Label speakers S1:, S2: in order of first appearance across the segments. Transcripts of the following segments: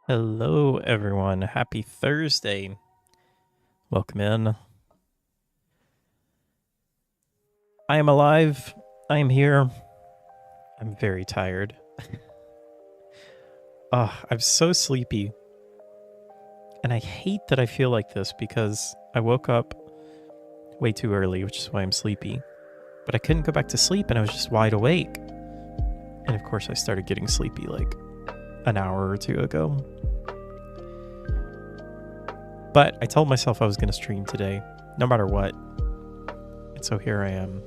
S1: Hello, everyone. Happy Thursday. Welcome in. I am alive. I am here. I'm very tired. I'm so sleepy. And I hate that I feel like this because I woke up way too early, which is why I'm sleepy. But I couldn't go back to sleep and I was just wide awake. And of course, I started getting sleepy like an hour or two ago. But I told myself I was going to stream today, no matter what. And so here I am.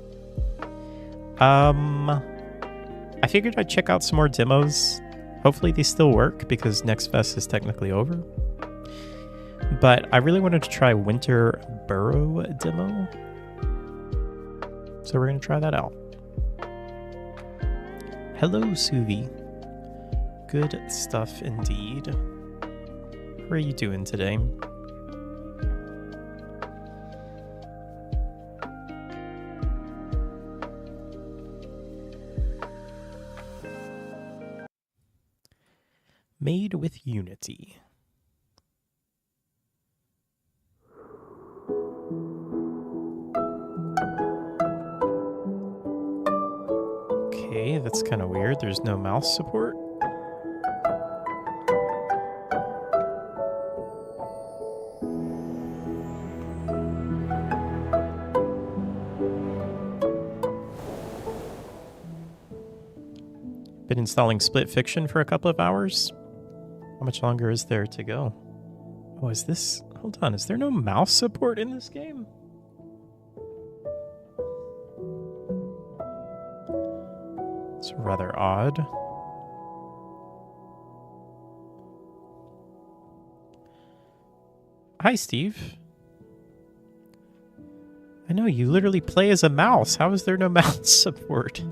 S1: I figured I'd check out some more demos. Hopefully they still work because Next Fest is technically over. But I really wanted to try Winter Burrow demo. So we're going to try that out. Hello, Suvi. Good stuff indeed. How are you doing today? Made with Unity. Okay, that's kind of weird. There's no mouse support. Been installing Split Fiction for a couple of hours. How much longer is there to go? Oh, is this... Hold on, is there no mouse support in this game? It's rather odd. Hi, Steve. I know, you literally play as a mouse. How is there no mouse support?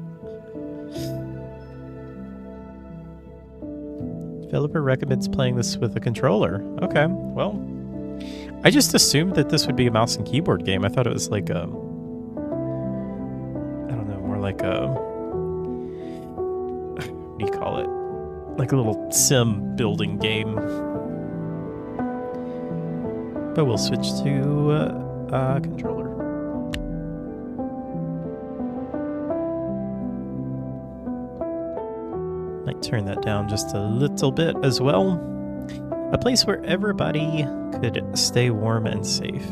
S1: Developer recommends playing this with a controller. Okay, well, I just assumed that this would be a mouse and keyboard game. I thought it was like a, I don't know, more like a, what do you call it? Like a little sim building game. But we'll switch to controller. Might turn that down just a little bit as well. A place where everybody could stay warm and safe.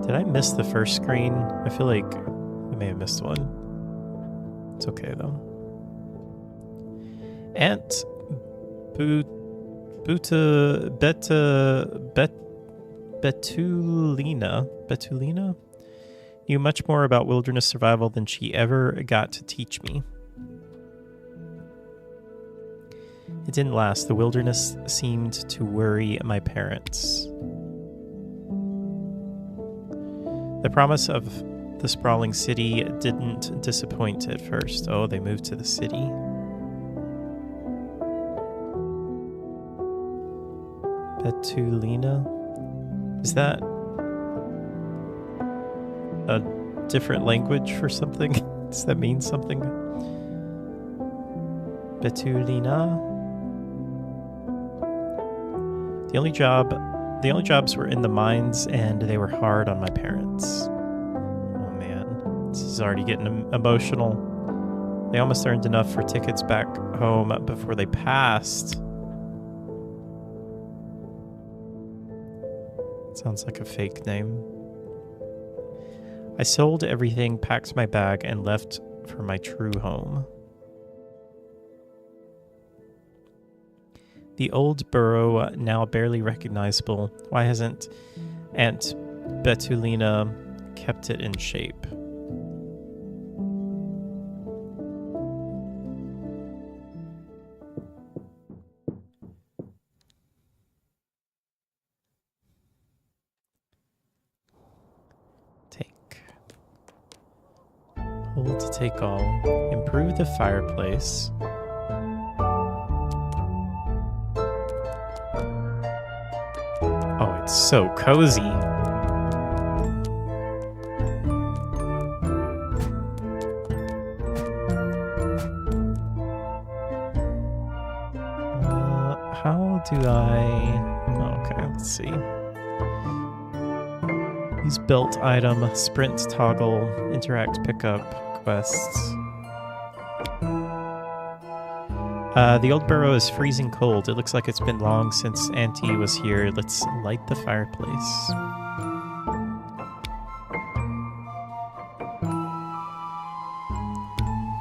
S1: Did I miss the first screen? I feel like I may have missed one. It's okay though. Aunt Betulina knew much more about wilderness survival than she ever got to teach me. It didn't last. The wilderness seemed to worry my parents. The promise of the sprawling city didn't disappoint at first. Oh, they moved to the city. Betulina? Is that a different language for something? Does that mean something? Betulina? The only jobs were in the mines, and they were hard on my parents. Oh man, this is already getting emotional. They almost earned enough for tickets back home before they passed. Sounds like a fake name. I sold everything, packed my bag, and left for my true home. The old burrow, now barely recognizable. Why hasn't Aunt Betulina kept it in shape? Take. Hold to take all. Improve the fireplace. Oh, it's so cozy. how do I... Oh, okay, let's see. Use built item, sprint toggle, interact pickup, quests. The old burrow is freezing cold. It looks like it's been long since Auntie was here. Let's light the fireplace.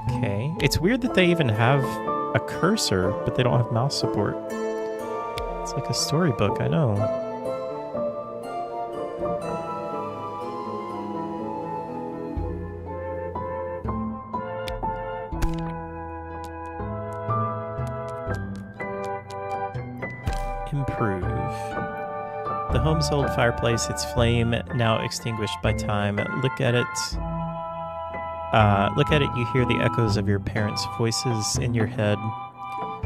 S1: Okay. It's weird that they even have a cursor, but they don't have mouse support. It's like a storybook, I know. Improve. The home's old fireplace, its flame now extinguished by time. Look at it, you hear the echoes of your parents' voices in your head.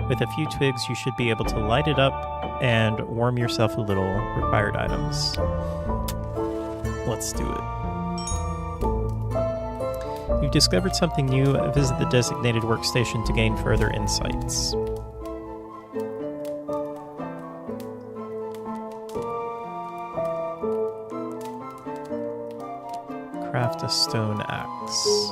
S1: With a few twigs, you should be able to light it up and warm yourself a little. Required items. Let's do it. You've discovered something new. Visit the designated workstation to gain further insights. Craft a stone axe.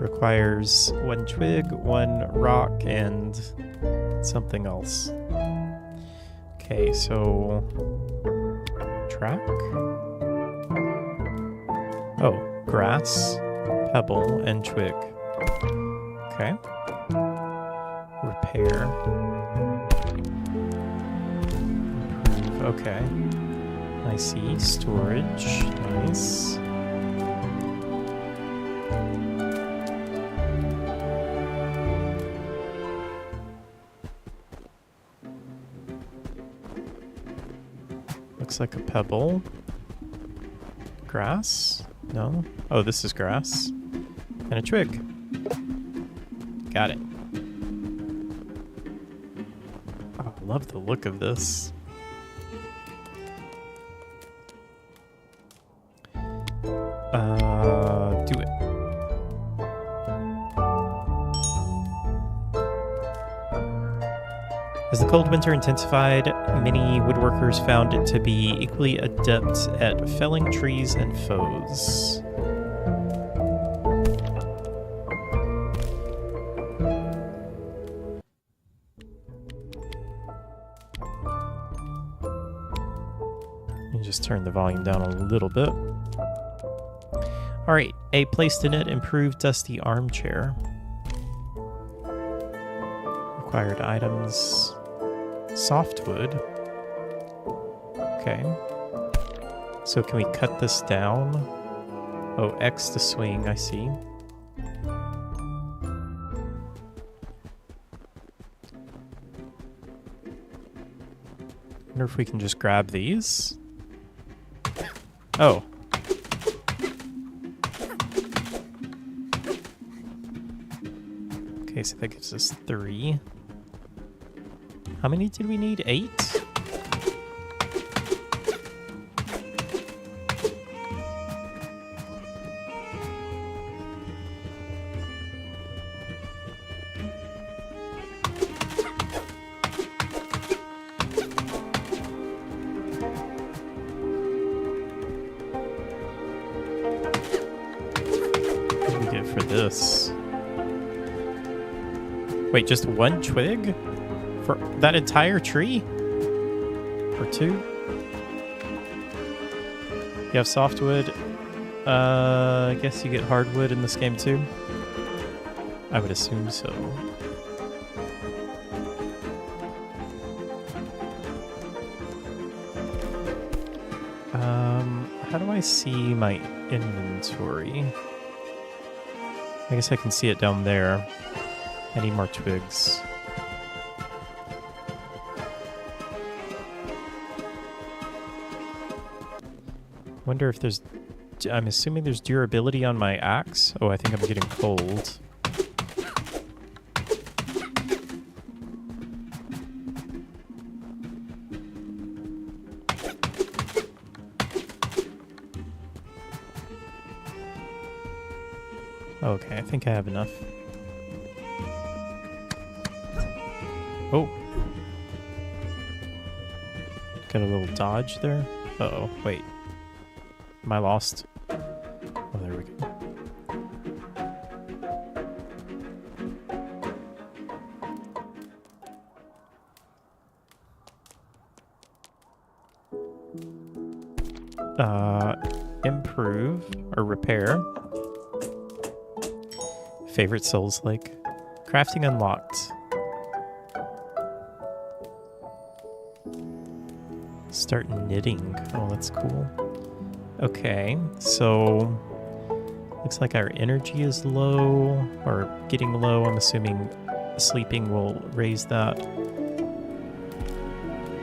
S1: Requires 1 twig, 1 rock, and something else. Okay, so... track? Oh, grass, pebble, and twig. Okay. Repair. Improve, okay. I see. Storage. Nice. Looks like a pebble. Grass? No? Oh, this is grass. And a twig. Got it. Oh, I love the look of this. Do it. As the cold winter intensified, many woodworkers found it to be equally adept at felling trees and foes. And just turn the volume down a little bit. Alright, a placed in it improved dusty armchair. Required items. Softwood. Okay. So can we cut this down? Oh, X to swing, I see. Wonder if we can just grab these. Oh. Okay, so that gives us 3. How many did we need? 8? What do we get for this? Wait, just 1 twig? For that entire tree? Or 2? You have softwood. I guess you get hardwood in this game too? I would assume so. How do I see my inventory? I guess I can see it down there. I need more twigs. Wonder if there's... I'm assuming there's durability on my axe. Oh, I think I'm getting cold. Okay, I think I have enough. Oh. Got a little dodge there. Uh-oh, wait. Am I lost? Oh, there we go. Improve or repair. Favorite Souls like. Crafting unlocked. Start knitting. Oh, that's cool. Okay, so looks like our energy is low or getting low. I'm assuming sleeping will raise that.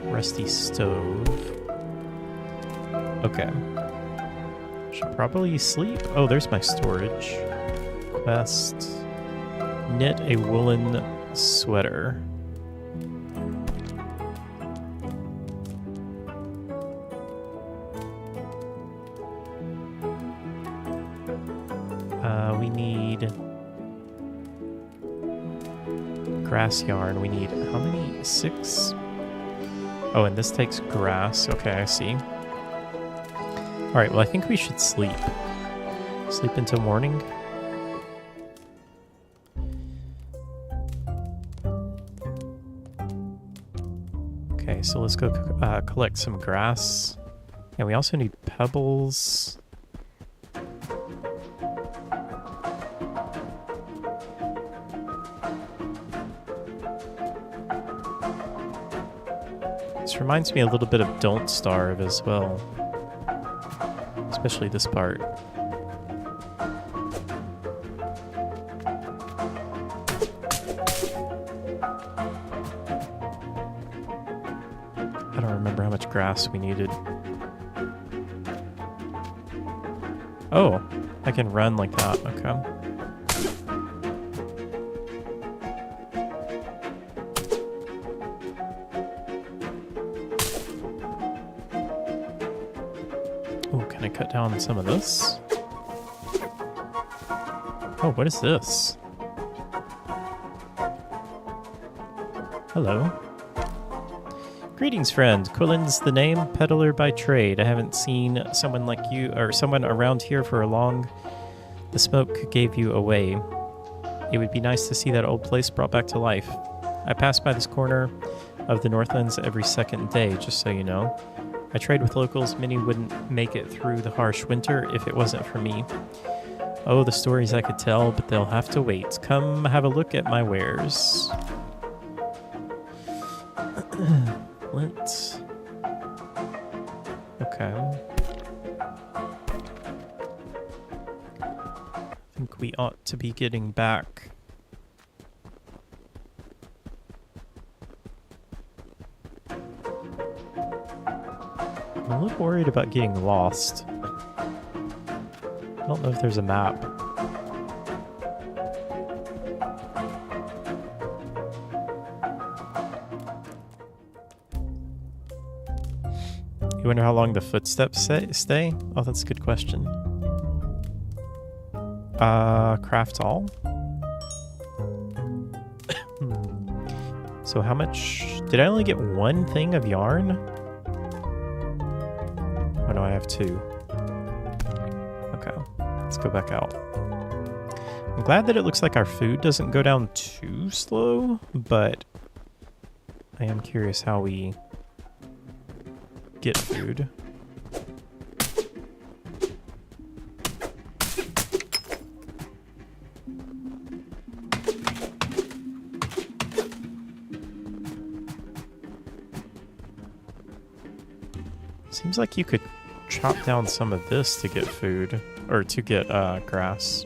S1: Rusty stove. Okay. Should probably sleep. Oh, there's my storage. Quest. Knit a woolen sweater. We need grass yarn. We need how many? 6? Oh, and this takes grass. Okay, I see. All right, well, I think we should sleep. Sleep until morning. Okay, so let's go collect some grass. And we also need pebbles. This reminds me a little bit of Don't Starve as well. Especially this part. I don't remember how much grass we needed. Oh, I can run like that. Okay. Can I cut down some of this? Oh, what is this? Hello. Greetings, friend. Quillen's the name, peddler by trade. I haven't seen someone like you, or someone around here for a long. The smoke gave you away. It would be nice to see that old place brought back to life. I pass by this corner of the Northlands every second day, just so you know. I trade with locals. Many wouldn't make it through the harsh winter if it wasn't for me. Oh, the stories I could tell, but they'll have to wait. Come have a look at my wares. Let's... Okay. I think we ought to be getting back. I'm a little worried about getting lost. I don't know if there's a map. You wonder how long the footsteps stay? Oh, that's a good question. Craft all? So how much... Did I only get one thing of yarn? Oh no, I have 2. Okay, let's go back out. I'm glad that it looks like our food doesn't go down too slow, but I am curious how we get food. Seems like you could chop down some of this to get food, or to get grass.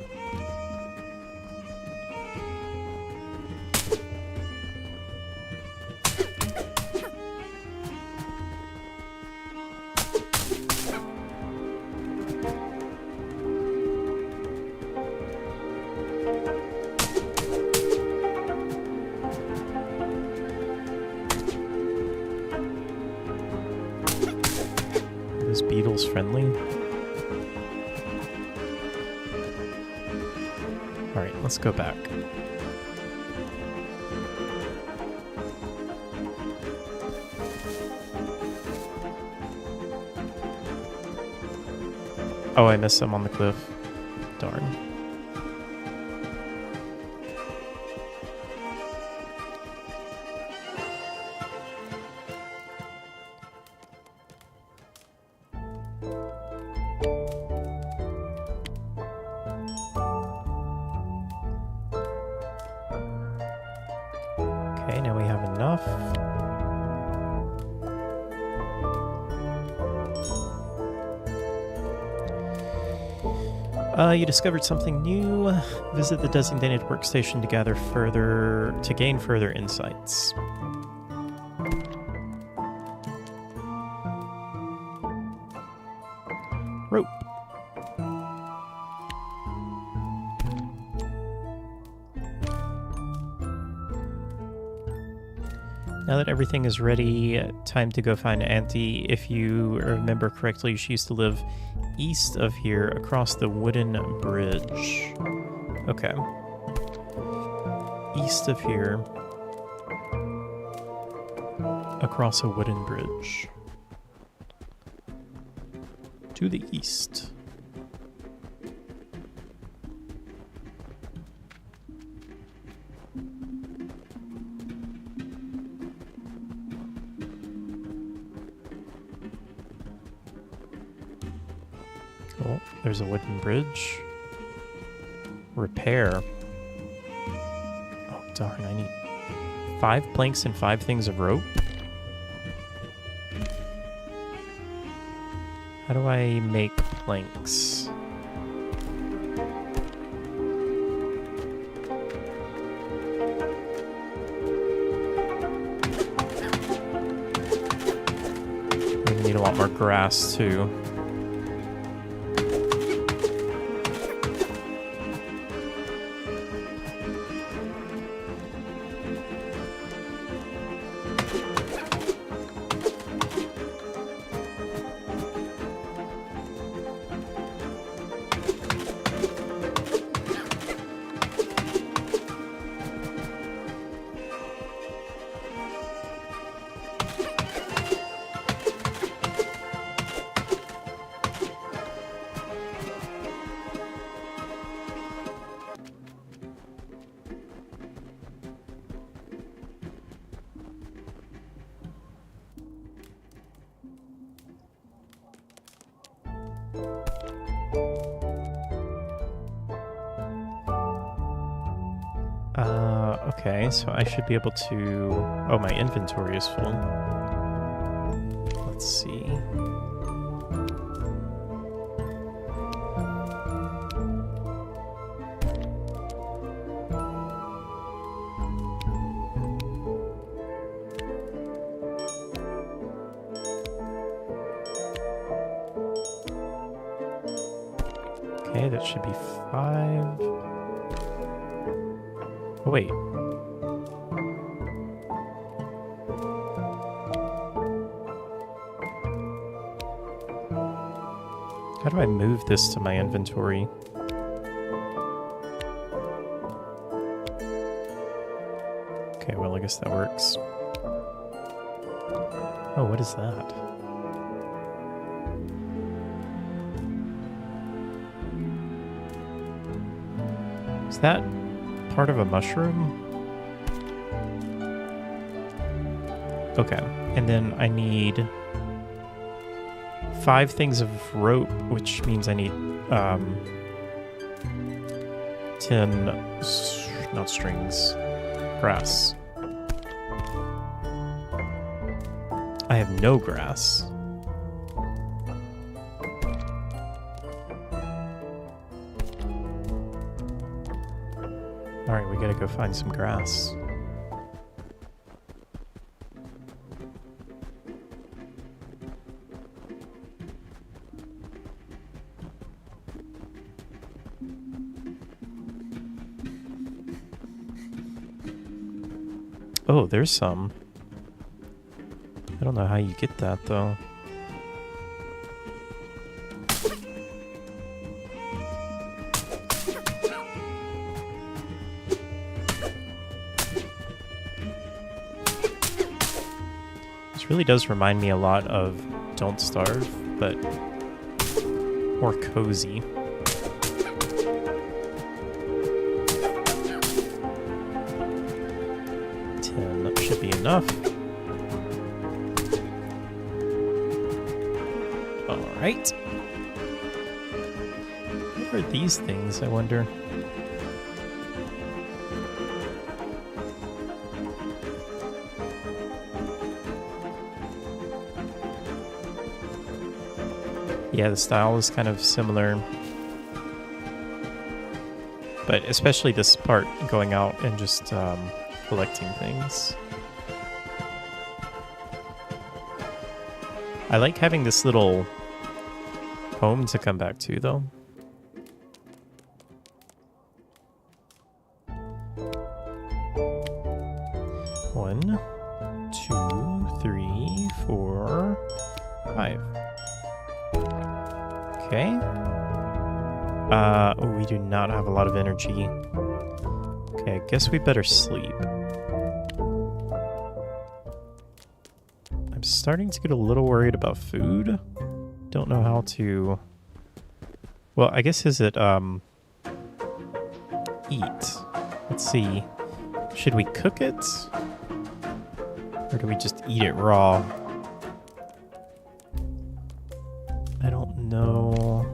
S1: Beetles friendly. Alright, let's go back. Oh, I missed some on the cliff. Darn. Okay, now we have enough. You discovered something new. Visit the designated workstation to gain further insights. Rope. Now that everything is ready, time to go find Auntie. If you remember correctly, she used to live east of here, across the wooden bridge. Okay. East of here, across a wooden bridge. To the east. Oh, there's a wooden bridge. Repair. Oh, darn, I need 5 planks and 5 things of rope. How do I make planks? I need a lot more grass, too. Okay, so I should be able to... Oh, my inventory is full. Let's see. Okay, that should be 5. Oh, wait. How do I move this to my inventory? Okay, well, I guess that works. Oh, what is that? Is that part of a mushroom? Okay, and then I need 5 things of rope, which means I need 10, not strings, grass. I have no grass. Alright, we gotta go find some grass. Oh, there's some. I don't know how you get that, though. This really does remind me a lot of Don't Starve, but more cozy. 10 should be enough. Alright. What are these things, I wonder? Yeah, the style is kind of similar. But especially this part, going out and just collecting things. I like having this little home to come back to, though. One, 2, 3, 4, 5. Okay. We do not have a lot of energy. Okay, I guess we better sleep. I'm starting to get a little worried about food. Don't know how to... Well, I guess is it, eat. Let's see. Should we cook it? Or do we just eat it raw? I don't know.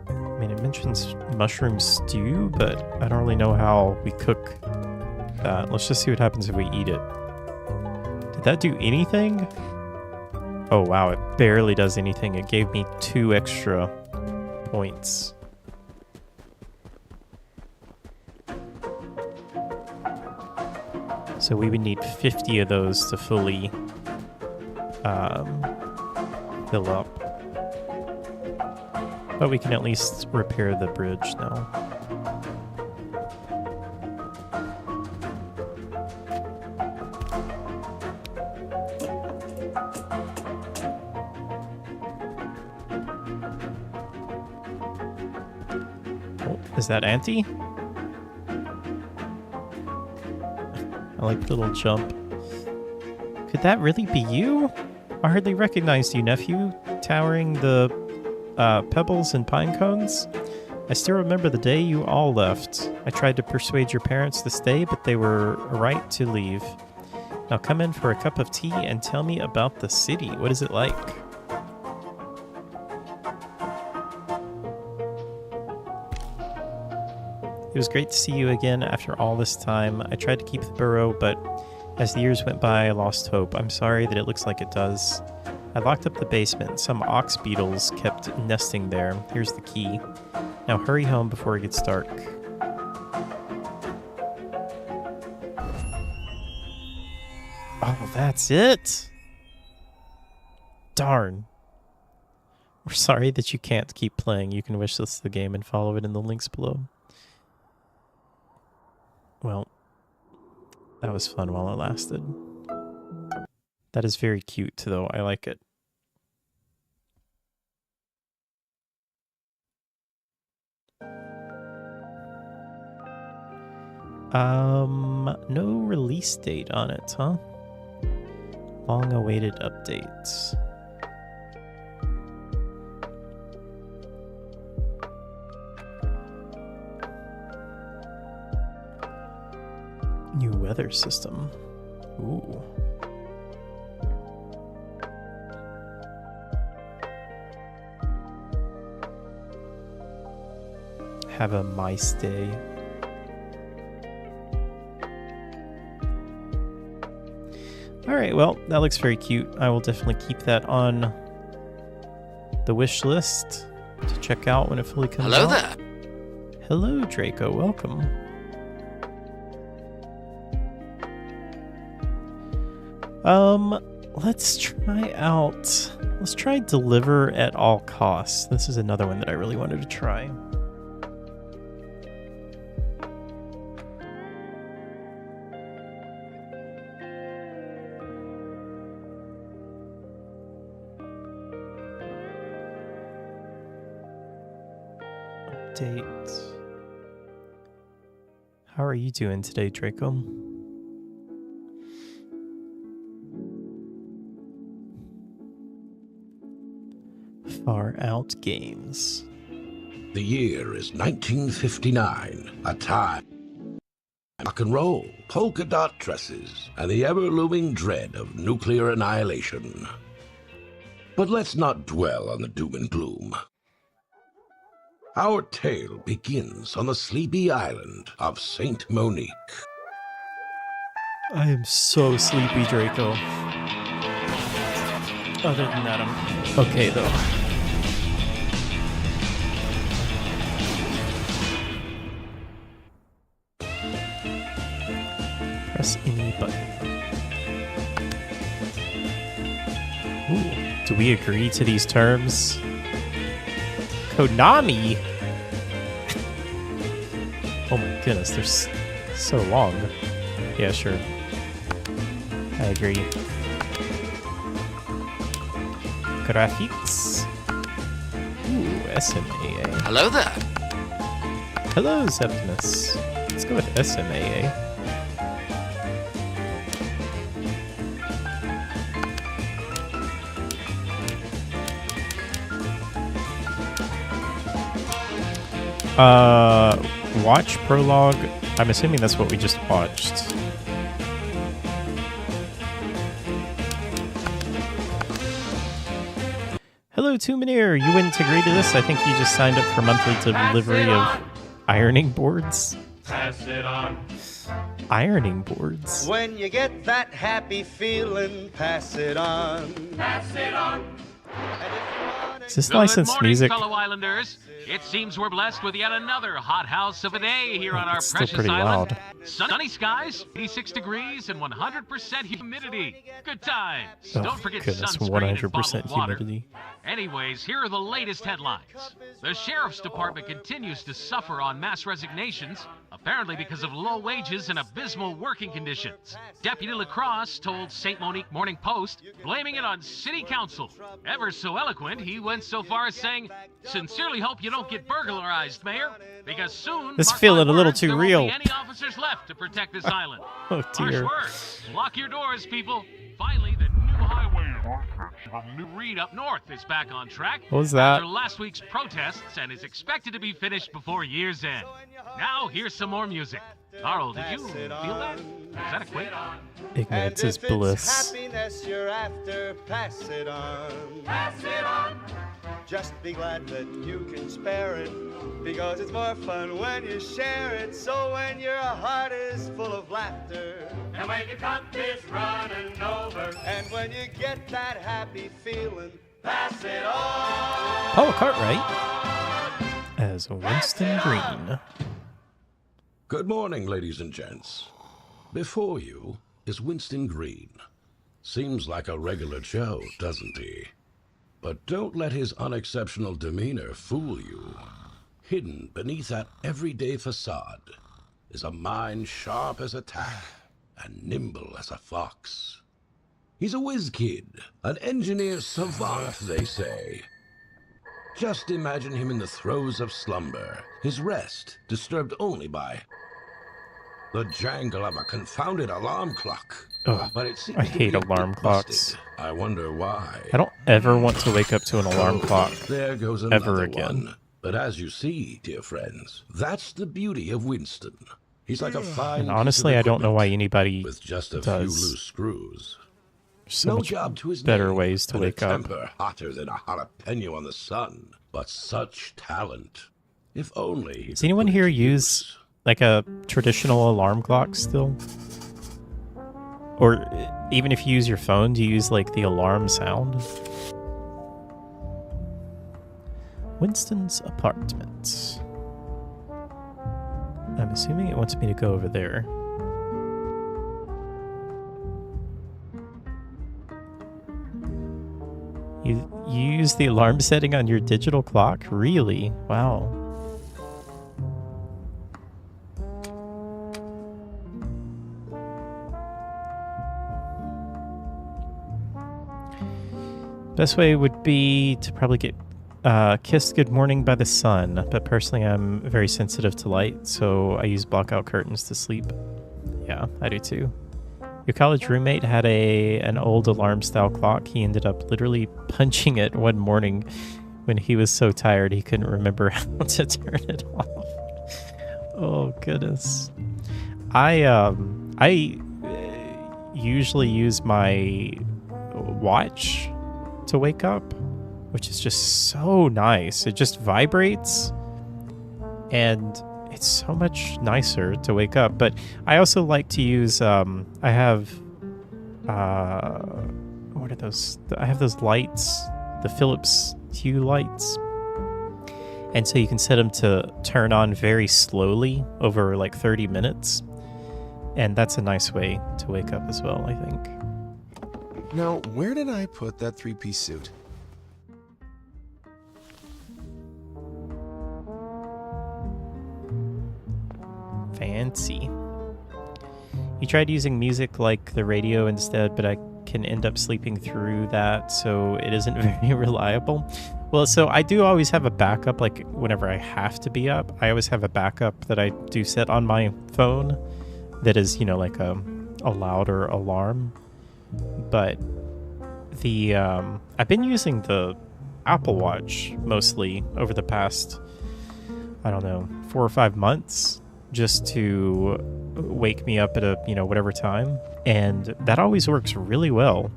S1: I mean, it mentions mushroom stew, but I don't really know how we cook that. Let's just see what happens if we eat it. Did that do anything? Oh, wow, it barely does anything. It gave me 2 extra points. So we would need 50 of those to fully fill up. But we can at least repair the bridge now. Oh, is that Auntie? I like the little jump. Could that really be you? I hardly recognized you, nephew, towering the pebbles and pine cones. I still remember the day you all left. I tried to persuade your parents to stay, but they were right to leave. Now come in for a cup of tea and tell me about the city. What is it like? It was great to see you again after all this time. I tried to keep the burrow, but as the years went by, I lost hope. I'm sorry that it looks like it does. I locked up the basement. Some ox beetles kept nesting there. Here's the key. Now hurry home before it gets dark. Oh, that's it? Darn. We're sorry that you can't keep playing. You can wishlist the game and follow it in the links below. Well, that was fun while it lasted. That is very cute, though. I like it. No release date on it, huh? Long-awaited updates. New weather system. Ooh. Have a mice day. Alright, well, that looks very cute. I will definitely keep that on the wish list to check out when it fully comes out.
S2: Hello there.
S1: Hello, Draco. Welcome. Let's try deliver at all costs. This is another one that I really wanted to try. Update. How are you doing today, Draco? Far Out Games.
S2: The year is 1959, a time rock and roll, polka dot dresses, and the ever-looming dread of nuclear annihilation. But let's not dwell on the doom and gloom. Our tale begins on the sleepy island of Saint Monique.
S1: I am so sleepy, Draco. Other than that, I'm okay, though. Press any button. Ooh, do we agree to these terms? Konami? Oh my goodness, they're so long. Yeah, sure. I agree. Graphics. Ooh, SMAA.
S3: Hello there.
S1: Hello, Septimus. Let's go with SMAA. Watch prologue. I'm assuming that's what we just watched. Hello, Tumanir. You integrated this. I think you just signed up for monthly delivery of ironing boards.
S4: Pass it on.
S1: Ironing boards.
S4: When you get that happy feeling, pass it on. Pass it on.
S1: Is this licensed
S5: Good morning,
S1: music?
S5: fellow islanders. It seems we're blessed with yet another hot house of a day here on our
S1: It's still
S5: precious
S1: pretty
S5: island.
S1: loud.
S5: Sunny skies, 86 degrees, and 100% humidity. Good times.
S1: Oh,
S5: Don't forget
S1: goodness,
S5: sunscreen and
S1: 100%
S5: bottled water.
S1: humidity.
S5: Anyways, here are the latest headlines. The Sheriff's Department continues to suffer on mass resignations, apparently because of low wages and abysmal working conditions. Deputy Lacrosse told St. Monique Morning Post, blaming it on City Council. Ever so eloquent, he went so far as saying, "Sincerely hope you don't get burglarized, Mayor, because soon,
S1: This
S5: mark
S1: feeling
S5: my
S1: a little
S5: words,
S1: too
S5: there
S1: real."
S5: won't be any officers left to protect this island."
S1: Oh,
S5: Harsh
S1: dear.
S5: words. Lock your doors, people. Finally, the new highway from New Reed up north is back on track.
S1: What was that?
S5: After last week's protests and is expected to be finished before year's end. Now, here's some more music. Carl, did you feel that? Is that a quake?
S1: Ignorance is bliss.
S4: Happiness you're after, pass it on. Pass it on. Just be glad that you can spare it, because it's more fun when you share it. So when your heart is full of laughter, and when your cup is running over, and when you get that happy feeling, pass it on.
S1: Paul Cartwright as Winston Green.
S2: Good morning, ladies and gents. Before you is Winston Green. Seems like a regular Joe, doesn't he? But don't let his unexceptional demeanor fool you. Hidden beneath that everyday facade is a mind sharp as a tack and nimble as a fox. He's a whiz kid, an engineer savant, they say. Just imagine him in the throes of slumber, his rest disturbed only by the jangle of a confounded alarm clock.
S1: Ugh,
S2: But it seems
S1: I
S2: to
S1: hate
S2: be a bit
S1: alarm clocks.
S2: busted. I wonder why.
S1: I don't ever want to wake up to an alarm clock.
S2: There goes
S1: ever
S2: another
S1: again.
S2: one. But as you see, dear friends, that's the beauty of Winston. He's like a fine
S1: And honestly,
S2: piece
S1: I
S2: of
S1: don't know why
S2: equipment
S1: anybody
S2: with just a few
S1: does.
S2: loose screws.
S1: There's so
S2: No
S1: much
S2: job to his
S1: better
S2: name,
S1: ways to
S2: and
S1: wake
S2: a
S1: up.
S2: temper hotter than a jalapeno on the sun. But such talent. If only. he
S1: Does
S2: could
S1: anyone
S2: put it
S1: here
S2: to
S1: use
S2: use.
S1: like a traditional alarm clock still? Or even if you use your phone, do you use like the alarm sound? Winston's apartment. I'm assuming it wants me to go over there. You use the alarm setting on your digital clock? Really? Wow. Best way would be to probably get Kissed good morning by the sun, but personally I'm very sensitive to light, so I use blackout curtains to sleep. Yeah, I do too. Your college roommate had an old alarm-style clock. He ended up literally punching it one morning when he was so tired he couldn't remember how to turn it off. Oh, goodness. I usually use my watch to wake up, which is just so nice. It just vibrates, and it's so much nicer to wake up. But I also like to use, I have, what are those? I have those lights, the Philips Hue lights. And so you can set them to turn on very slowly over like 30 minutes. And that's a nice way to wake up as well, I think.
S3: Now, where did I put that three-piece suit?
S1: Fancy. You tried using music like the radio instead, but I can end up sleeping through that, so it isn't very reliable. Well, so I do always have a backup, like whenever I have to be up, I always have a backup that I do set on my phone that is, like a louder alarm. But the I've been using the Apple Watch mostly over the past, I don't know, 4 or 5 months, just to wake me up at a, whatever time. And that always works really well.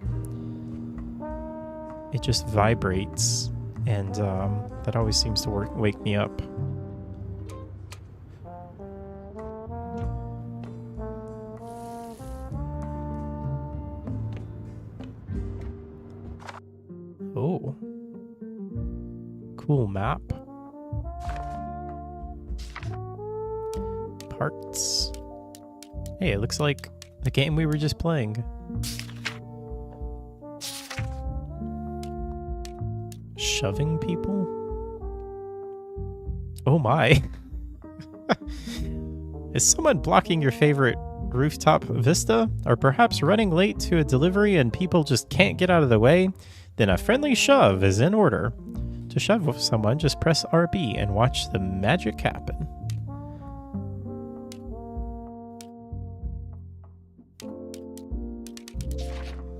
S1: It just vibrates, and that always seems to wake me up. Oh. Cool map. Parts. Hey, it looks like the game we were just playing. Shoving people? Oh my. Is someone blocking your favorite rooftop vista? Or perhaps running late to a delivery and people just can't get out of the way? Then a friendly shove is in order. To shove with someone, just press RB and watch the magic happen.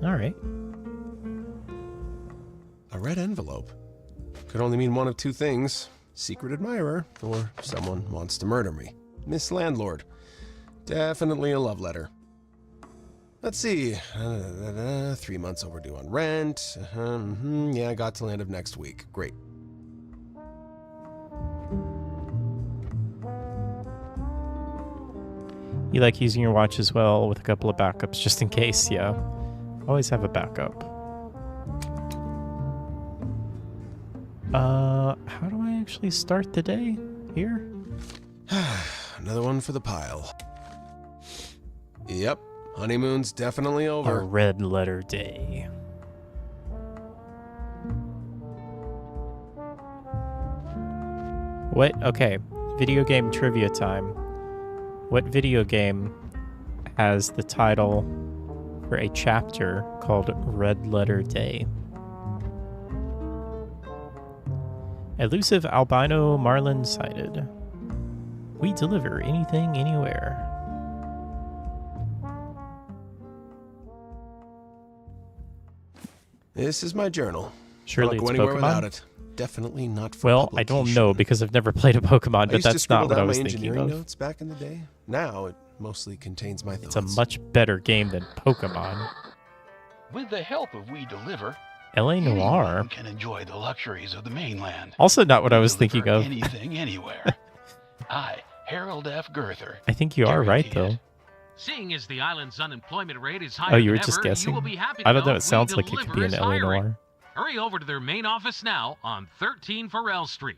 S1: All right.
S3: A red envelope. Could only mean one of two things. Secret admirer, or someone wants to murder me. Miss Landlord. Definitely a love letter. Let's see. 3 months overdue on rent. Yeah, I got till end of next week. Great.
S1: You like using your watch as well with a couple of backups just in case, yeah. Always have a backup. How do I actually start the day here?
S3: Another one for the pile. Yep, honeymoon's definitely over.
S1: A red letter day. What? Okay, video game trivia time. What video game has the title for a chapter called Red Letter Day? Elusive albino marlin sighted. We deliver anything, anywhere.
S3: This is my journal.
S1: Surely
S3: Can't
S1: it's
S3: go anywhere
S1: Pokemon?
S3: without it. Definitely not for
S1: Well, I don't know because I've never played a Pokemon, but that's not what I was thinking
S3: engineering
S1: of.
S3: notes back in the day. Now it mostly contains my thoughts.
S1: It's a much better game than Pokemon.
S6: With the help of We Deliver,
S1: L.A. Noir.
S6: anyone can enjoy the luxuries of the mainland.
S1: Also not what I was
S6: We
S1: thinking
S6: deliver
S1: of.
S6: Anything, anywhere. I, Harold F. Girther.
S1: I think you are right,
S6: guarantee
S1: though.
S5: Seeing as the island's unemployment rate is higher
S1: Oh, you were
S5: than
S1: just
S5: ever,
S1: guessing?
S5: you will be happy to
S1: I don't know,
S5: know
S1: it sounds
S5: We
S1: like it could
S5: Deliver
S1: be an
S5: is
S1: L.A.
S5: hiring.
S1: Noir.
S5: Hurry over to their main office now on 13 Farrell Street.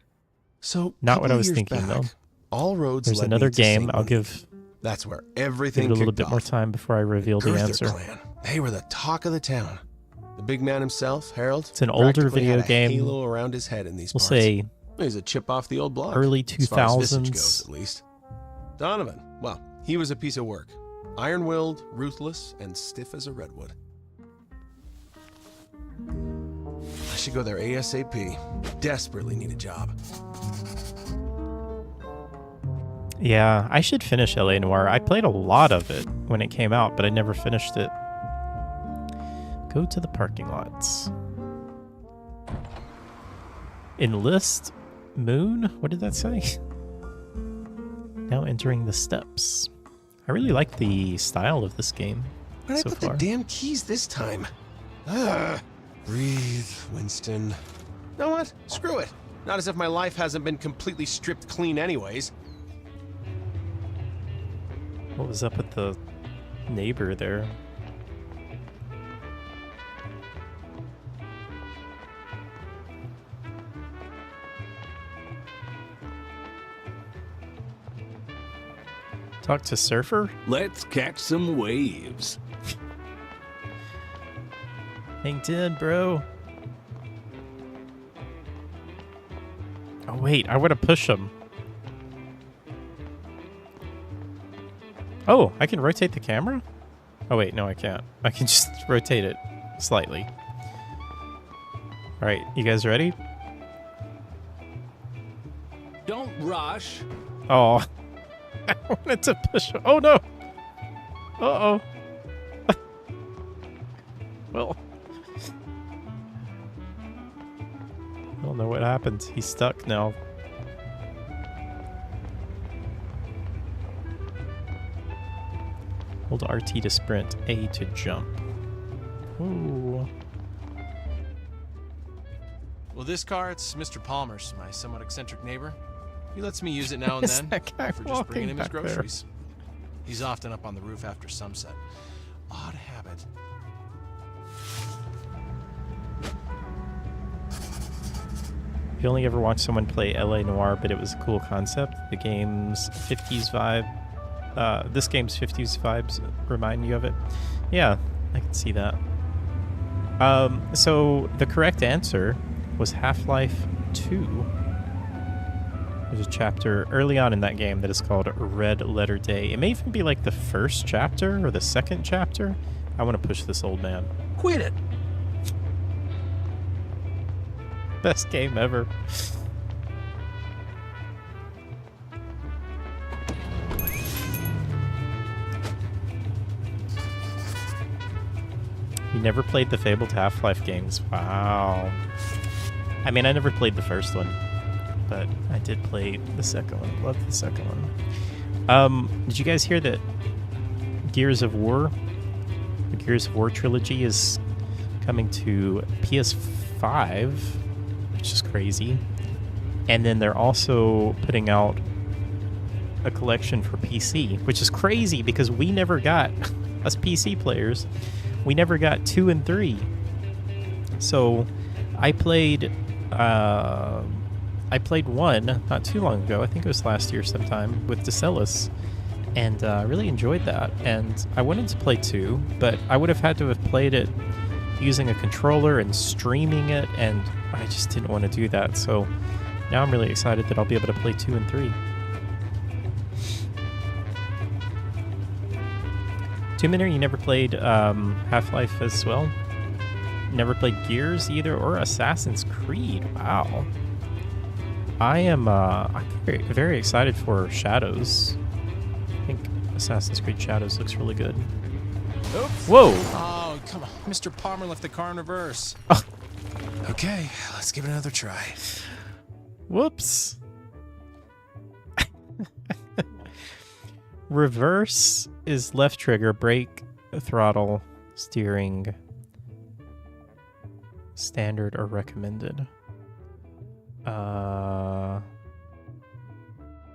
S3: So,
S1: Not what I
S3: couple
S1: was
S3: years
S1: thinking,
S3: back,
S1: though.
S3: All roads
S1: There's
S3: led
S1: another
S3: me to
S1: game.
S3: St.
S1: I'll
S3: Louis.
S1: give
S3: That's where
S1: it
S3: everything
S1: a little
S3: kicked
S1: bit more
S3: off.
S1: time before I reveal the
S3: Girther
S1: answer.
S3: clan. They were the talk of the town. The big man himself, Harold.
S1: It's an older
S3: practically
S1: video
S3: had a
S1: game.
S3: halo around his head in these
S1: We'll
S3: parts.
S1: say
S3: He's a chip off the old block.
S1: early
S3: as far as visage
S1: 2000s.
S3: goes, at least. Donovan, well, he was a piece of work. Iron-willed, ruthless, and stiff as a redwood. should go there ASAP. Desperately need a job.
S1: Yeah, I should finish LA Noire. I played a lot of it when it came out, but I never finished it. Go to the parking lots. Enlist Moon? What did that say? Now entering the steps. I really like the style of this game.
S3: Where'd
S1: so
S3: I put
S1: far.
S3: the damn keys this time? Breathe, Winston. You know what? Screw it. Not as if my life hasn't been completely stripped clean anyways.
S1: What was up with the neighbor there? Talk to Surfer?
S7: Let's catch some waves.
S1: Hang 10, bro. Oh, wait. I want to push him. Oh, I can rotate the camera? Oh, wait. No, I can't. I can just rotate it slightly. All right. You guys ready?
S7: Don't rush.
S1: Oh. I wanted to push him. Oh, no. Uh-oh. Well. I don't know what happened. He's stuck now. Hold RT to sprint, A to jump. Ooh.
S3: Well, this car, it's Mr. Palmer's, my somewhat eccentric neighbor. He lets me use it now and
S1: Is
S3: then
S1: that guy
S3: for just bringing him his
S1: walking back there?
S3: groceries. He's often up on the roof after sunset. Odd habit.
S1: You only ever watched someone play LA Noire, but it was a cool concept. The game's 50s vibe. This game's 50s vibes remind you of it. Yeah, I can see that. So the correct answer was Half-Life 2. There's a chapter early on in that game that is called Red Letter Day. It may even be like the first chapter or the second chapter. I want to push this old man.
S7: Quit it.
S1: Best game ever. You never played the fabled Half-Life games. Wow. I mean, I never played the first one, but I did play the second one. Loved the second one. Did you guys hear that Gears of War, the Gears of War trilogy, is coming to PS5, which is crazy. And then they're also putting out a collection for PC, which is crazy because we never got, us PC players, we never got 2 and 3. So I played 1 not too long ago. I think it was last year sometime with DeCellis, and I really enjoyed that. And I wanted to play 2, but I would have had to have played it using a controller and streaming it, and I just didn't want to do that. So now I'm really excited that I'll be able to play 2 and 3. Two Minute, you never played Half-Life as well? Never played Gears either, or Assassin's Creed. Wow. I'm very, very excited for Shadows. I think Assassin's Creed Shadows looks really good.
S3: Oops.
S1: Whoa!
S3: Oh, come on. Mr. Palmer left the car in reverse.
S1: Oh.
S3: Okay, let's give it another try.
S1: Whoops. Reverse is left trigger, brake, throttle, steering, standard or recommended.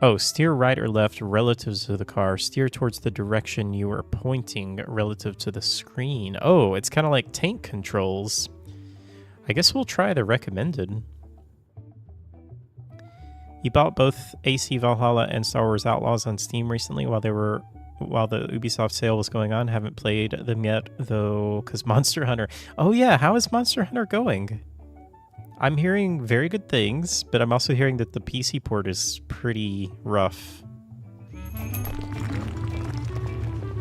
S1: Oh, steer right or left relative to the car. Steer towards the direction you are pointing relative to the screen. Oh, it's kind of like tank controls. I guess we'll try the recommended. You bought both AC Valhalla and Star Wars Outlaws on Steam recently while the Ubisoft sale was going on. Haven't played them yet though, because Monster Hunter. Oh yeah, how is Monster Hunter going? I'm hearing very good things, but I'm also hearing that the PC port is pretty rough.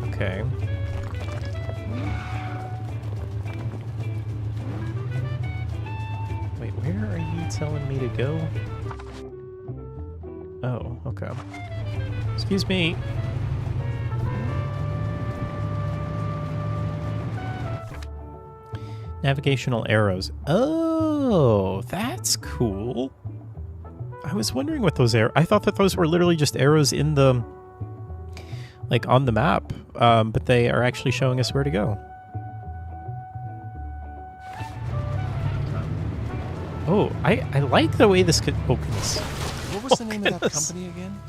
S1: Okay. telling me to go? Oh, okay. Excuse me. Navigational arrows. Oh, that's cool. I was wondering what those I thought that those were literally just arrows in the, like, on the map, but they are actually showing us where to go. Oh, I like the way this could. Oh goodness.
S3: What was the name of that company again?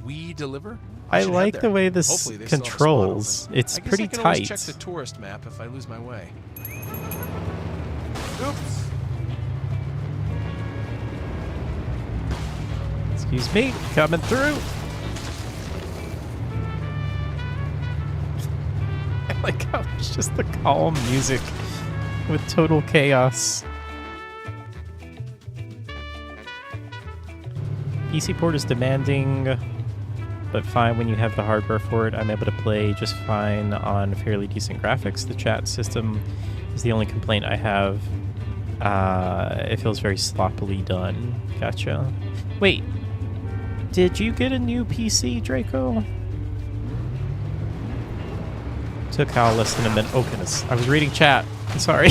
S3: We Deliver?
S1: I like the way this controls. It's pretty
S3: I can
S1: tight.
S3: always check the tourist map if I lose my way. Oops.
S1: Excuse me, coming through. I like how it's just the calm music with total chaos. PC port is demanding, but fine when you have the hardware for it. I'm able to play just fine on fairly decent graphics. The chat system is the only complaint I have. It feels very sloppily done. Gotcha. Wait, did you get a new PC, Draco? Took Hal less than a minute. Oh goodness, I was reading chat. I'm sorry.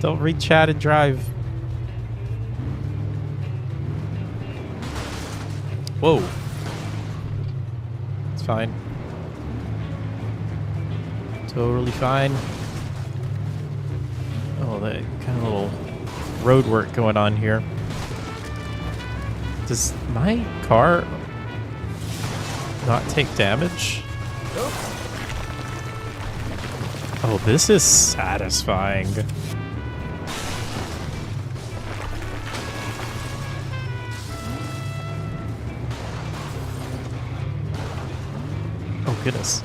S1: Don't read chat and drive. Whoa. It's fine. Totally fine. Oh, that kind of little road work going on here. Does my car not take damage? Oh, this is satisfying. Oh, goodness.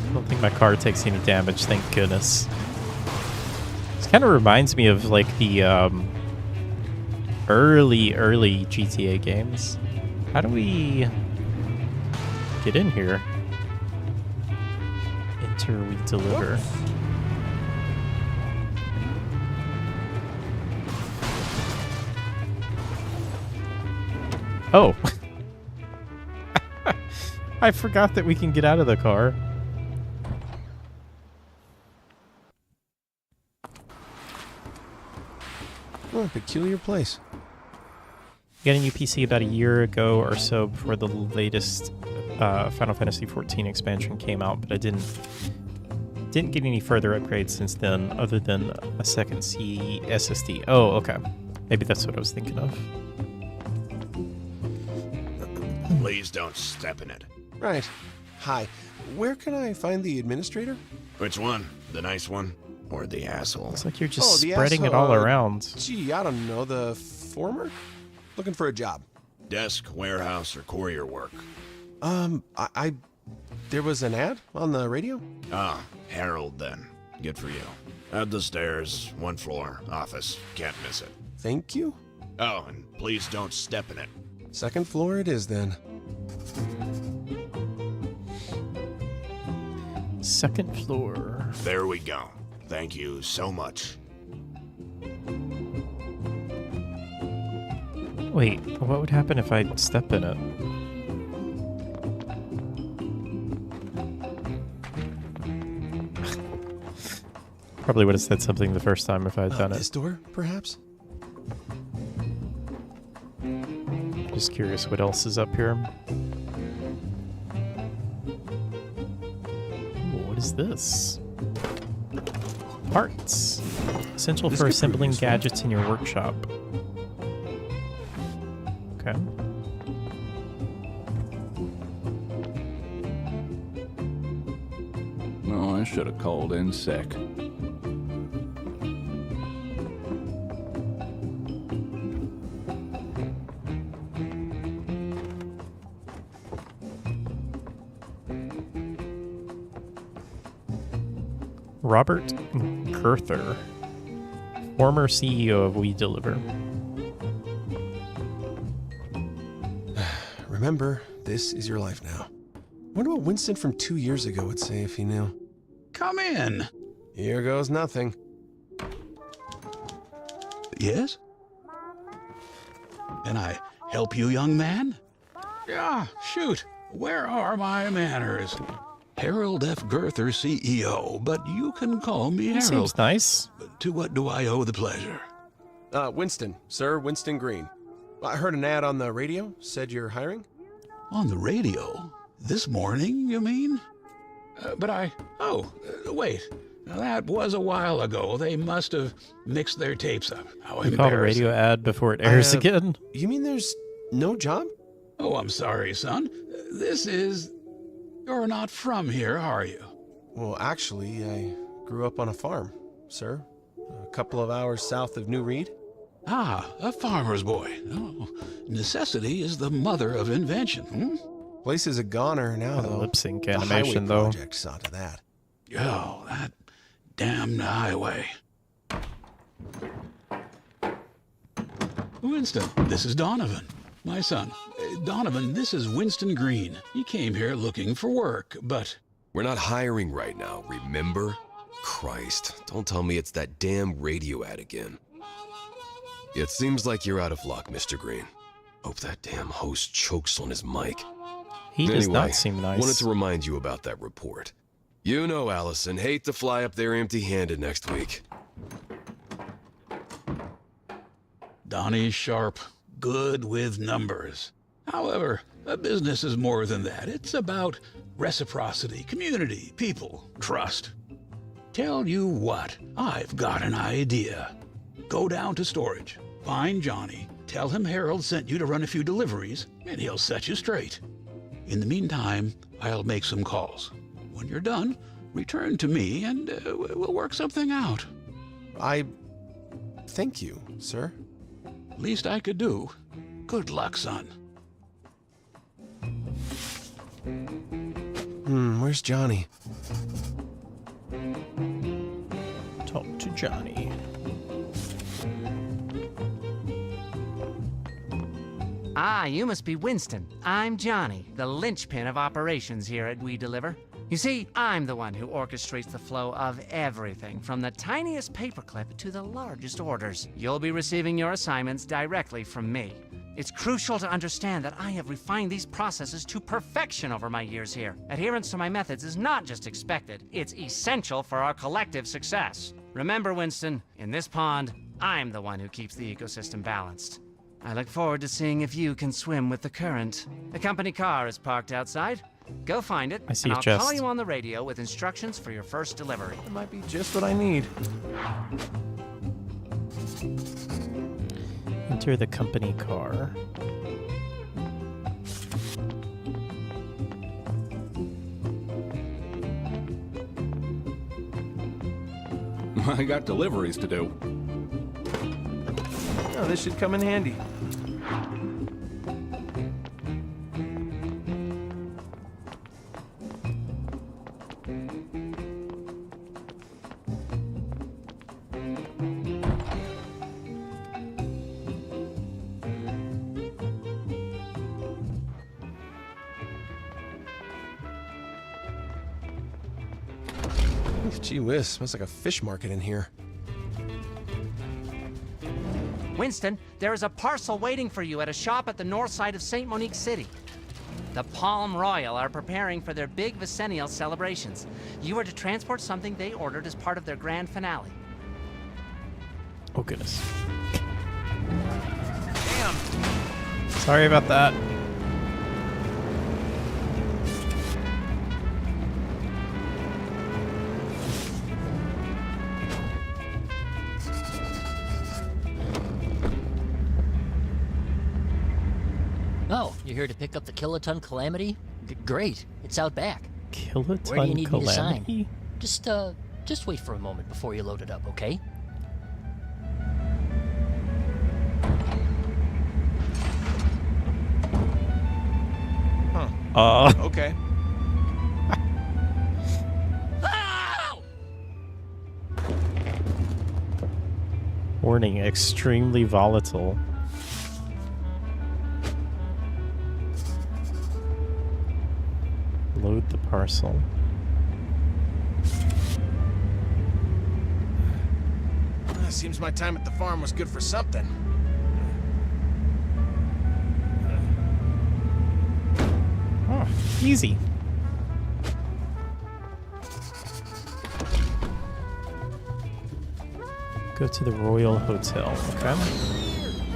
S1: I don't think my car takes any damage, thank goodness. This kind of reminds me of, like, the early GTA games. How do we get in here? Enter, we deliver. Oh. I forgot that we can get out of the car.
S3: Oh, peculiar place.
S1: Got a new PC about a year ago or so before the latest Final Fantasy XIV expansion came out, but I didn't get any further upgrades since then, other than a second C SSD. Oh, okay. Maybe that's what I was thinking of.
S8: Please don't step in it.
S3: Right. Hi. Where can I find the administrator?
S8: Which one? The nice one? Or the asshole?
S1: It's like you're just
S3: the
S1: spreading it all around.
S3: Gee, I don't know. The former? Looking for a job.
S8: Desk, warehouse, or courier work?
S3: There was an ad on the radio?
S8: Ah, Harold then. Good for you. At the stairs, 1 floor, office. Can't miss it.
S3: Thank you.
S8: Oh, and please don't step in it.
S3: 2nd floor it is then.
S1: 2nd floor.
S8: There we go. Thank you so much.
S1: Wait, what would happen if I step in it? Probably would have said something the first time if I had done
S3: This
S1: it.
S3: door, perhaps?
S1: Just curious what else is up here. Ooh, what is this? Parts. Essential
S3: This
S1: for
S3: could prove
S1: assembling
S3: useful.
S1: gadgets in your workshop. Okay.
S7: Oh, I should have called in sick.
S1: Robert Kurther, former CEO of We Deliver.
S3: Remember, this is your life now. Wonder what Winston from 2 years ago would say if he knew.
S6: Come in.
S3: Here goes nothing.
S6: Yes? Can I help you, young man? Yeah, shoot. Where are my manners? Harold F. Girther, CEO, but you can call me
S1: He
S6: Harold.
S1: seems nice.
S6: To what do I owe the pleasure?
S3: Winston, sir, Winston Green. I heard an ad on the radio, said you're hiring?
S6: On the radio? This morning, you mean? Wait. Now, that was a while ago. They must have mixed their tapes up. How
S1: We call a radio ad before it airs again.
S3: You mean there's no job?
S6: Oh, I'm sorry, son. You're not from here, are you?
S3: Well, actually, I grew up on a farm, sir. A couple of hours south of New Reed.
S6: Ah, a farmer's boy. Oh, necessity is the mother of invention. Hmm?
S3: Place is a goner now,
S1: Got a
S3: though.
S1: lip sync
S3: The
S1: animation,
S3: highway
S1: though.
S3: project saw to that.
S6: Oh, that damned highway. Winston, this is Donovan, my son. Donovan, this is Winston Green. He came here looking for work, but...
S9: We're not hiring right now, remember? Christ, don't tell me it's that damn radio ad again. It seems like you're out of luck, Mr. Green. Hope that damn host chokes on his mic.
S1: He does not seem nice.
S9: Wanted to remind you about that report. You know, Allison, hate to fly up there empty-handed next week.
S6: Donnie's sharp, good with numbers. However, a business is more than that. It's about reciprocity, community, people, trust. Tell you what, I've got an idea. Go down to storage, find Johnny, tell him Harold sent you to run a few deliveries, and he'll set you straight. In the meantime, I'll make some calls. When you're done, return to me and we'll work something out.
S3: I thank you, sir.
S6: Least I could do. Good luck, son.
S3: Where's Johnny?
S1: Talk to Johnny.
S10: Ah, you must be Winston. I'm Johnny, the linchpin of operations here at We Deliver. You see, I'm the one who orchestrates the flow of everything, from the tiniest paperclip to the largest orders. You'll be receiving your assignments directly from me. It's crucial to understand that I have refined these processes to perfection over my years here. Adherence to my methods is not just expected, it's essential for our collective success. Remember, Winston, in this pond, I'm the one who keeps the ecosystem balanced. I look forward to seeing if you can swim with the current. The company car is parked outside. Go find it,
S1: I see
S10: and
S1: a
S10: I'll
S1: chest.
S10: call you on the radio with instructions for your first delivery.
S3: That might be just what I need.
S1: Enter the company car.
S7: I got deliveries to do.
S3: Oh, this should come in handy. Gee whiz, smells like a fish market in here.
S10: Winston, there is a parcel waiting for you at a shop at the north side of St. Monique City. The Palm Royal are preparing for their big Vicennial celebrations. You are to transport something they ordered as part of their grand finale.
S1: Oh, goodness. Damn. Sorry about that.
S11: Oh, you're here to pick up the Kiloton Calamity? Great, it's out back.
S1: Kiloton
S11: Where do you need me to sign?
S1: Calamity?
S11: Just wait for a moment before you load it up, okay?
S3: Okay.
S1: Warning, extremely volatile. Load the parcel.
S3: Seems my time at the farm was good for something.
S1: Oh, easy. Go to the Royal Hotel, okay?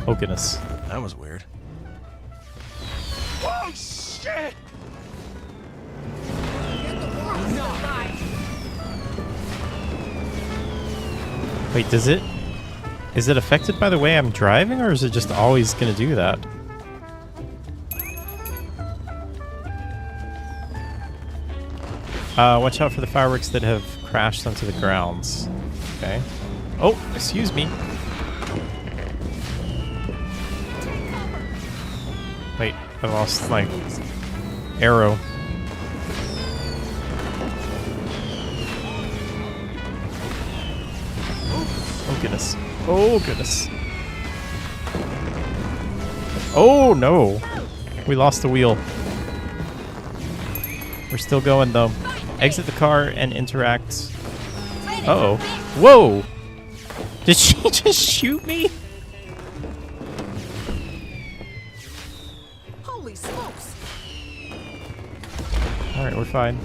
S1: Oh, goodness.
S3: That was weird.
S4: Oh, shit!
S1: Wait, is it affected by the way I'm driving, or is it just always gonna do that? Watch out for the fireworks that have crashed onto the grounds. Okay. Oh, excuse me. Wait, I lost my arrow. Oh, goodness. Oh, goodness. Oh, no. We lost the wheel. We're still going, though. Exit the car and interact. Uh-oh. Whoa! Did she just shoot me?
S12: Holy smokes!
S1: Alright, we're fine.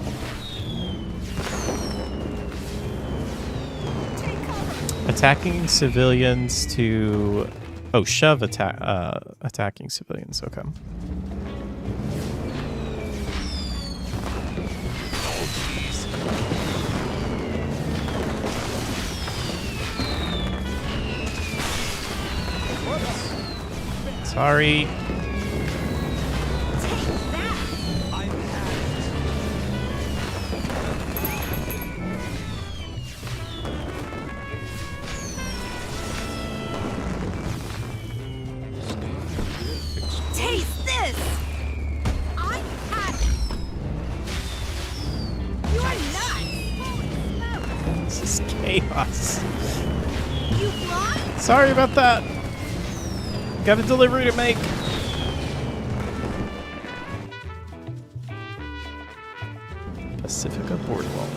S1: Attacking civilians to... Oh, shove attacking civilians. Okay. Sorry.
S12: Taste this! I had You are nuts!
S1: This is chaos.
S12: You what?
S1: Sorry about that. Got a delivery to make. Pacifica Boardwalk.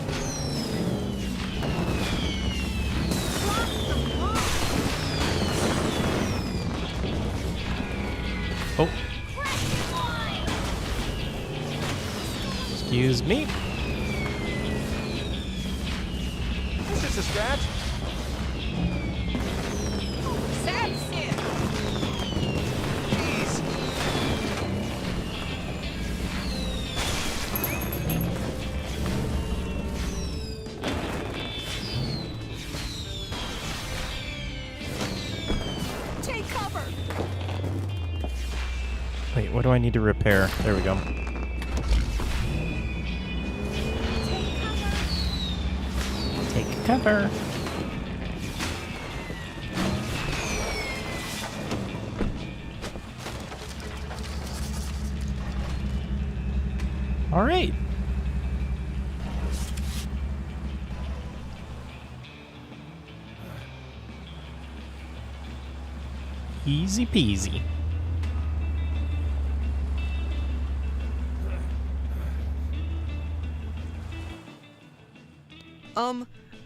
S1: Oh. Excuse me.
S3: Is this a scratch?
S12: That's it!
S3: Jeez.
S12: Take cover!
S1: Wait, what do I need to repair? There we go. Take cover. All right. Easy peasy.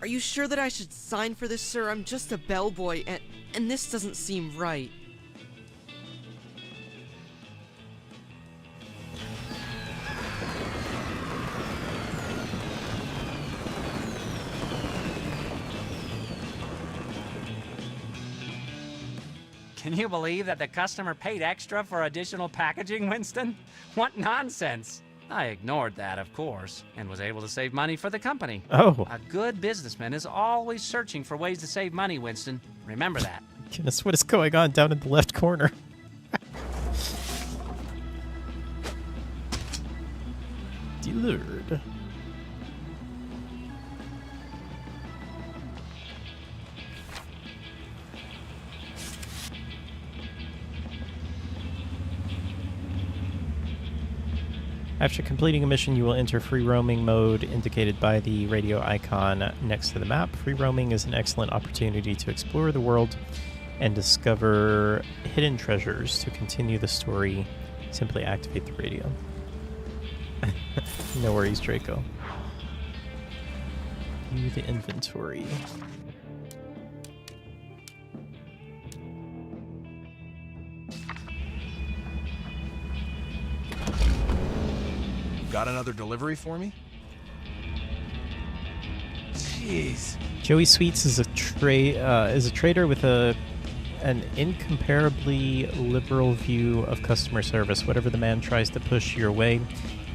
S13: Are you sure that I should sign for this, sir? I'm just a bellboy, and this doesn't seem right.
S10: Can you believe that the customer paid extra for additional packaging, Winston? What nonsense! I ignored that, of course, and was able to save money for the company.
S1: Oh.
S10: A good businessman is always searching for ways to save money, Winston. Remember that.
S1: Goodness, what is going on down in the left corner? Dealer. After completing a mission, you will enter free roaming mode indicated by the radio icon next to the map. Free roaming is an excellent opportunity to explore the world and discover hidden treasures. To continue the story, simply activate the radio. No worries, Draco. View the inventory.
S3: got another delivery for me? Jeez.
S1: Joey Sweets is a trader with an incomparably liberal view of customer service. Whatever the man tries to push your way,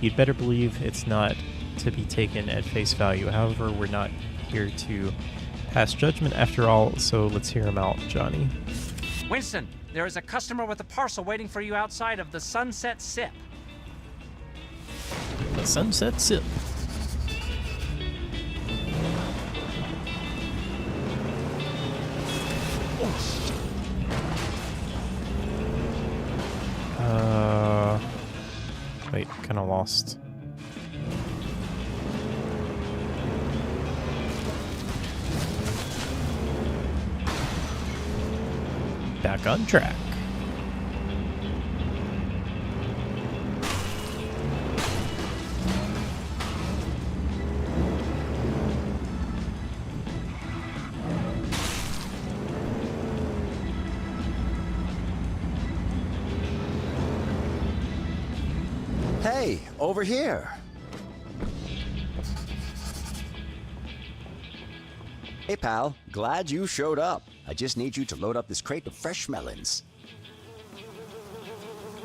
S1: you'd better believe it's not to be taken at face value. However, we're not here to pass judgment after all, so let's hear him out, Johnny.
S10: Winston, there is a customer with a parcel waiting for you outside of the Sunset Sip.
S1: The Sunset Sip. Wait, kind of lost. Back on track.
S14: Hey, over here. Hey, pal. Glad you showed up. I just need you to load up this crate of fresh melons.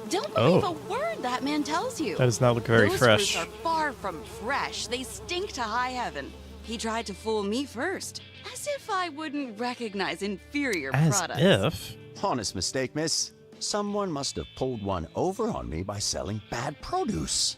S12: Don't believe a word that man tells you.
S1: That does not look very
S12: Those
S1: fresh.
S12: fruits are far from fresh. They stink to high heaven. He tried to fool me first. As if I wouldn't recognize inferior products.
S1: As if?
S14: Honest mistake, miss. Someone must have pulled one over on me by selling bad produce.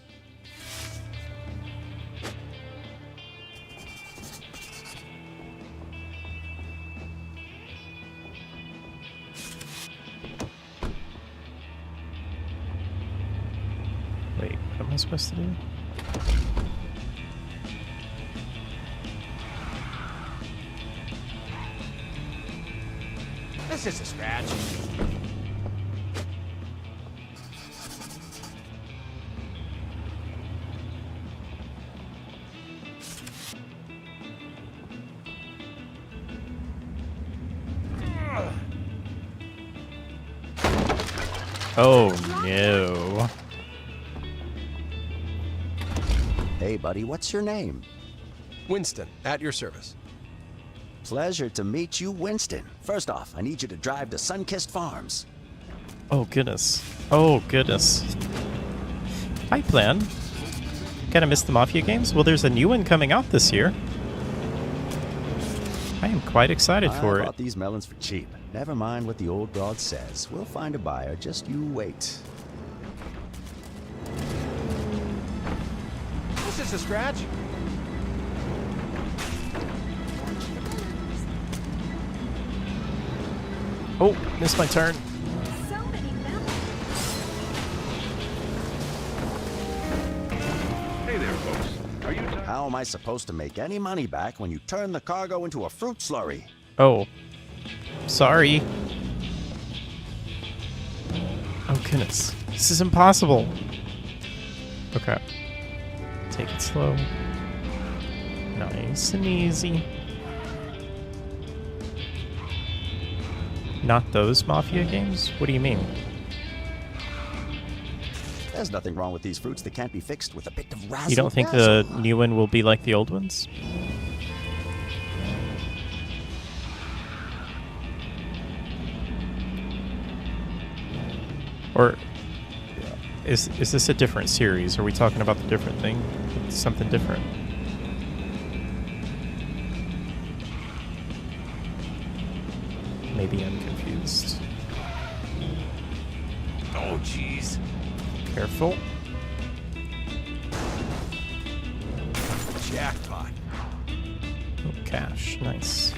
S1: Wait, what am I supposed to do?
S10: This is a scratch.
S1: Oh no.
S14: Hey, buddy, what's your name?
S3: Winston, at your service.
S14: Pleasure to meet you, Winston. First off, I need you to drive to Sunkissed Farms.
S1: Oh goodness. Oh goodness. Hi, Plan. Kinda missed the Mafia games? Well, there's a new one coming out this year. I am quite excited for
S14: I
S1: it.
S14: bought these melons for cheap. Never mind what the old broad says. We'll find a buyer. Just you wait.
S3: This is a scratch.
S1: Oh, missed my turn.
S15: Hey there, folks. Are you
S14: How am I supposed to make any money back when you turn the cargo into a fruit slurry?
S1: Oh. Sorry. Oh goodness. This is impossible. Okay. Take it slow. Nice and easy. Not those Mafia games? What do you mean?
S14: There's nothing wrong with these fruits that can't be fixed with a bit of razzle.
S1: You don't think the new one will be like the old ones? Or is this a different series? Are we talking about the different thing? Something different? Maybe I'm confused.
S3: Oh, jeez.
S1: Careful.
S3: Jackpot.
S1: Oh, cash. Nice.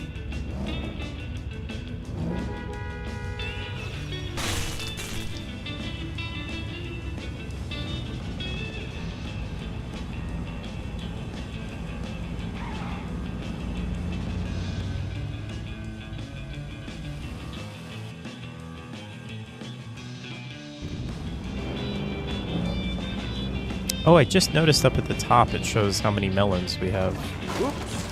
S1: Oh, I just noticed up at the top it shows how many melons we have.
S3: Oops.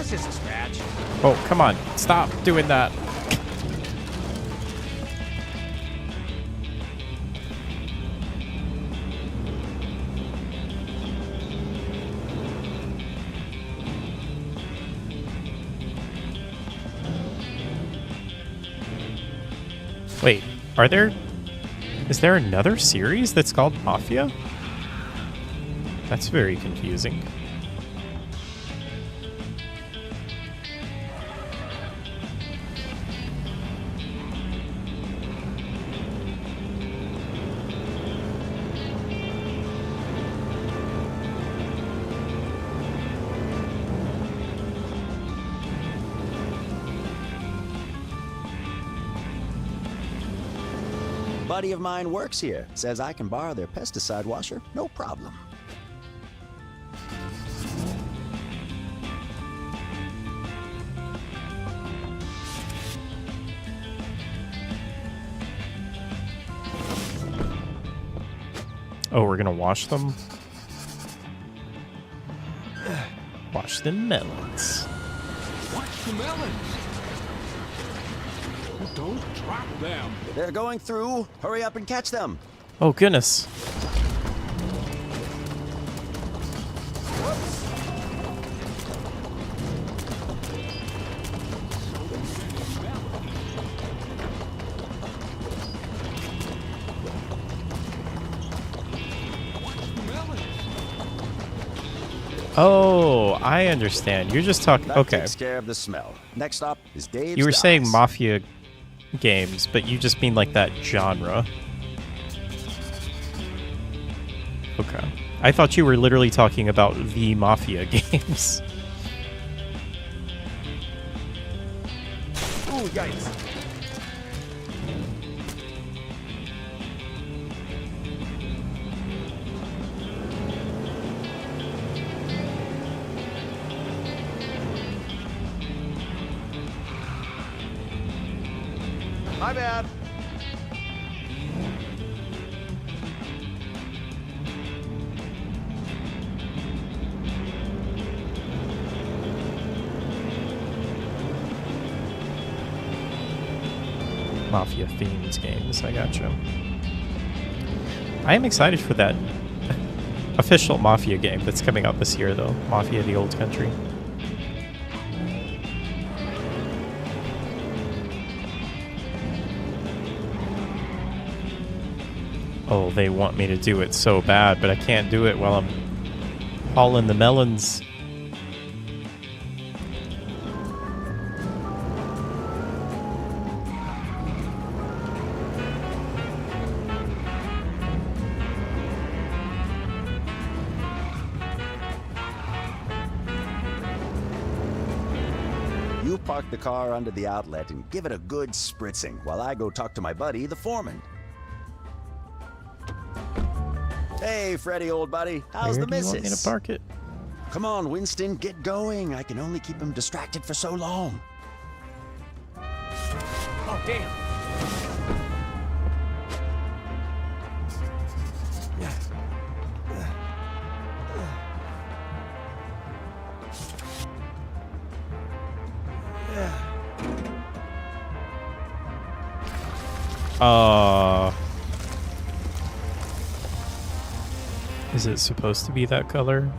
S10: This
S14: It's just a scratch.
S1: Oh, come on. Stop doing that. Wait, is there another series that's called Mafia? That's very confusing.
S14: Buddy of mine works here. Says I can borrow their pesticide washer, no problem.
S1: Oh, we're gonna wash them? Wash the melons.
S7: Watch the melons. Don't drop them.
S14: They're going through. Hurry up and catch them.
S1: Oh, goodness. Oh, I understand. You're just talking.
S14: That
S1: Okay.
S14: takes care of the smell. Next up is Dave's
S1: You were saying
S14: Docks.
S1: Mafia games, but you just mean like that genre. Okay. I thought you were literally talking about the Mafia games.
S14: Ooh, yikes.
S4: My bad.
S1: Mafia themed games, I gotcha. I am excited for that official Mafia game that's coming out this year, though. Mafia: The Old Country. Oh, they want me to do it so bad, but I can't do it while I'm hauling the melons.
S14: You park the car under the outlet and give it a good spritzing while I go talk to my buddy, the foreman. Hey, Freddy, old buddy. How's
S1: Where
S14: the
S1: do you want me
S14: missus?
S1: to park it?
S14: Come on, Winston, get going. I can only keep him distracted for so long.
S3: Oh, damn.
S1: Is it supposed to be that color?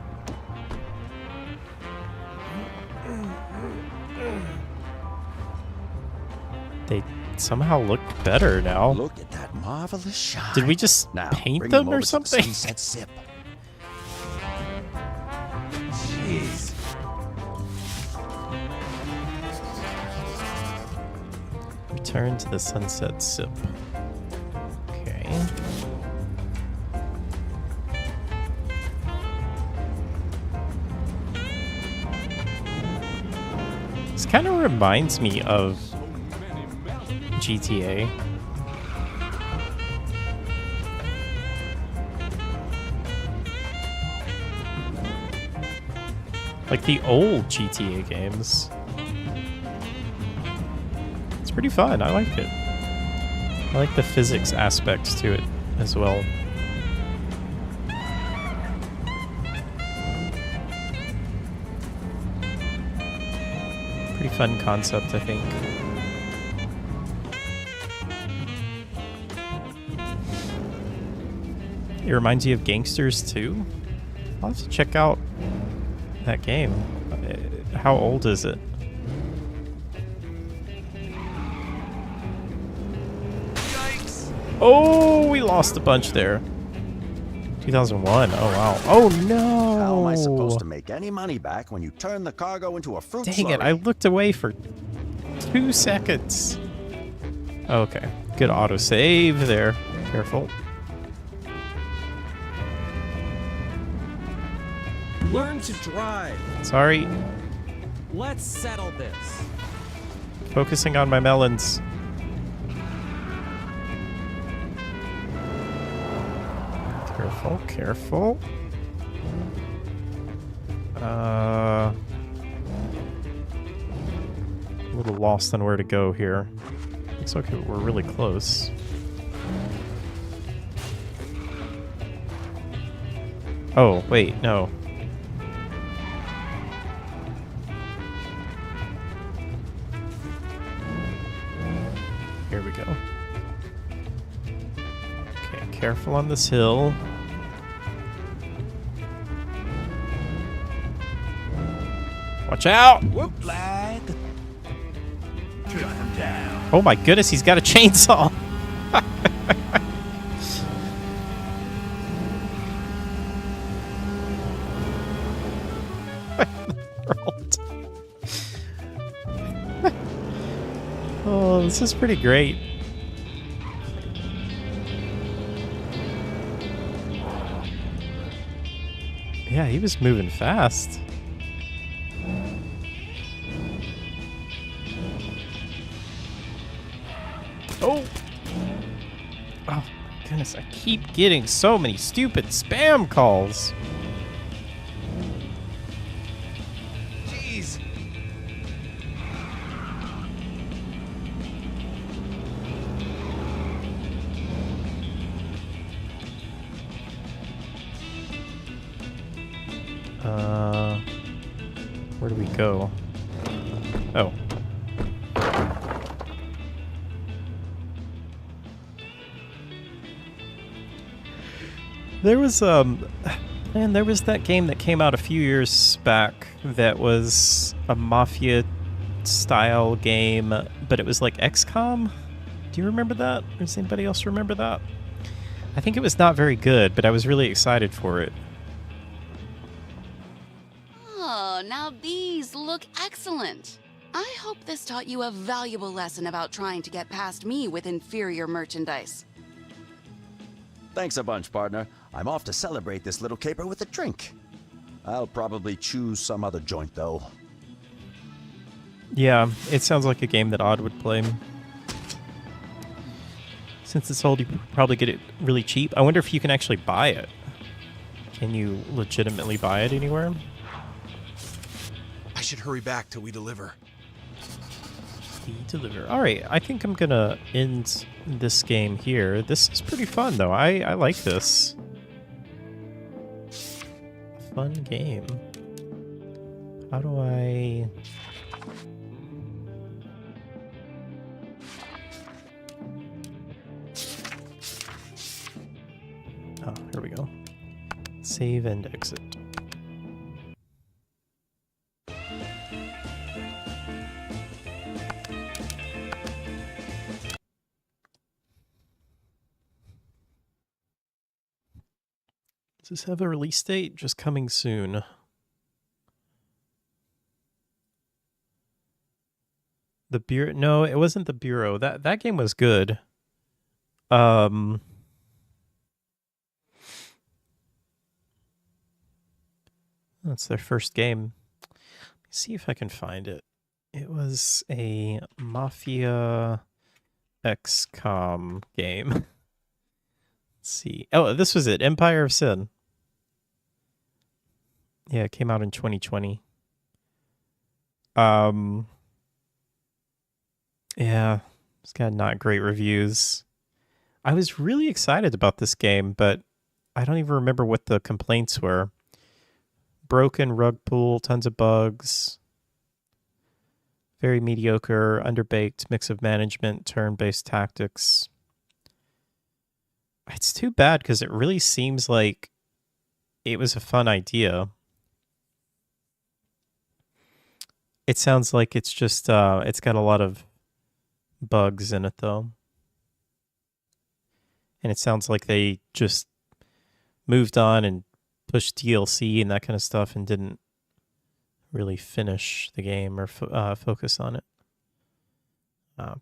S1: They somehow look better now.
S14: Look at that marvelous shine.
S1: Did we just
S14: Now,
S1: paint
S14: bring
S1: them
S14: over
S1: or
S14: to the
S1: something?
S14: Sunset Sip.
S3: Jeez.
S1: Return to the Sunset Sip. Okay. This kind of reminds me of GTA. Like the old GTA games. It's pretty fun. I like it. I like the physics aspects to it as well. fun concept, I think. It reminds you of Gangsters too. I'll have to check out that game. How old is it?
S13: Yikes!
S1: Oh, we lost a bunch there. 2001. Oh, wow. Oh, no.
S14: How am I supposed to make any money back when you turn the cargo into a fruit
S1: Dang it,
S14: slurry?
S1: I looked away for 2 seconds. Okay, good autosave there. Careful.
S15: Learn to drive.
S1: Sorry.
S15: Let's settle this.
S1: Focusing on my melons. Careful, careful. A little lost on where to go here. Looks like we're really close. Oh, wait, no. Here we go. Okay, careful on this hill. Watch out!
S15: Whoop, lad. Cut him down.
S1: Oh my goodness, he's got a chainsaw! Oh, this is pretty great. Yeah, he was moving fast. Oh! Oh, goodness, I keep getting so many stupid spam calls.
S15: Jeez.
S1: Where do we go? Oh. There was, man, there was that game that came out a few years back that was a mafia-style game, but it was like XCOM? Do you remember that? Does anybody else remember that? I think it was not very good, but I was really excited for it.
S12: Oh, now these look excellent. I hope this taught you a valuable lesson about trying to get past me with inferior merchandise.
S14: Thanks a bunch, partner. I'm off to celebrate this little caper with a drink. I'll probably choose some other joint, though.
S1: Yeah, it sounds like a game that Odd would play. Since it's old, you probably get it really cheap. I wonder if you can actually buy it. Can you legitimately buy it anywhere?
S3: I should hurry back till we deliver.
S1: Deliver. Alright, I think I'm gonna end this game here. This is pretty fun, though. I like this. Fun game. How do I... Oh, here we go. Save and exit. Does this have a release date? Just coming soon. The Bureau? No, it wasn't the Bureau. That game was good. That's their first game. Let me see if I can find it. It was a Mafia XCOM game. Let's see. Oh, this was it. Empire of Sin. Yeah, it came out in 2020. Yeah, it's got not great reviews. I was really excited about this game, but I don't even remember what the complaints were. Broken rug pull, tons of bugs. Very mediocre, underbaked mix of management, turn-based tactics. It's too bad because it really seems like it was a fun idea. It sounds like it's just, it's got a lot of bugs in it, though. And it sounds like they just moved on and pushed DLC and that kind of stuff and didn't really finish the game or focus on it.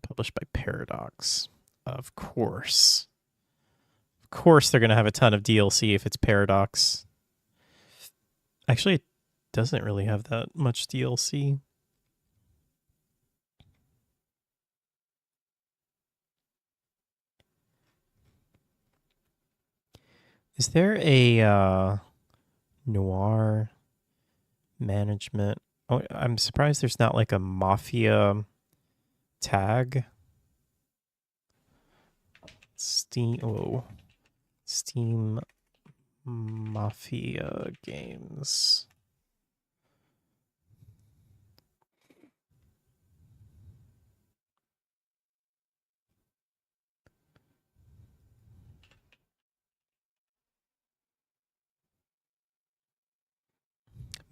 S1: Published by Paradox. Of course. Of course they're going to have a ton of DLC if it's Paradox. Actually, it doesn't really have that much DLC. Is there a noir management? Oh, I'm surprised there's not like a mafia tag. Steam Mafia games.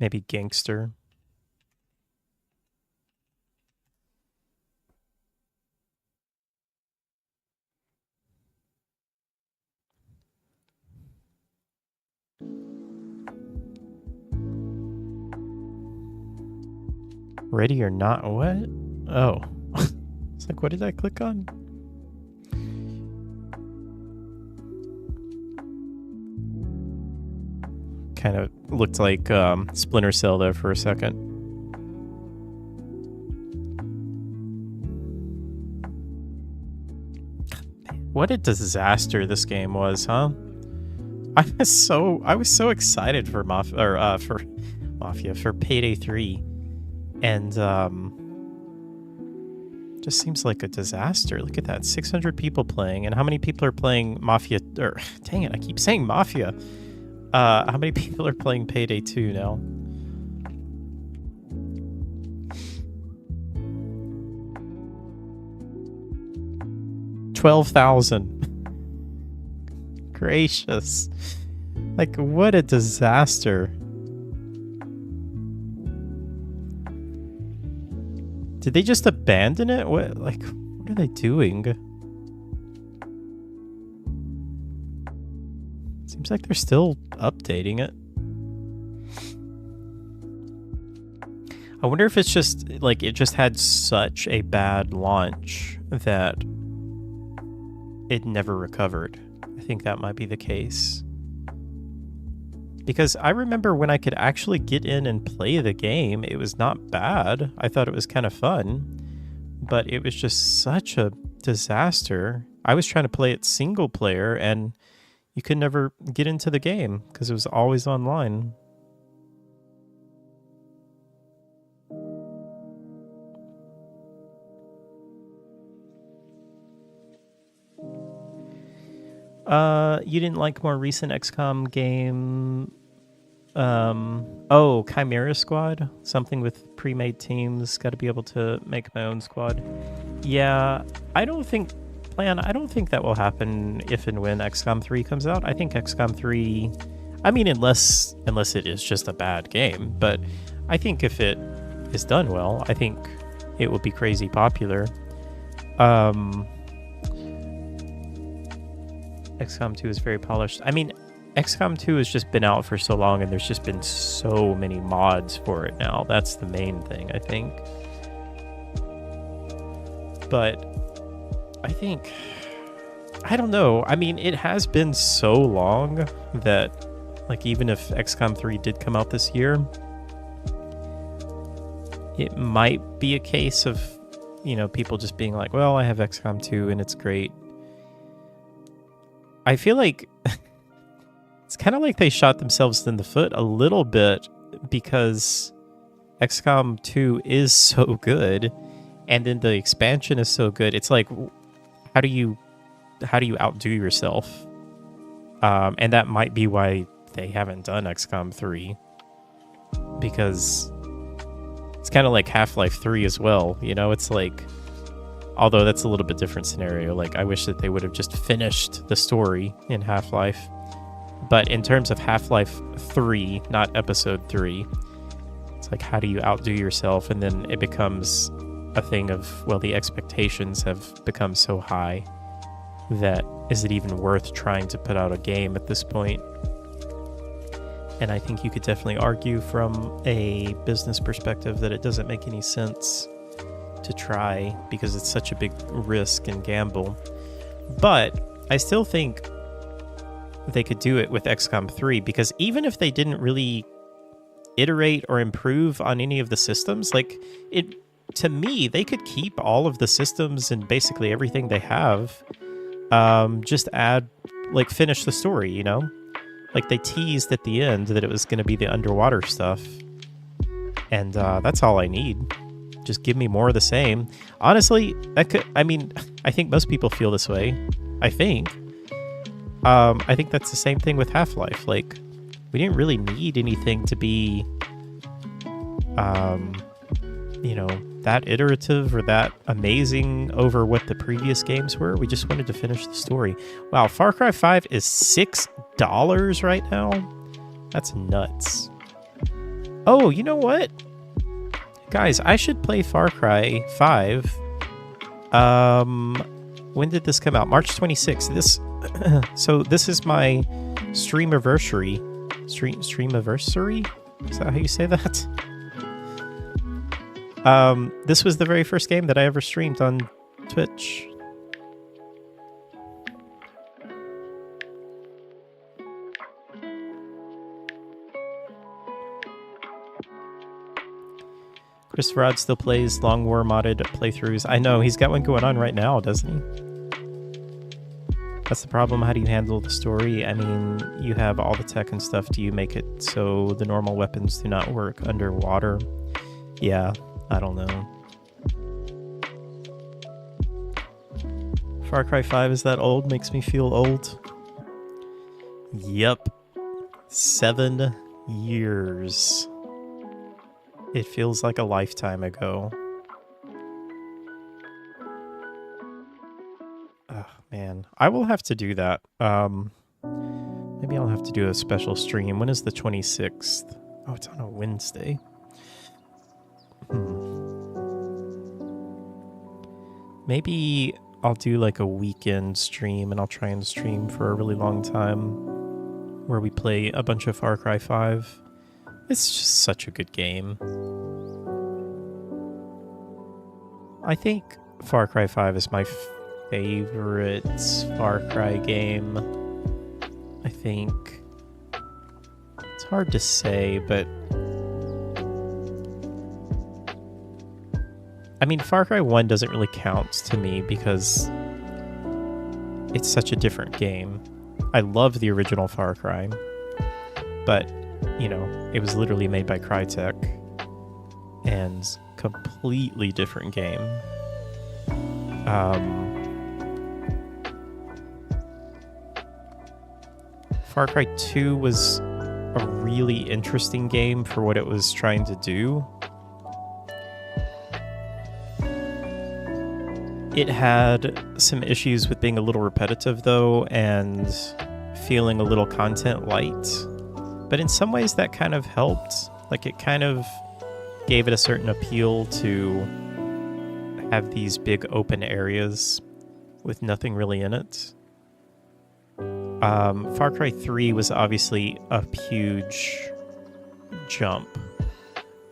S1: Maybe Gangster. Ready or not? What? Oh. It's like, what did I click on? Kind of looked like Splinter Cell there for a second. What a disaster this game was, huh? I was so excited for for Payday 3, and just seems like a disaster. Look at that, 600 people playing, and how many people are playing Mafia? Or dang it, I keep saying Mafia. How many people are playing Payday 2 now? $12,000. Gracious. Like, what a disaster. Did they just abandon it? What are they doing? Seems like they're still updating it. I wonder if it's just like it just had such a bad launch that it never recovered. I think that might be the case. Because I remember when I could actually get in and play the game, it was not bad. I thought it was kind of fun, but it was just such a disaster. I was trying to play it single player and you could never get into the game because it was always online. You didn't like more recent XCOM game? Oh, Chimera Squad? Something with pre-made teams. Got to be able to make my own squad. Yeah, I don't think that will happen if and when XCOM 3 comes out. I think XCOM 3, I mean, unless it is just a bad game, but I think if it is done well, I think it will be crazy popular. XCOM 2 is very polished. I mean, XCOM 2 has just been out for so long and there's just been so many mods for it now. That's the main thing, I think. But I don't know. I mean, it has been so long that, like, even if XCOM 3 did come out this year, it might be a case of, you know, people just being like, well, I have XCOM 2 and it's great. I feel like it's kind of like they shot themselves in the foot a little bit because XCOM 2 is so good and then the expansion is so good. It's like, how do you outdo yourself? And that might be why they haven't done XCOM 3, because It's kind of like Half-Life 3 as well, you know? It's like, although that's a little bit different scenario. Like, I wish that they would have just finished the story in Half-Life. But in terms of Half-Life 3, not Episode 3, it's like, how do you outdo yourself? And then it becomes a thing of, well, the expectations have become so high that is it even worth trying to put out a game at this point? And I think you could definitely argue from a business perspective that it doesn't make any sense to try because it's such a big risk and gamble. But I still think they could do it with XCOM 3 because even if they didn't really iterate or improve on any of the systems, like it, to me, they could keep all of the systems and basically everything they have. Just add, like, finish the story, you know? Like, they teased at the end that it was going to be the underwater stuff. And that's all I need. Just give me more of the same. Honestly, I mean, I think most people feel this way. I think that's the same thing with Half-Life. Like, we didn't really need anything to be, you know, that iterative or that amazing over what the previous games were. We just wanted to finish the story. Wow, Far Cry 5 is $6 right now? That's nuts. Oh, you know what? Guys, I should play Far Cry 5. When did this come out? March 26th. This so this is my streamiversary. Streamiversary? Is that how you say that? This was the very first game that I ever streamed on Twitch. Chris Rod still plays Long War modded playthroughs. I know, he's got one going on right now, doesn't he? That's the problem. How do you handle the story? I mean, you have all the tech and stuff. Do you make it so the normal weapons do not work underwater? Yeah, I don't know. Far Cry 5 is that old? Makes me feel old. Yep. 7 years. It feels like a lifetime ago. Oh, man. I will have to do that. Maybe I'll have to do a special stream. When is the 26th? Oh, it's on a Wednesday. Maybe I'll do like a weekend stream and I'll try and stream for a really long time where we play a bunch of Far Cry 5. It's just such a good game. I think Far Cry 5 is my favorite Far Cry game. I think. It's hard to say, but I mean, Far Cry 1 doesn't really count to me because it's such a different game. I love the original Far Cry, but, you know, it was literally made by Crytek and completely different game. Far Cry 2 was a really interesting game for what it was trying to do. It had some issues with being a little repetitive, though, and feeling a little content light. But in some ways, that kind of helped. Like, it kind of gave it a certain appeal to have these big open areas with nothing really in it. Far Cry 3 was obviously a huge jump.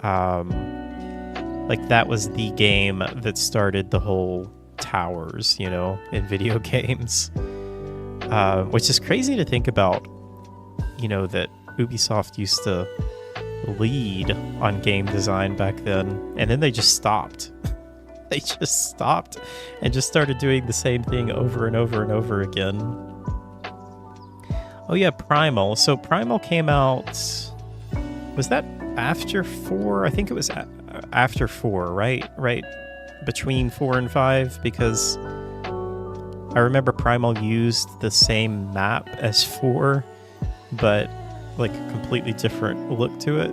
S1: Like, that was the game that started the whole towers, you know, in video games. Which is crazy to think about, you know, that Ubisoft used to lead on game design back then, and then they just stopped. They just stopped and just started doing the same thing over and over and over again. Oh yeah, Primal. So Primal came out, was that after 4? I think it was after 4, right? Right between 4 and 5, because I remember Primal used the same map as 4, but like a completely different look to it.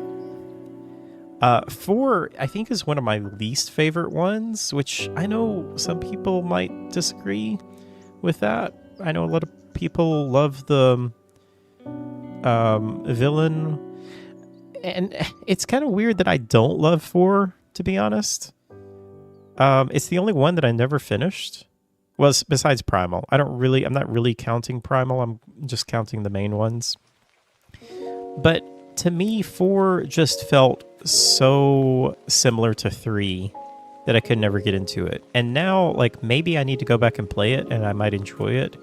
S1: 4, I think, is one of my least favorite ones, which I know some people might disagree with that. I know a lot of people love the villain, and it's kind of weird that I don't love 4, to be honest. It's the only one that I never finished. Well, besides Primal. I'm not really counting Primal, I'm just counting the main ones. But to me, 4 just felt so similar to 3 that I could never get into it. And now, like, maybe I need to go back and play it, and I might enjoy it.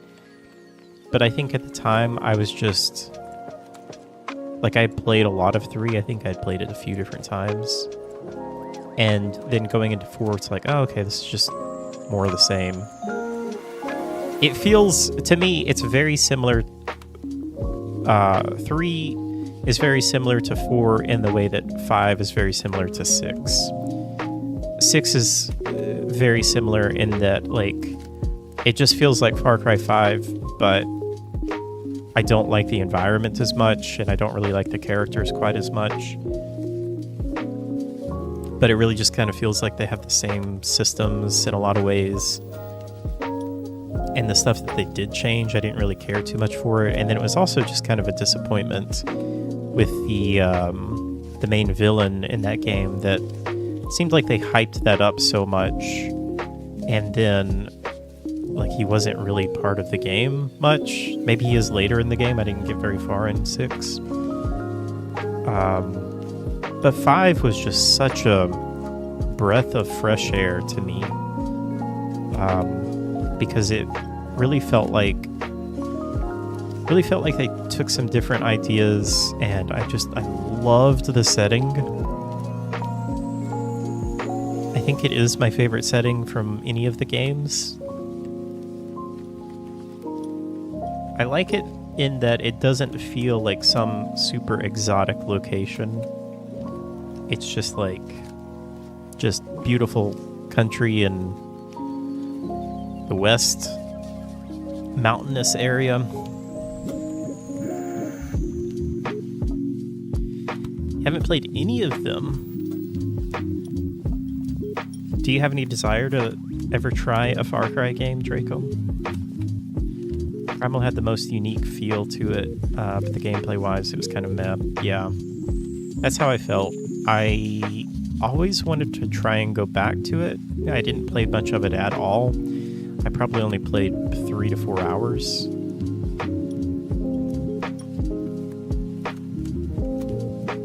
S1: But I think at the time, I was just... Like, I played a lot of 3. I think I'd played it a few different times. And then going into 4, it's like, oh, okay, this is just more of the same. It feels, to me, it's very similar. 3 is very similar to 4 in the way that 5 is very similar to 6. 6 is very similar in that, like, it just feels like Far Cry 5, but I don't like the environment as much, and I don't really like the characters quite as much. But it really just kind of feels like they have the same systems in a lot of ways. And the stuff that they did change, I didn't really care too much for it. And then it was also just kind of a disappointment with the main villain in that game, that it seemed like they hyped that up so much, and then like he wasn't really part of the game much. Maybe he is later in the game. I didn't get very far in 6. But 5 was just such a breath of fresh air to me, because it really felt like they took some different ideas, and I loved the setting. I think it is my favorite setting from any of the games. I like it in that it doesn't feel like some super exotic location. It's just like, just beautiful country in the west, mountainous area. Haven't played any of them. Do you have any desire to ever try a Far Cry game, Draco? Primal had the most unique feel to it, but the gameplay-wise, it was kind of meh. Yeah, that's how I felt. I always wanted to try and go back to it. I didn't play much of it at all. I probably only played 3 to 4 hours.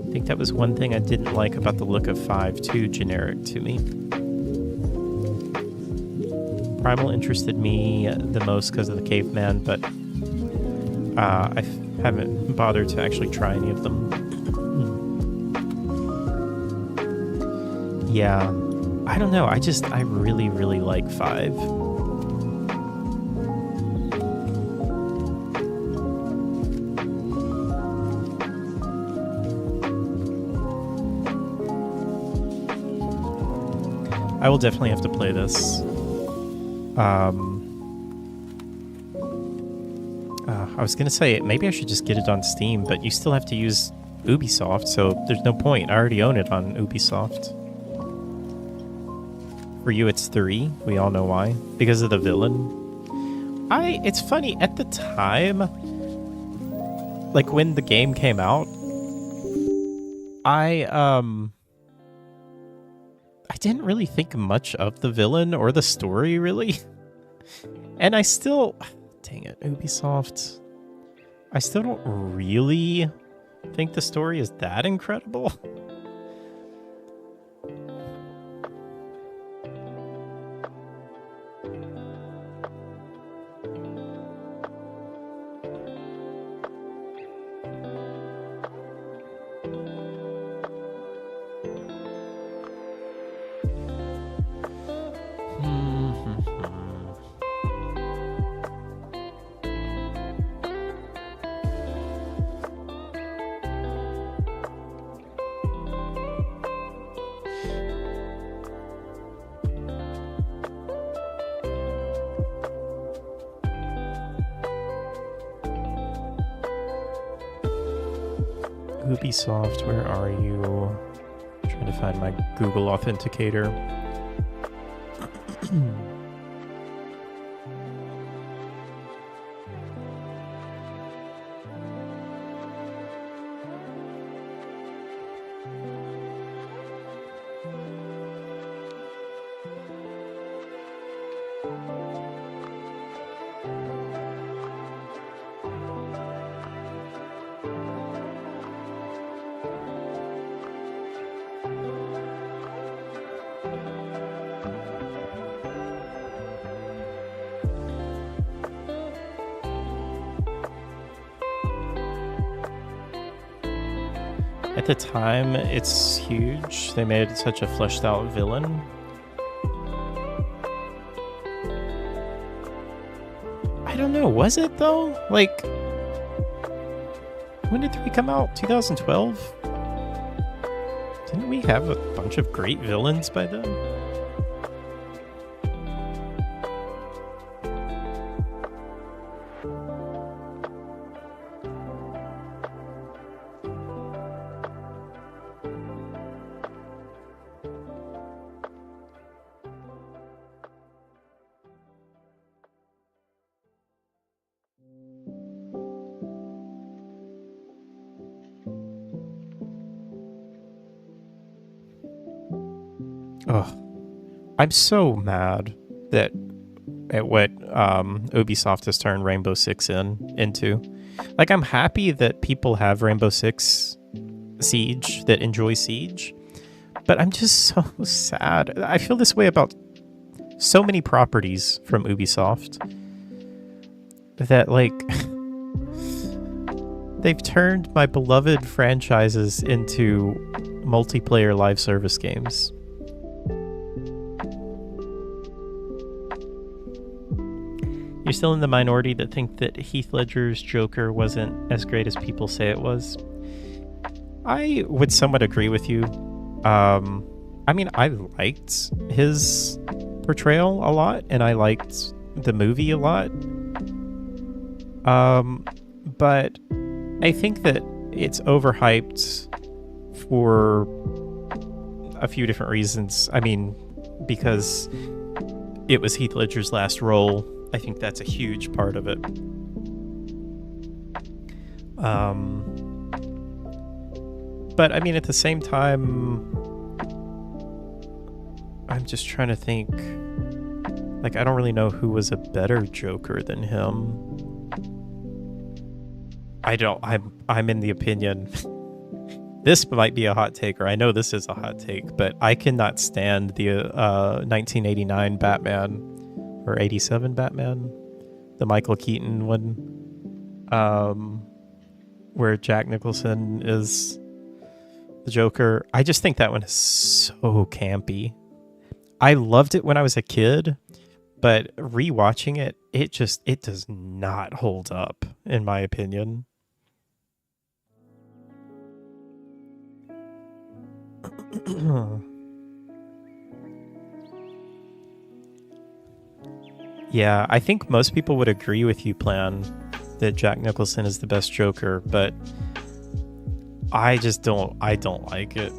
S1: I think that was one thing I didn't like about the look of 5, too generic to me. Primal interested me the most because of the caveman, but I haven't bothered to actually try any of them. Yeah, I don't know. I really, really like 5. I will definitely have to play this. I was going to say, maybe I should just get it on Steam, but you still have to use Ubisoft, so there's no point. I already own it on Ubisoft. For you, it's 3. We all know why. Because of the villain. It's funny, at the time, like when the game came out, I didn't really think much of the villain or the story, really. And I still... Dang it, Ubisoft. I still don't really think the story is that incredible. Ubisoft, where are you? I'm trying trying to find my Google Authenticator. At the time, it's huge. They made such a fleshed out villain. I don't know, was it though? Like, when did 3 come out? 2012? Didn't we have a bunch of great villains by then? Oh, I'm so mad that at what Ubisoft has turned Rainbow Six into. Like, I'm happy that people have Rainbow Six Siege, that enjoy Siege, but I'm just so sad. I feel this way about so many properties from Ubisoft that, like, they've turned my beloved franchises into multiplayer live service games. You're still in the minority that think that Heath Ledger's Joker wasn't as great as people say it was. I would somewhat agree with you. I mean, I liked his portrayal a lot, and I liked the movie a lot. But I think that it's overhyped for a few different reasons. I mean, because it was Heath Ledger's last role. I think that's a huge part of it. But I mean, at the same time, I'm just trying to think. Like, I don't really know who was a better Joker than him. I'm in the opinion. This might be a hot take, or I know this is a hot take, but I cannot stand the 1989 Batman, or 87 Batman, the Michael Keaton one, where Jack Nicholson is the Joker. I just think that one is so campy. I loved it when I was a kid, but rewatching it, it does not hold up, in my opinion. Yeah, I think most people would agree with you, Plan, that Jack Nicholson is the best Joker, but I don't like it.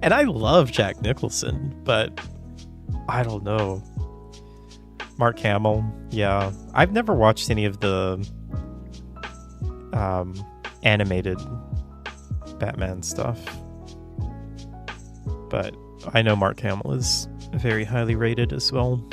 S1: And I love Jack Nicholson, but I don't know. Mark Hamill, yeah. I've never watched any of the animated Batman stuff, but I know Mark Hamill is very highly rated as well.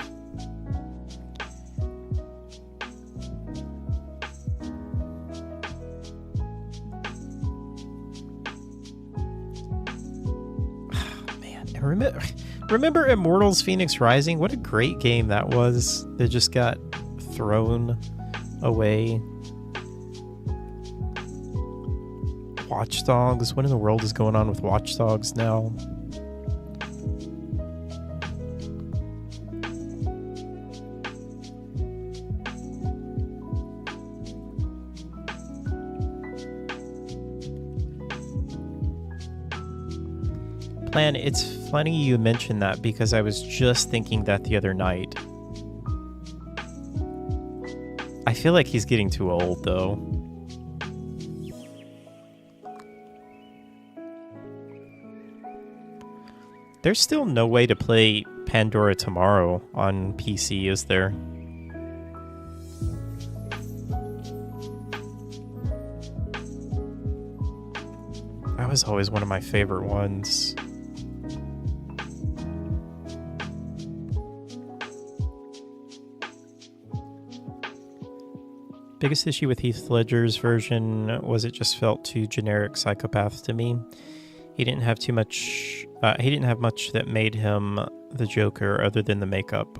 S1: Remember Immortals Phoenix Rising? What a great game that was. That just got thrown away. Watch Dogs. What in the world is going on with Watch Dogs now? Plan, it's funny you mentioned that because I was just thinking that the other night. I feel like he's getting too old, though. There's still no way to play Pandora Tomorrow on PC, is there? That was always one of my favorite ones. Biggest issue with Heath Ledger's version was it just felt too generic psychopath to me. He didn't have too much. He didn't have much that made him the Joker other than the makeup.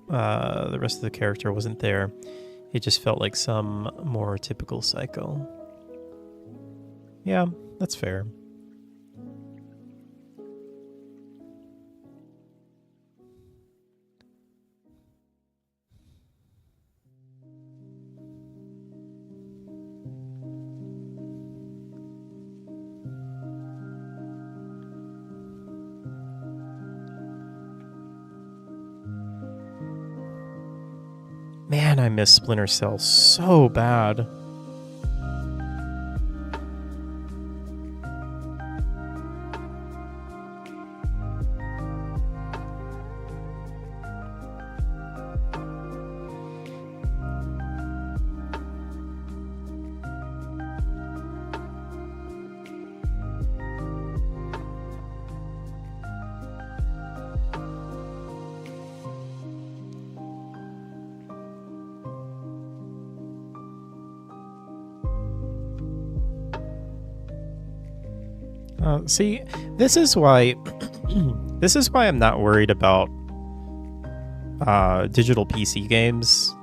S1: The rest of the character wasn't there. It just felt like some more typical psycho. Yeah, that's fair. Man, I miss Splinter Cell so bad. See, this is why I'm not worried about digital PC games,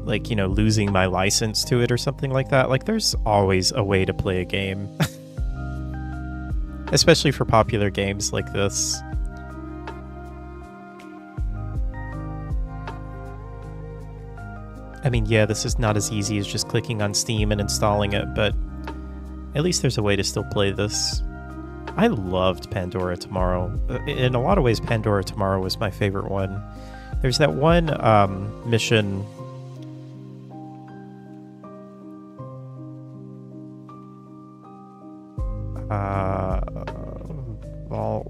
S1: like, you know, losing my license to it or something like that. Like, there's always a way to play a game, especially for popular games like this. I mean, yeah, this is not as easy as just clicking on Steam and installing it, but at least there's a way to still play this. I loved Pandora Tomorrow. In a lot of ways, Pandora Tomorrow was my favorite one. There's that one mission. Vault.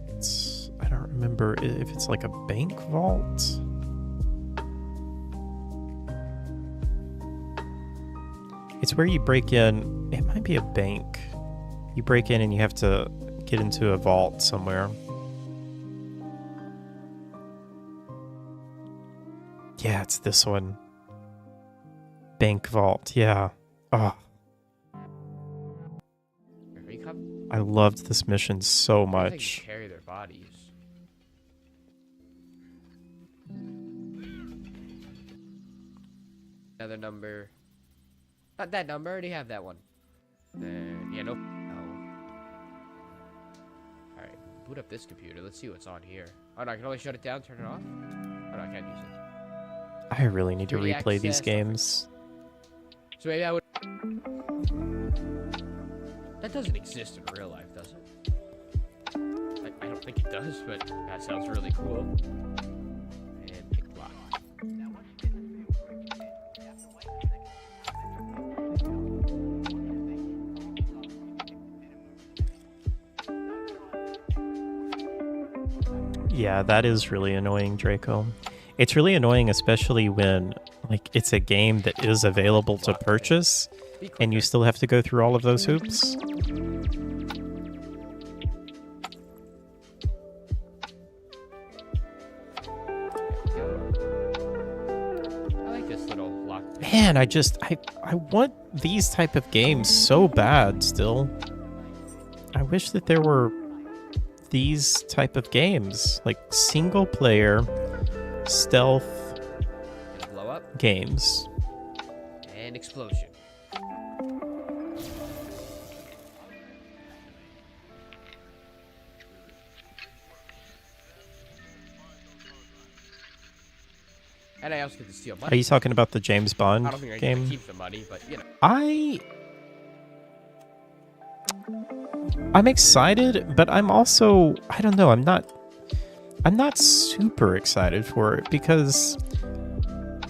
S1: I don't remember if it's like a bank vault. It's where you break in. It might be a bank. You break in and you have to get into a vault somewhere. Yeah, it's this one. Bank vault, yeah. Oh. I loved this mission so much.
S16: Carry their bodies. Another number. Not that number, I already have that one. Yeah, no. Alright, boot up this computer. Let's see what's on here. Oh no, I can only shut it down, turn it off? Oh no, I can't use it.
S1: I really need to replay these games.
S16: So maybe I would... That doesn't exist in real life, does it? I don't think it does, but that sounds really cool. And pick lock.
S1: Yeah, that is really annoying, Draco. It's really annoying, especially when, like, it's a game that is available to purchase, and you still have to go through all of those hoops.
S16: I like this little lock.
S1: Man, I want these type of games so bad still. I wish that there were these type of games, like single player stealth
S16: blow up.
S1: Games.
S16: And explosion. And I also get to steal money.
S1: Are you talking about the James Bond
S16: I don't think I
S1: game?
S16: get to keep the money, but you know.
S1: I'm excited, but I'm also, I don't know, I'm not super excited for it because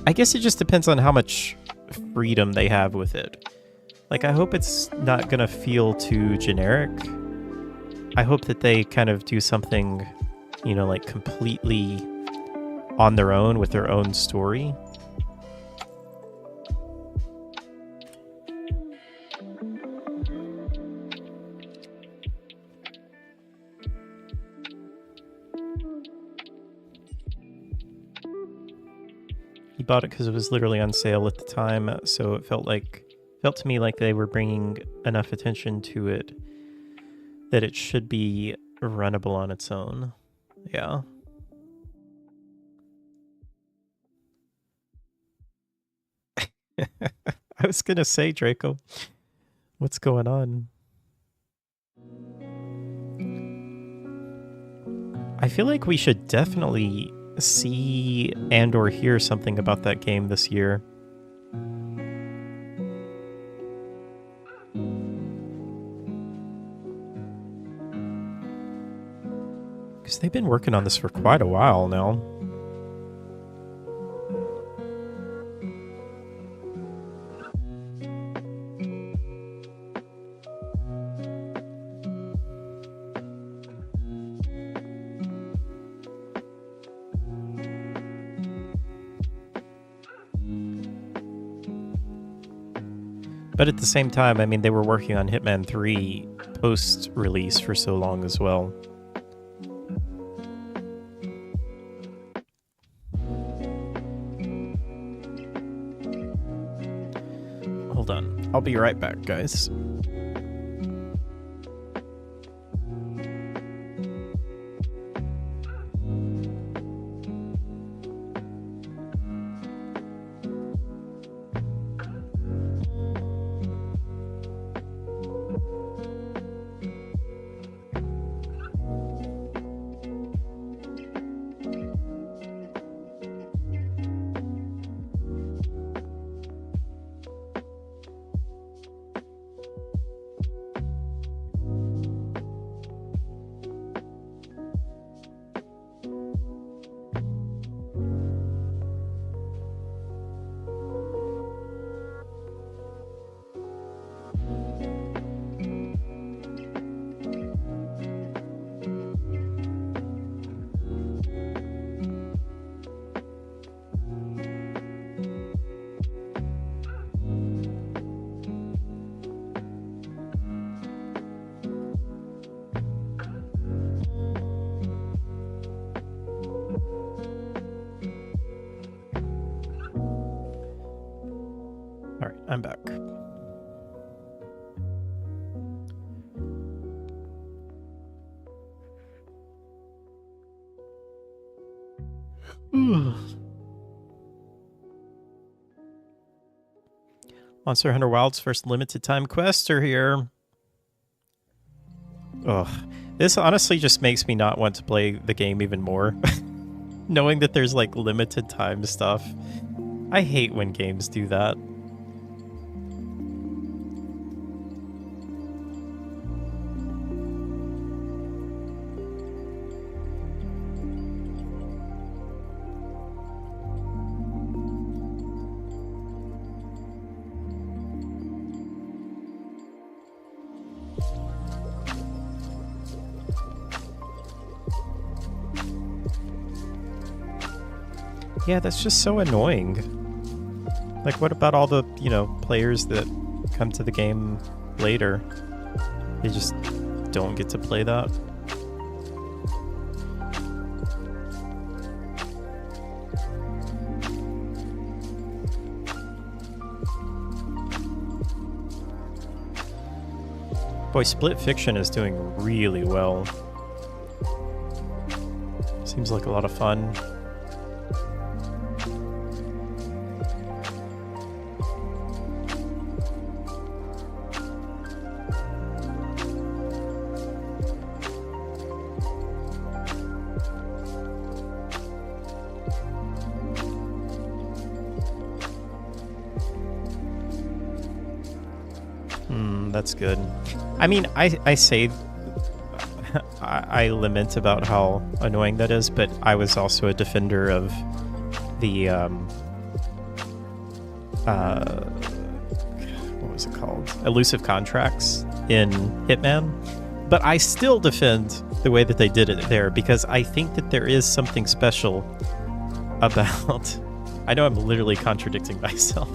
S1: I guess it just depends on how much freedom they have with it. Like, I hope it's not gonna feel too generic. I hope that they kind of do something you know, like completely on their own with their own story. He bought it because it was literally on sale at the time, so it felt to me like they were bringing enough attention to it that it should be runnable on its own. Yeah. I was gonna say, Draco, what's going on? I feel like we should definitely see and or hear something about that game this year. Because they've been working on this for quite a while now. But at the same time, I mean, they were working on Hitman 3 post-release for so long as well. Hold on. I'll be right back, guys. All right, I'm back. Monster Hunter Wilds first limited time quests are here. Ugh. This honestly just makes me not want to play the game even more. Knowing that there's like limited time stuff. I hate when games do that. Yeah, that's just so annoying. Like, what about all the, you know, players that come to the game later? They just don't get to play that. Boy, Split Fiction is doing really well. Seems like a lot of fun. That's good. I mean, I say I lament about how annoying that is, but I was also a defender of the what was it called? Elusive contracts in Hitman. But I still defend the way that they did it there, because I think that there is something special about... I know I'm literally contradicting myself,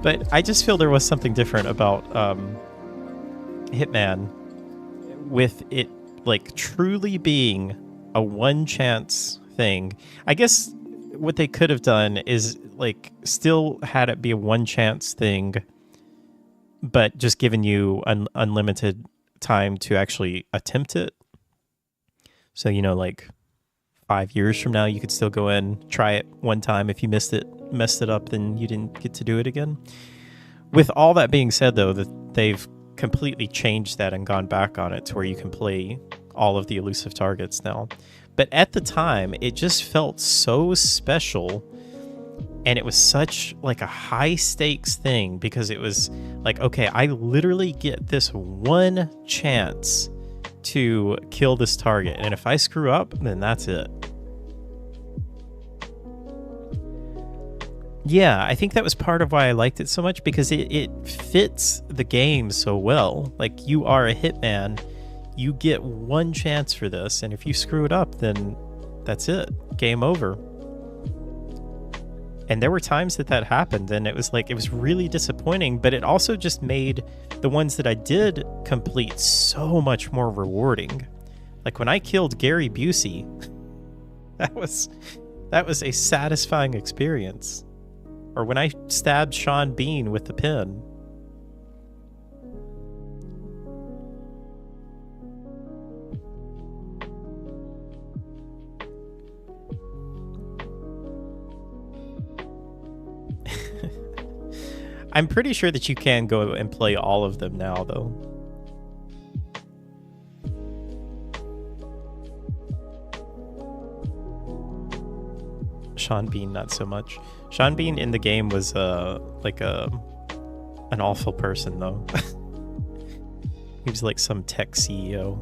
S1: but I just feel there was something different about Hitman, with it like truly being a one chance thing. I guess what they could have done is like still had it be a one chance thing, but just given you an unlimited time to actually attempt it. So, you know, like 5 years from now, you could still go in, try it one time. If you messed it up, then you didn't get to do it again. With all that being said, though, that they've completely changed that and gone back on it to where you can play all of the elusive targets now. But at the time, it just felt so special, and it was such like a high stakes thing, because it was like, okay, I literally get this one chance to kill this target, and if I screw up, then that's it. Yeah, I think that was part of why I liked it so much, because it fits the game so well. Like, you are a hitman, you get one chance for this, and if you screw it up, then that's it. Game over. And there were times that happened, and it was like, it was really disappointing, but it also just made the ones that I did complete so much more rewarding. Like when I killed Gary Busey, that was a satisfying experience. Or when I stabbed Sean Bean with the pen. I'm pretty sure that you can go and play all of them now, though. Sean Bean, not so much. Sean Bean in the game was like an awful person, though. He was like some tech CEO.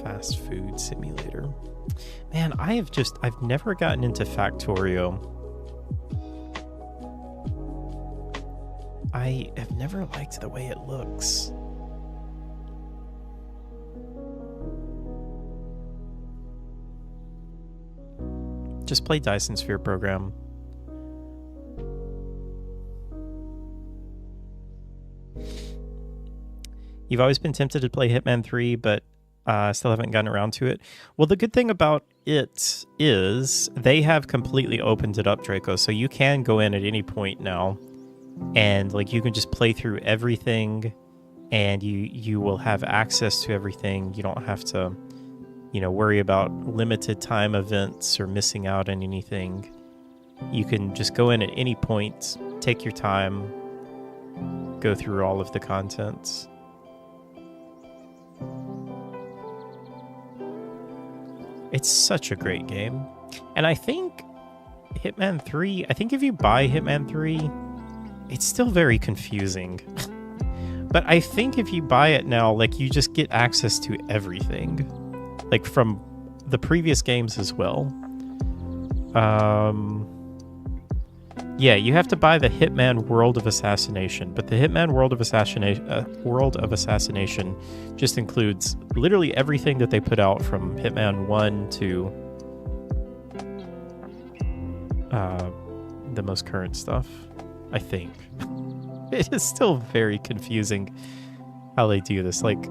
S1: Fast food simulator. Man, I've never gotten into Factorio. I have never liked the way it looks. Just play Dyson Sphere Program. You've always been tempted to play Hitman 3, but still haven't gotten around to it. Well, the good thing about it is they have completely opened it up, Draco, so you can go in at any point now. And like you can just play through everything, and you will have access to everything. You don't have to, worry about limited time events or missing out on anything. You can just go in at any point, take your time, go through all of the contents. It's such a great game. And I think Hitman 3, if you buy Hitman 3, it's still very confusing. But I think if you buy it now, like, you just get access to everything. Like, from the previous games as well. Yeah, you have to buy the Hitman World of Assassination. But the Hitman World of Assassination just includes literally everything that they put out from Hitman 1 to the most current stuff. I think. It is still very confusing how they do this. Like,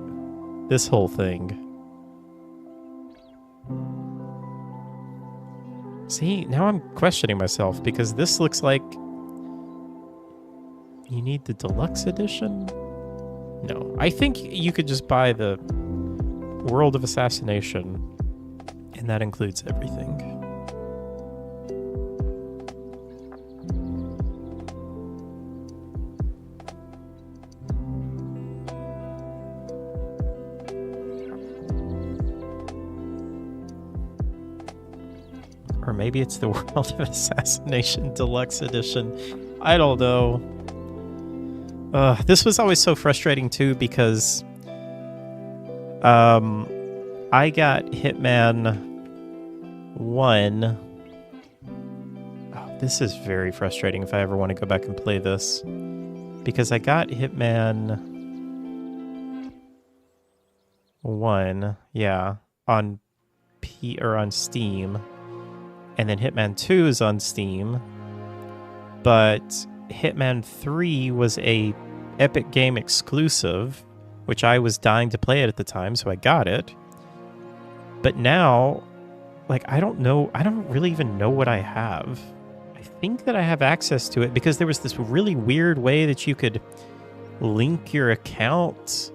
S1: this whole thing. See, now I'm questioning myself, because this looks like you need the deluxe edition? No. I think you could just buy the World of Assassination, and that includes everything. Or maybe it's the World of Assassination Deluxe Edition. I don't know. This was always so frustrating too, because I got Hitman 1. Oh, this is very frustrating if I ever want to go back and play this. Because I got Hitman 1, yeah, on on Steam, and then Hitman 2 is on Steam. But Hitman 3 was a Epic Game exclusive, which I was dying to play it at the time, so I got it. But now, like, I don't really even know what I have. I think that I have access to it because there was this really weird way that you could link your account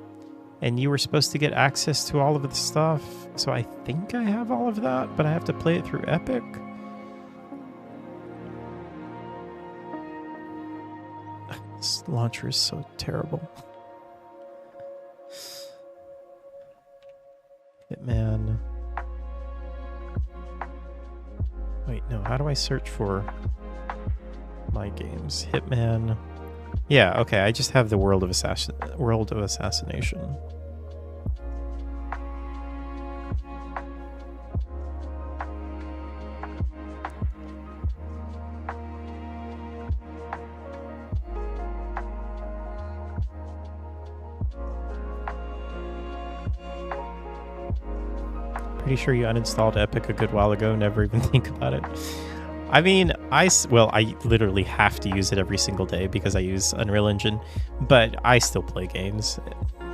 S1: and you were supposed to get access to all of the stuff. So I think I have all of that, but I have to play it through Epic. This launcher is so terrible. Hitman. Wait, no, how do I search for my games? Hitman. Yeah, okay, I just have the World of Assassination. Pretty sure you uninstalled Epic a good while ago, never even think about it. I mean, I literally have to use it every single day because I use Unreal Engine, but I still play games.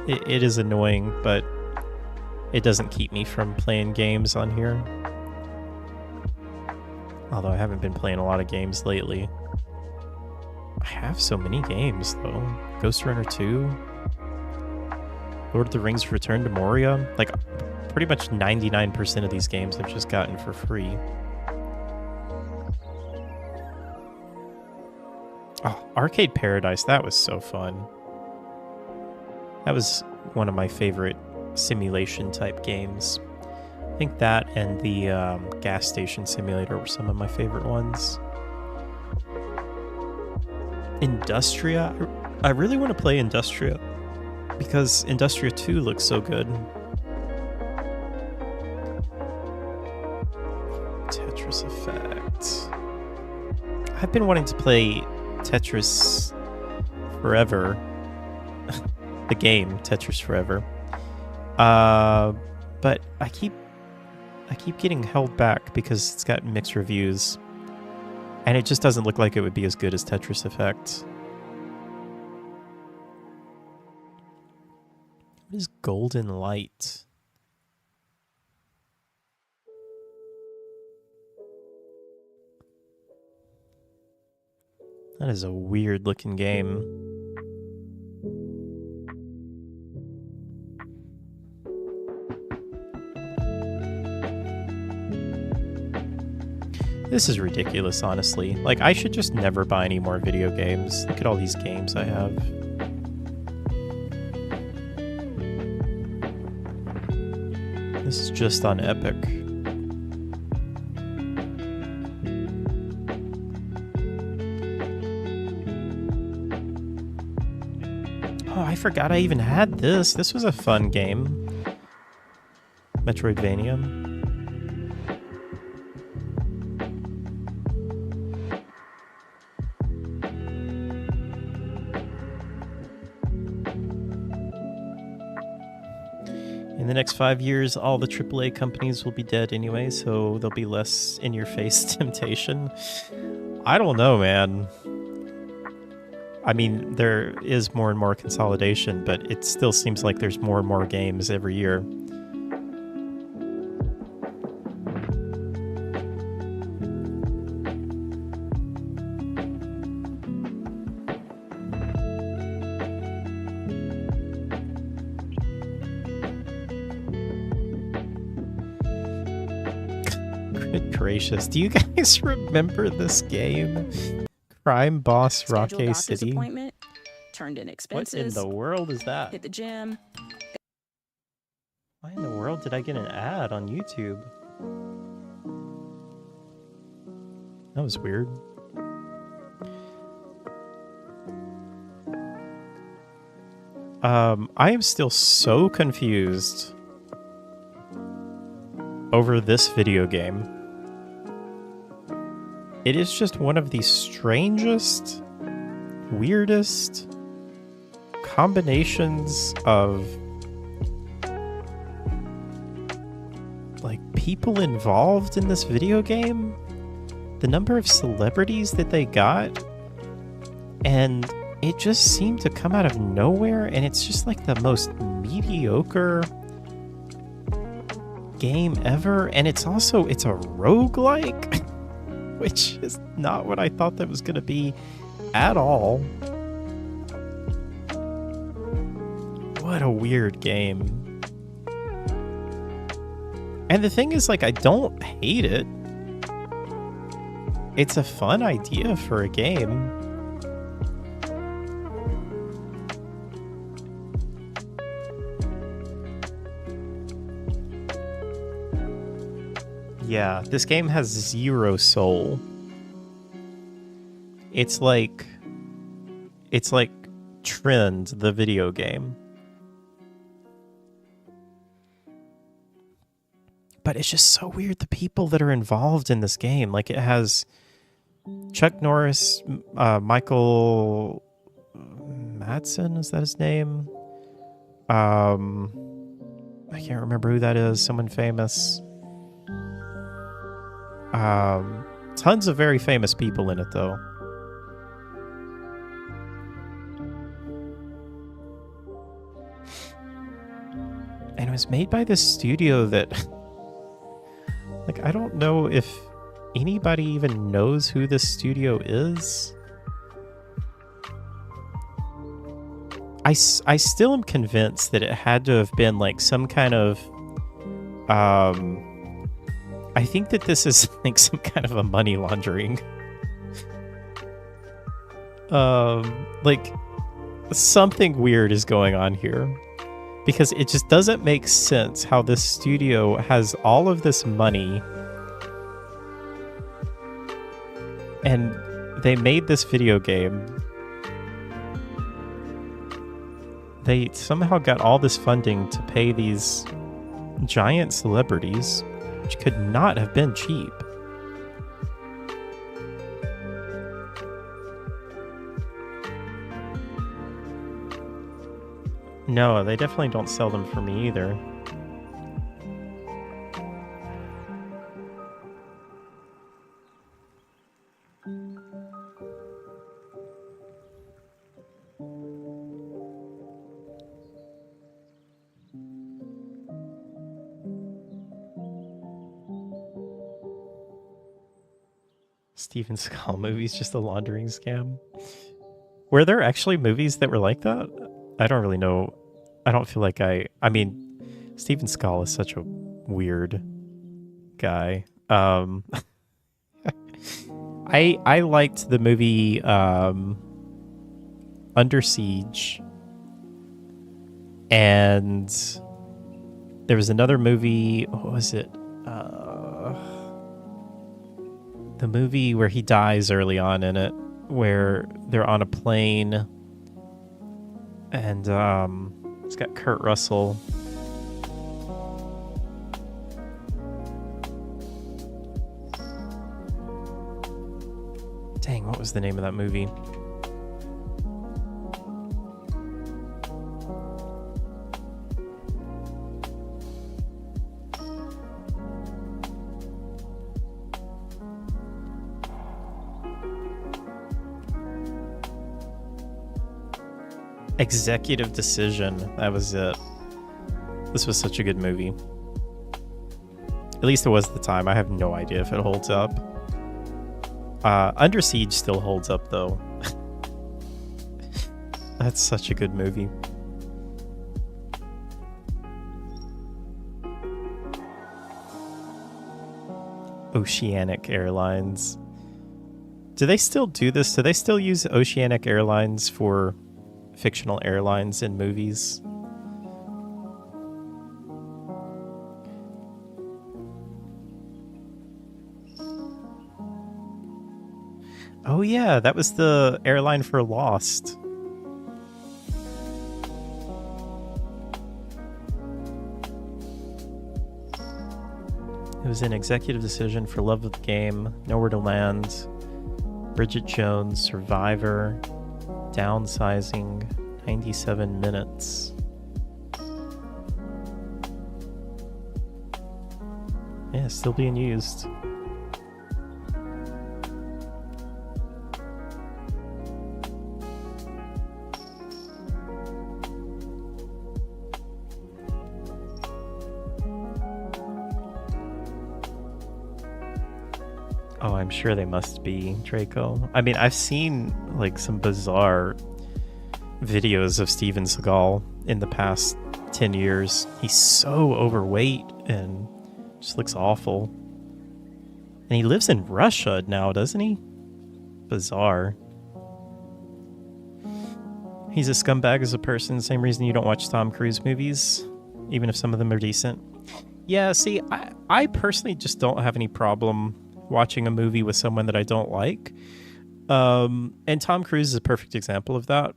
S1: It is annoying, but it doesn't keep me from playing games on here. Although I haven't been playing a lot of games lately. I have so many games, though. Ghost Runner 2, Lord of the Rings Return to Moria. Like, pretty much 99% of these games I've just gotten for free. Oh, Arcade Paradise, that was so fun. That was one of my favorite simulation type games. I think that and the gas station simulator were some of my favorite ones. Industria, I really want to play Industria because Industria 2 looks so good. Tetris Effect. I've been wanting to play Tetris Forever. The game Tetris Forever. But I keep getting held back because it's got mixed reviews. And it just doesn't look like it would be as good as Tetris Effect. What is Golden Light? That is a weird looking game. This is ridiculous, honestly. Like, I should just never buy any more video games. Look at all these games I have. This is just on Epic. Oh, I forgot I even had this. This was a fun game. Metroidvania. In the next 5 years, all the AAA companies will be dead anyway, so there'll be less in-your-face temptation. I don't know, man. I mean, there is more and more consolidation, but it still seems like there's more and more games every year. Good gracious. Do you guys remember this game? Crime Boss Rocky City?
S17: Appointment, turned in expenses.
S1: What in the world is that?
S17: Hit the gym.
S1: Why in the world did I get an ad on YouTube? That was weird. I am still so confused over this video game. It is just one of the strangest, weirdest combinations of people involved in this video game, the number of celebrities that they got, and it just seemed to come out of nowhere, and it's just like the most mediocre game ever. And it's a roguelike, which is not what I thought that was going to be at all. What a weird game. And the thing is, like, I don't hate it. It's a fun idea for a game. Yeah, this game has zero soul. It's like Trend, the video game. But it's just so weird, the people that are involved in this game. Like, it has Chuck Norris, Michael Madsen, is that his name? I can't remember who that is. Someone famous. Tons of very famous people in it, though. And it was made by this studio that... like, I don't know if anybody even knows who this studio is. I still am convinced that it had to have been like some kind of... I think that this is like some kind of a money laundering. Like, something weird is going on here. Because it just doesn't make sense how this studio has all of this money and they made this video game. They somehow got all this funding to pay these giant celebrities, which could not have been cheap. No, they definitely don't sell them for me either. Steven Seagal movies, just a laundering scam. Were there actually movies that were like that? I don't really know. I don't feel like I mean, Steven Seagal is such a weird guy. I liked the movie Under Siege, and there was another movie. What was it? The movie where he dies early on in it, where they're on a plane, and it's got Kurt Russell. Dang, what was the name of that movie? Executive Decision. That was it. This was such a good movie. At least it was at the time. I have no idea if it holds up. Under Siege still holds up, though. That's such a good movie. Oceanic Airlines. Do they still do this? Do they still use Oceanic Airlines for fictional airlines in movies? Oh yeah, that was the airline for Lost. It was an Executive Decision for Love of the Game, Nowhere to Land, Bridget Jones, Survivor, Downsizing, 97 Minutes. Yeah, Yeah, still being used. Oh, I'm sure they must be, Draco. I mean, I've seen like some bizarre videos of Steven Seagal in the past 10 years. He's so overweight and just looks awful. And he lives in Russia now, doesn't he? Bizarre. He's a scumbag as a person. Same reason you don't watch Tom Cruise movies, even if some of them are decent. Yeah, see, I personally just don't have any problem watching a movie with someone that I don't like. And Tom Cruise is a perfect example of that.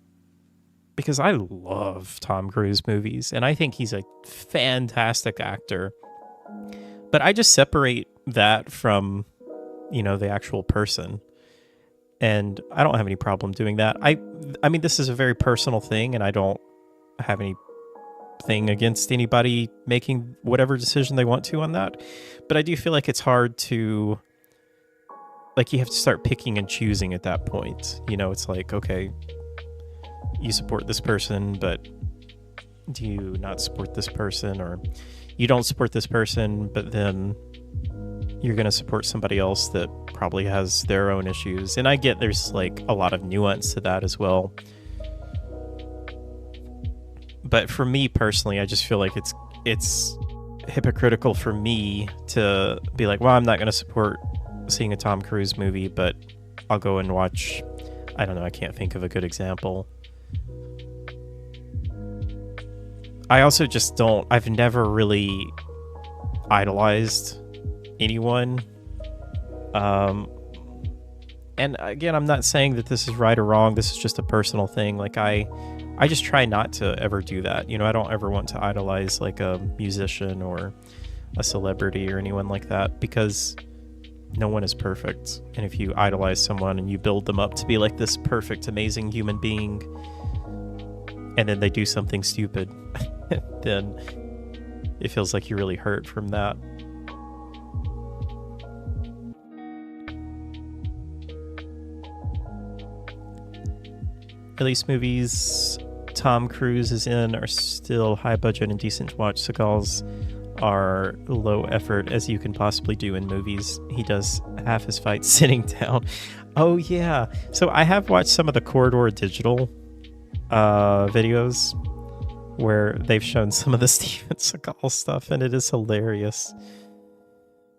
S1: Because I love Tom Cruise movies, and I think he's a fantastic actor. But I just separate that from, the actual person. And I don't have any problem doing that. I mean, this is a very personal thing, and I don't have anything against anybody making whatever decision they want to on that. But I do feel like it's hard to, you have to start picking and choosing at that point. It's like, okay, you support this person, but do you not support this person? Or you don't support this person, but then you're going to support somebody else that probably has their own issues. And I get there's a lot of nuance to that as well. But for me personally, I just feel like it's hypocritical for me to be like, well, I'm not going to support seeing a Tom Cruise movie, but I'll go and watch, I don't know, I can't think of a good example. I also just I've never really idolized anyone. And again, I'm not saying that this is right or wrong. This is just a personal thing. I just try not to ever do that. I don't ever want to idolize a musician or a celebrity or anyone like that, because no one is perfect. And if you idolize someone and you build them up to be like this perfect, amazing human being, and then they do something stupid, then it feels like you really hurt from that. At least movies Tom Cruise is in are still high budget and decent to watch. Seagal's are low effort as you can possibly do in movies. He does half his fights sitting down. Oh yeah. So I have watched some of the Corridor Digital videos where they've shown some of the Steven Seagal stuff, and it is hilarious.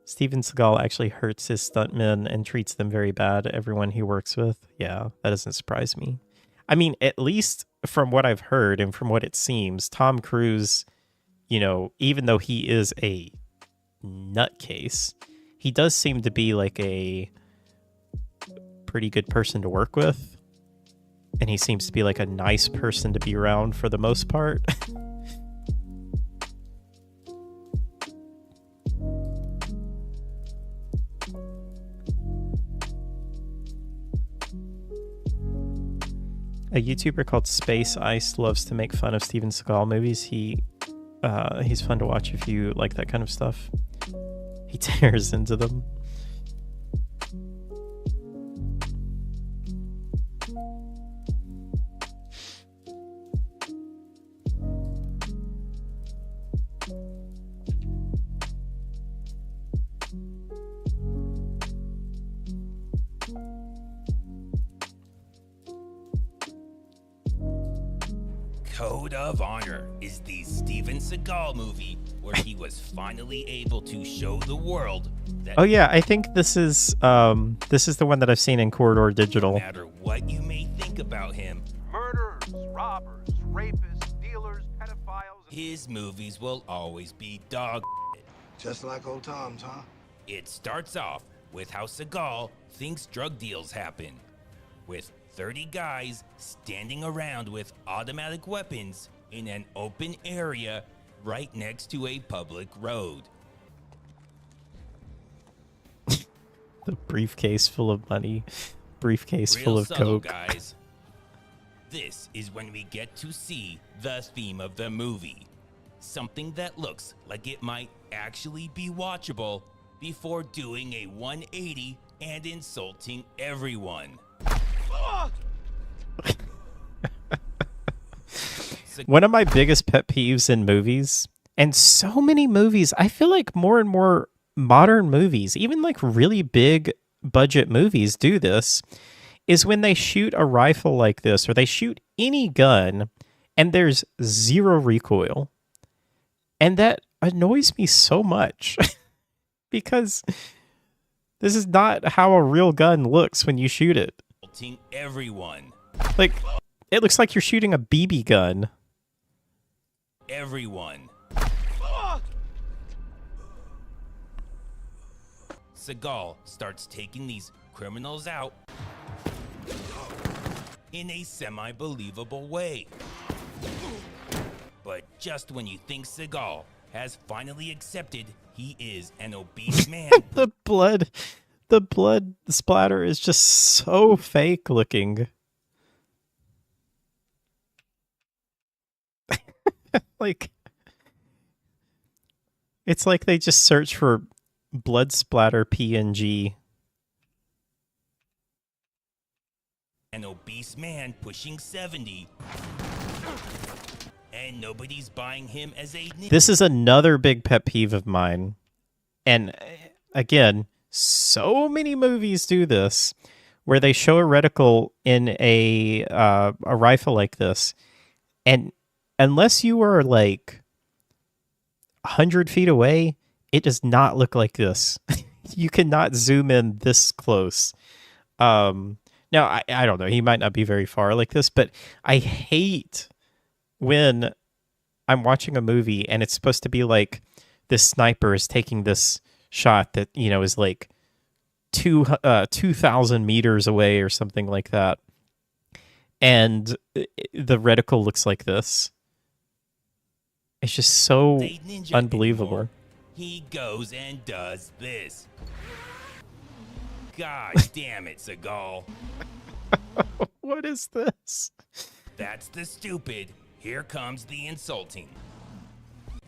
S1: Steven Seagal actually hurts his stuntmen and treats them very bad, everyone he works with. Yeah, that doesn't surprise me. I mean, at least from what I've heard and from what it seems, Tom Cruise, even though he is a nutcase, he does seem to be a pretty good person to work with. And he seems to be a nice person to be around for the most part. A YouTuber called Space Ice loves to make fun of Steven Seagal movies. He's fun to watch if you like that kind of stuff. He tears into them.
S18: Code of Honor is the Steven Seagal movie where he was finally able to show the world that
S1: oh yeah, I think this is the one that I've seen in Corridor Digital.
S18: no matter what you may think about him,
S19: murderers, robbers, rapists, dealers, pedophiles,
S18: his movies will always be dog shit.
S19: Just like old Tom's, huh?
S18: It starts off with how Seagal thinks drug deals happen, with 30 guys standing around with automatic weapons in an open area right next to a public road.
S1: The briefcase full of money, briefcase
S18: Real
S1: full of
S18: subtle,
S1: coke.
S18: guys. This is when we get to see the theme of the movie. Something that looks like it might actually be watchable before doing a 180 and insulting everyone.
S1: One of my biggest pet peeves in movies, and so many movies, I feel like more and more modern movies, even like really big budget movies do this, is when they shoot a rifle like this or they shoot any gun and there's zero recoil. And that annoys me so much because this is not how a real gun looks when you shoot it.
S18: Insulting everyone.
S1: Like, it looks like you're shooting a BB gun.
S18: Everyone. Seagal starts taking these criminals out in a semi-believable way. But just when you think Seagal has finally accepted he is an obese man,
S1: the blood splatter is just so fake looking. Like, it's like they just search for blood splatter PNG.
S18: an obese man pushing 70, and nobody's buying him as a...
S1: This is another big pet peeve of mine. And again, so many movies do this, where they show a reticle in a rifle like this, and unless you are like 100 feet away, it does not look like this. You cannot zoom in this close. Now, I don't know. He might not be very far like this, but I hate when I'm watching a movie and it's supposed to be like this sniper is taking this shot that, you know, is like 2,000 meters away or something like that. And the reticle looks like this. It's just so unbelievable.
S18: Anymore. He goes and does this. God damn it, Seagal.
S1: What is this?
S18: That's the stupid. Here comes the insulting.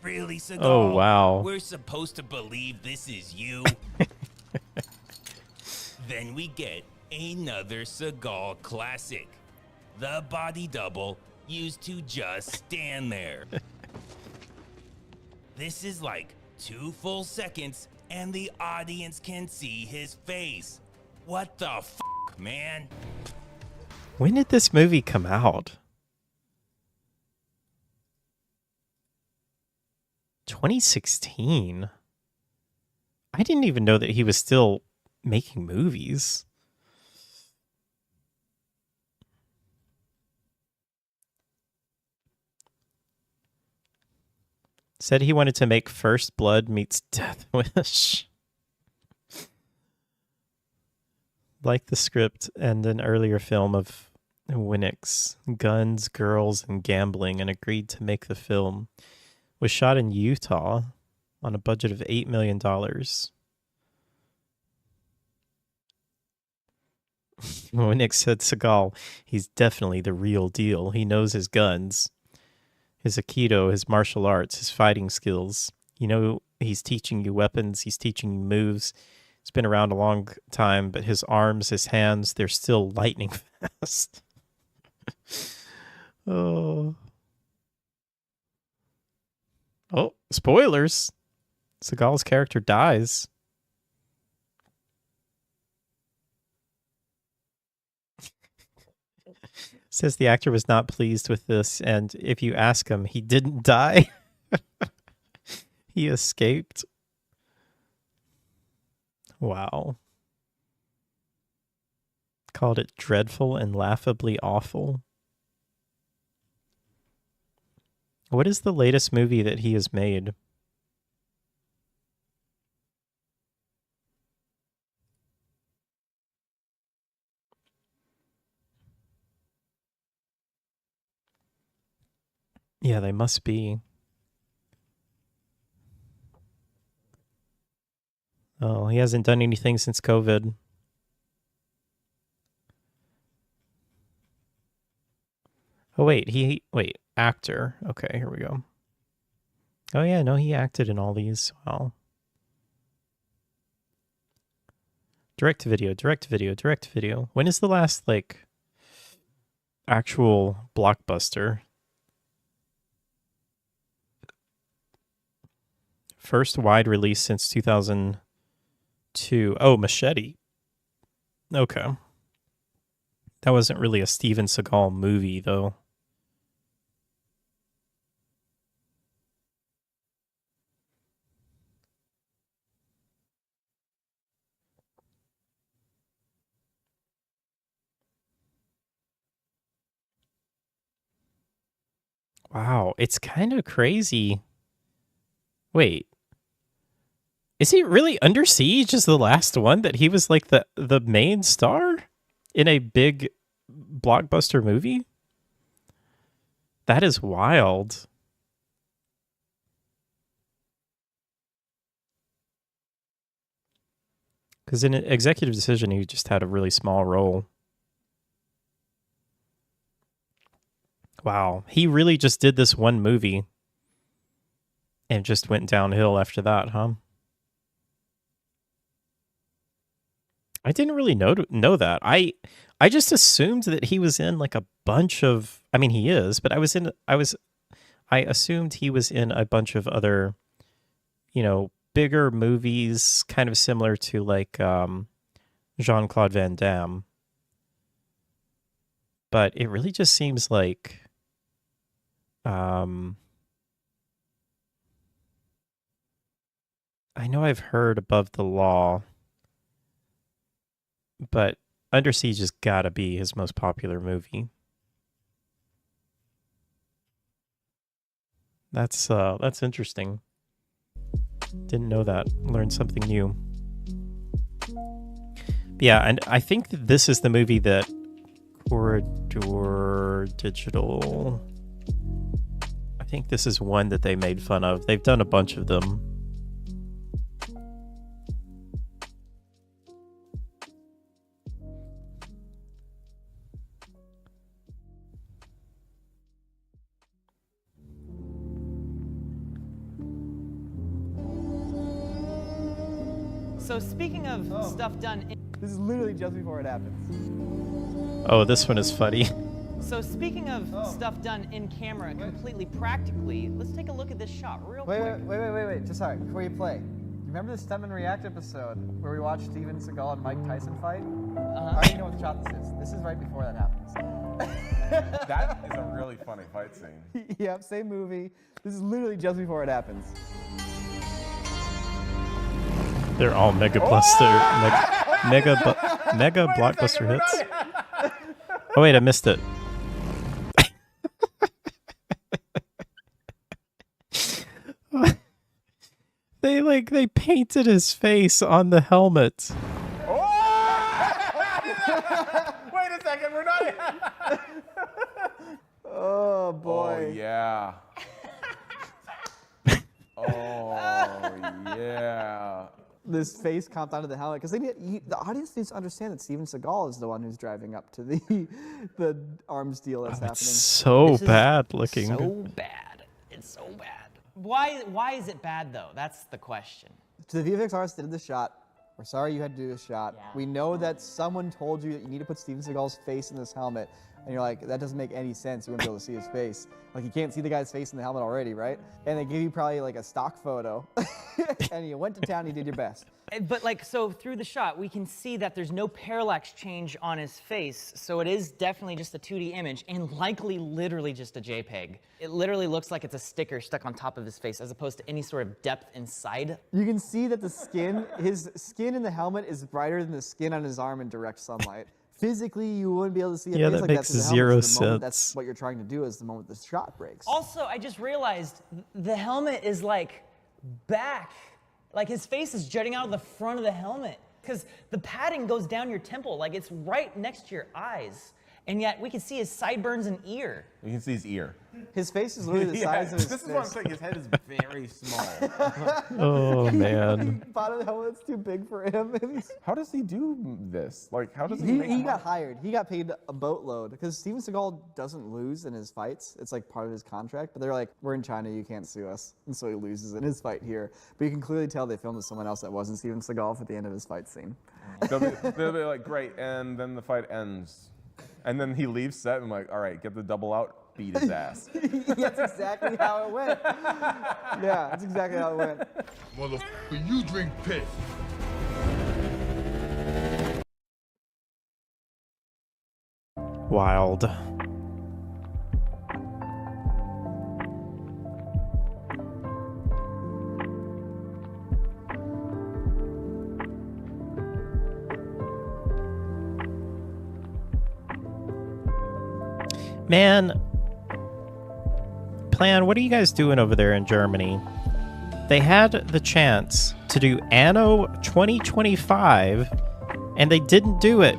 S18: Really, Seagal?
S1: Oh, wow.
S18: We're supposed to believe this is you? Then we get another Seagal classic. The body double used to just stand there. This is like 2 full seconds and the audience can see his face. What the f***, man?
S1: When did this movie come out? 2016. I didn't even know that he was still making movies. Said he wanted to make First Blood meets Death Wish. Like the script and an earlier film of Winnick's, Guns, Girls, and Gambling, and agreed to make the film. Was shot in Utah on a budget of $8 million. Winnick said Seagal, he's definitely the real deal. He knows his guns, his Aikido, his martial arts, his fighting skills. You know, he's teaching you weapons, he's teaching you moves. He's been around a long time, but his arms, his hands, they're still lightning fast. Oh. Oh, spoilers. Seagal's character dies. Says the actor was not pleased with this, and if you ask him, he didn't die. He escaped. Wow. Called it dreadful and laughably awful. What is the latest movie that he has made? Yeah, they must be. Oh, he hasn't done anything since COVID. Oh, wait, actor. Okay, here we go. Oh, yeah, no, he acted in all these. Wow. Direct to video, direct to video, direct to video. When is the last, like, actual blockbuster? First wide release since 2002. Oh, Machete. Okay. That wasn't really a Steven Seagal movie, though. Wow, it's kind of crazy. Wait. Is he really Under Siege is the last one that he was like the main star in a big blockbuster movie? That is wild. Because in an Executive Decision, he just had a really small role. Wow, he really just did this one movie and just went downhill after that, huh? I didn't really know that. I just assumed that he was in like a bunch of, I mean he is, but I assumed he was in a bunch of other, you know, bigger movies kind of similar to like Jean-Claude Van Damme. But it really just seems like I know I've heard Above the Law, but Under Siege has got to be his most popular movie. That's interesting. Didn't know that. Learned something new. Yeah, and I think that this is the movie that Corridor Digital, I think this is one that they made fun of. They've done a bunch of them.
S20: So speaking of stuff done in... This is literally just before it happens.
S1: Oh, this one is funny.
S20: So speaking of stuff done in camera completely practically, let's take a look at this shot real quick.
S21: Wait. Just sorry, before you play. Remember the Stem and React episode where we watched Steven Seagal and Mike Tyson fight? How do you know what shot this is? This is right before that happens.
S22: That is a really funny fight scene.
S21: Yep, same movie. This is literally just before it happens.
S1: They're all mega blockbuster hits. Oh wait, I missed it. They painted his face on the helmet.
S22: Wait a second, we're not.
S21: Oh boy.
S22: Oh yeah. Oh yeah.
S21: This face comped onto the helmet because the audience needs to understand that Steven Seagal is the one who's driving up to the arms deal that's happening.
S1: It's so bad looking.
S20: So bad. It's so bad. Why is it bad though? That's the question.
S21: To the VFX artists that did the shot, we're sorry you had to do this shot. Yeah. We know that someone told you that you need to put Steven Seagal's face in this helmet, and you're like, that doesn't make any sense. You wouldn't be able to see his face. Like, you can't see the guy's face in the helmet already, right? And they gave you probably like a stock photo, and you went to town and you did your best.
S20: But like, so through the shot, we can see that there's no parallax change on his face, so it is definitely just a 2D image, and likely literally just a JPEG. It literally looks like it's a sticker stuck on top of his face, as opposed to any sort of depth inside.
S21: You can see that his skin in the helmet is brighter than the skin on his arm in direct sunlight. Physically, you wouldn't be able to see a face
S1: that
S21: like
S1: makes
S21: that through the
S1: zero
S21: helmet,
S1: sense.
S21: the moment that's what you're trying to do is the moment the shot breaks.
S20: Also, I just realized the helmet is like back. Like his face is jutting out of the front of the helmet because the padding goes down your temple. Like it's right next to your eyes. And yet we can see his sideburns and ear.
S22: You can see his ear.
S21: His face is literally the size of his
S22: This is what I'm saying. His head is very small.
S1: Oh, man.
S21: He bought a helmet that's too big for him.
S22: How does he do this? Like, how does he
S21: He
S22: make
S21: got hired. He got paid a boatload because Steven Seagal doesn't lose in his fights. It's like part of his contract. But they're like, we're in China, you can't sue us. And so he loses in his fight here. But you can clearly tell they filmed with someone else that wasn't Steven Seagal at the end of his fight scene.
S22: they'll be like, great, and then the fight ends. And then he leaves set and I'm like, all right, get the double out, beat his ass.
S21: That's exactly how it went. Yeah, that's exactly how it went.
S2: Motherfucker, you drink piss.
S1: Wild. Man, Plan, what are you guys doing over there in Germany? They had the chance to do Anno 2025, and they didn't do it.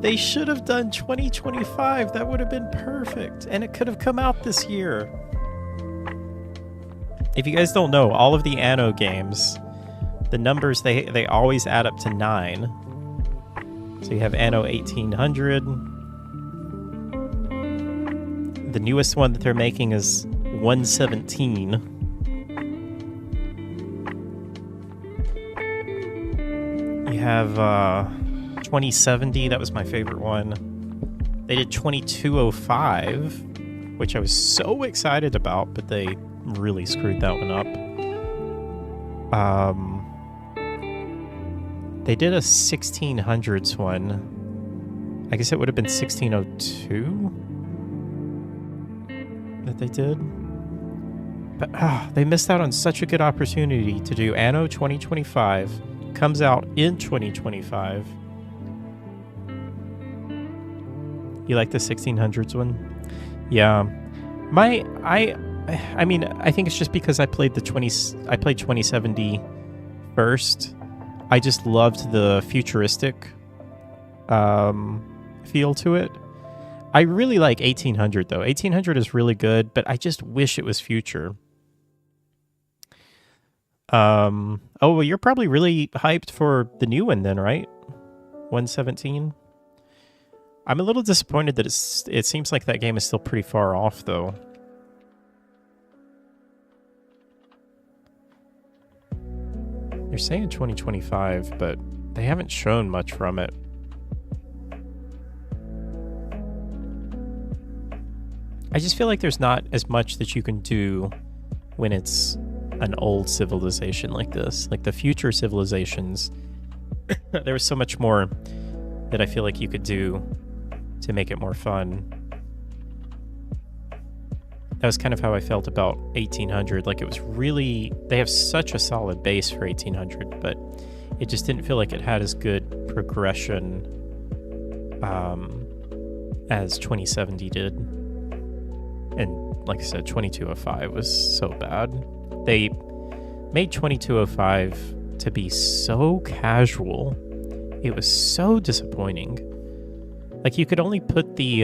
S1: They should have done 2025. That would have been perfect, and it could have come out this year. If you guys don't know, all of the Anno games, the numbers, they always add up to 9. So you have Anno 1800. The newest one that they're making is 117. You have 2070, that was my favorite one. They did 2205, which I was so excited about, but they really screwed that one up. They did a 1600s one. I guess it would have been 1602 that they did. But they missed out on such a good opportunity to do Anno 2025. Comes out in 2025. You like the 1600s one? Yeah. I mean, I think it's just because I played 2070 first. I just loved the futuristic feel to it. I really like 1800 though. 1800 is really good, but I just wish it was future. Oh, well, you're probably really hyped for the new one then, right? 117. I'm a little disappointed that it seems like that game is still pretty far off though. They're saying 2025, but they haven't shown much from it. I just feel like there's not as much that you can do when it's an old civilization like this. Like the future civilizations, there was so much more that I feel like you could do to make it more fun. That was kind of how I felt about 1800. Like it was really, they have such a solid base for 1800, but it just didn't feel like it had as good progression as 2070 did. And like I said, 2205 was so bad. They made 2205 to be so casual. It was so disappointing. Like you could only put the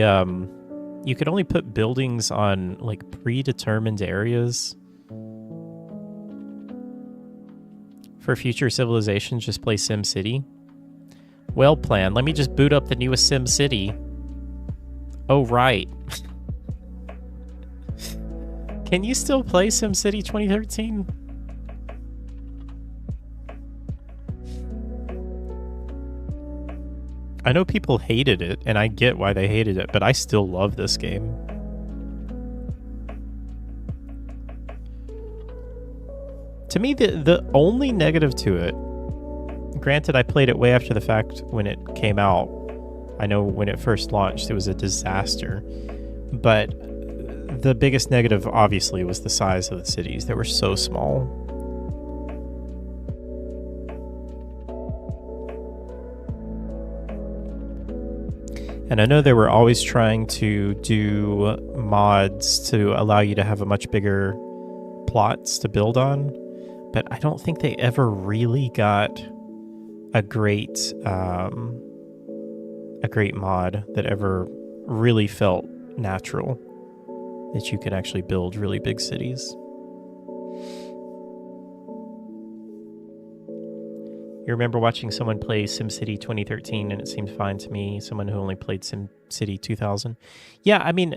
S1: you could only put buildings on like predetermined areas. For future civilizations, just play SimCity. Well planned. Let me just boot up the newest SimCity. Oh, right. Can you still play SimCity 2013? I know people hated it, and I get why they hated it, but I still love this game. To me, the only negative to it, granted I played it way after the fact when it came out. I know when it first launched, it was a disaster. But the biggest negative, obviously, was the size of the cities. They were so small. And I know they were always trying to do mods to allow you to have a much bigger plots to build on, but I don't think they ever really got a great a great mod that ever really felt natural, that you could actually build really big cities. You remember watching someone play SimCity 2013 and it seemed fine to me, someone who only played SimCity 2000? Yeah, I mean,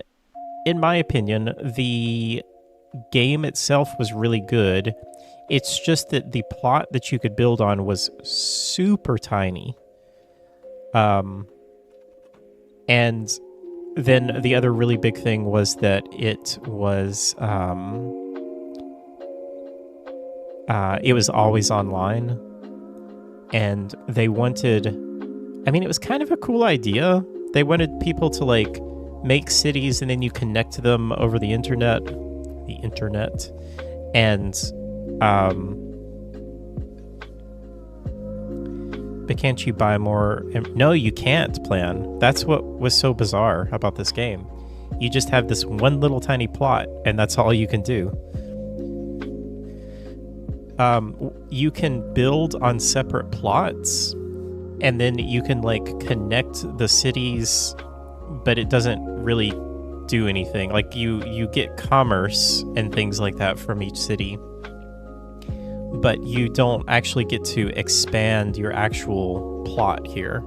S1: in my opinion, the game itself was really good. It's just that the plot that you could build on was super tiny. And then the other really big thing was that it was always online. And they wanted, I mean, it was kind of a cool idea. They wanted people to like make cities and then you connect to them over the internet. And, but can't you buy more? No, you can't plan. That's what was so bizarre about this game. You just have this one little tiny plot and that's all you can do. You can build on separate plots and then you can like connect the cities, but it doesn't really do anything. Like you get commerce and things like that from each city, but you don't actually get to expand your actual plot here,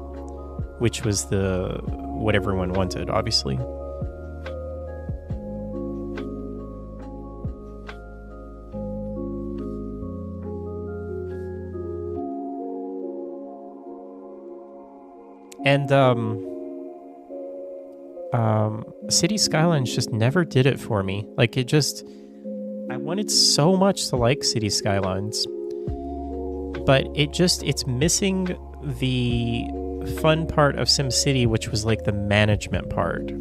S1: which was what everyone wanted, obviously. And City Skylines just never did it for me. Like I wanted so much to like City Skylines, but it's missing the fun part of SimCity, which was like the management part.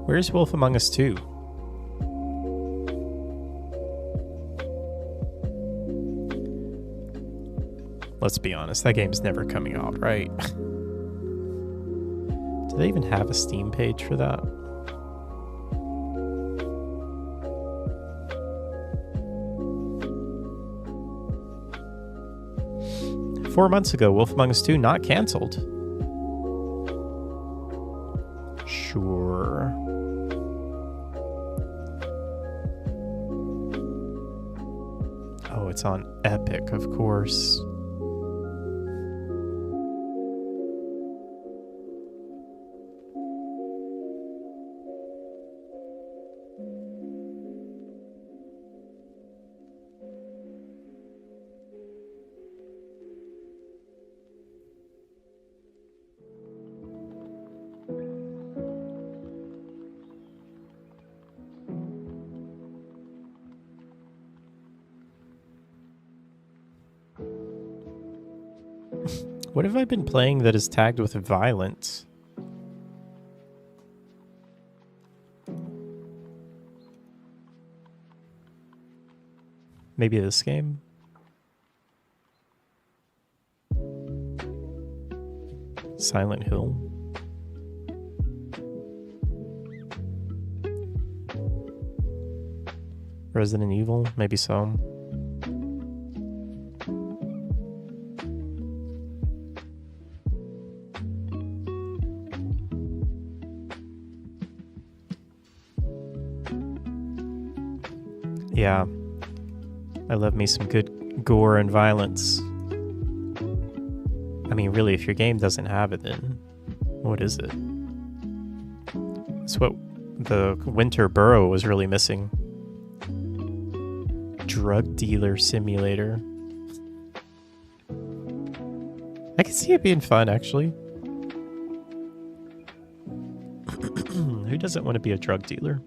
S1: Where's Wolf Among Us 2? Let's be honest, that game's never coming out, right? Do they even have a Steam page for that? Four months ago, Wolf Among Us 2 not canceled. Sure. Oh, it's on Epic, of course. What have I been playing that is tagged with violence? Maybe this game? Silent Hill? Resident Evil? Maybe so. Yeah, I love me some good gore and violence. I mean, really, if your game doesn't have it, then what is it? It's what the Winter Burrow was really missing. Drug dealer simulator. I can see it being fun, actually. Who doesn't want to be a drug dealer?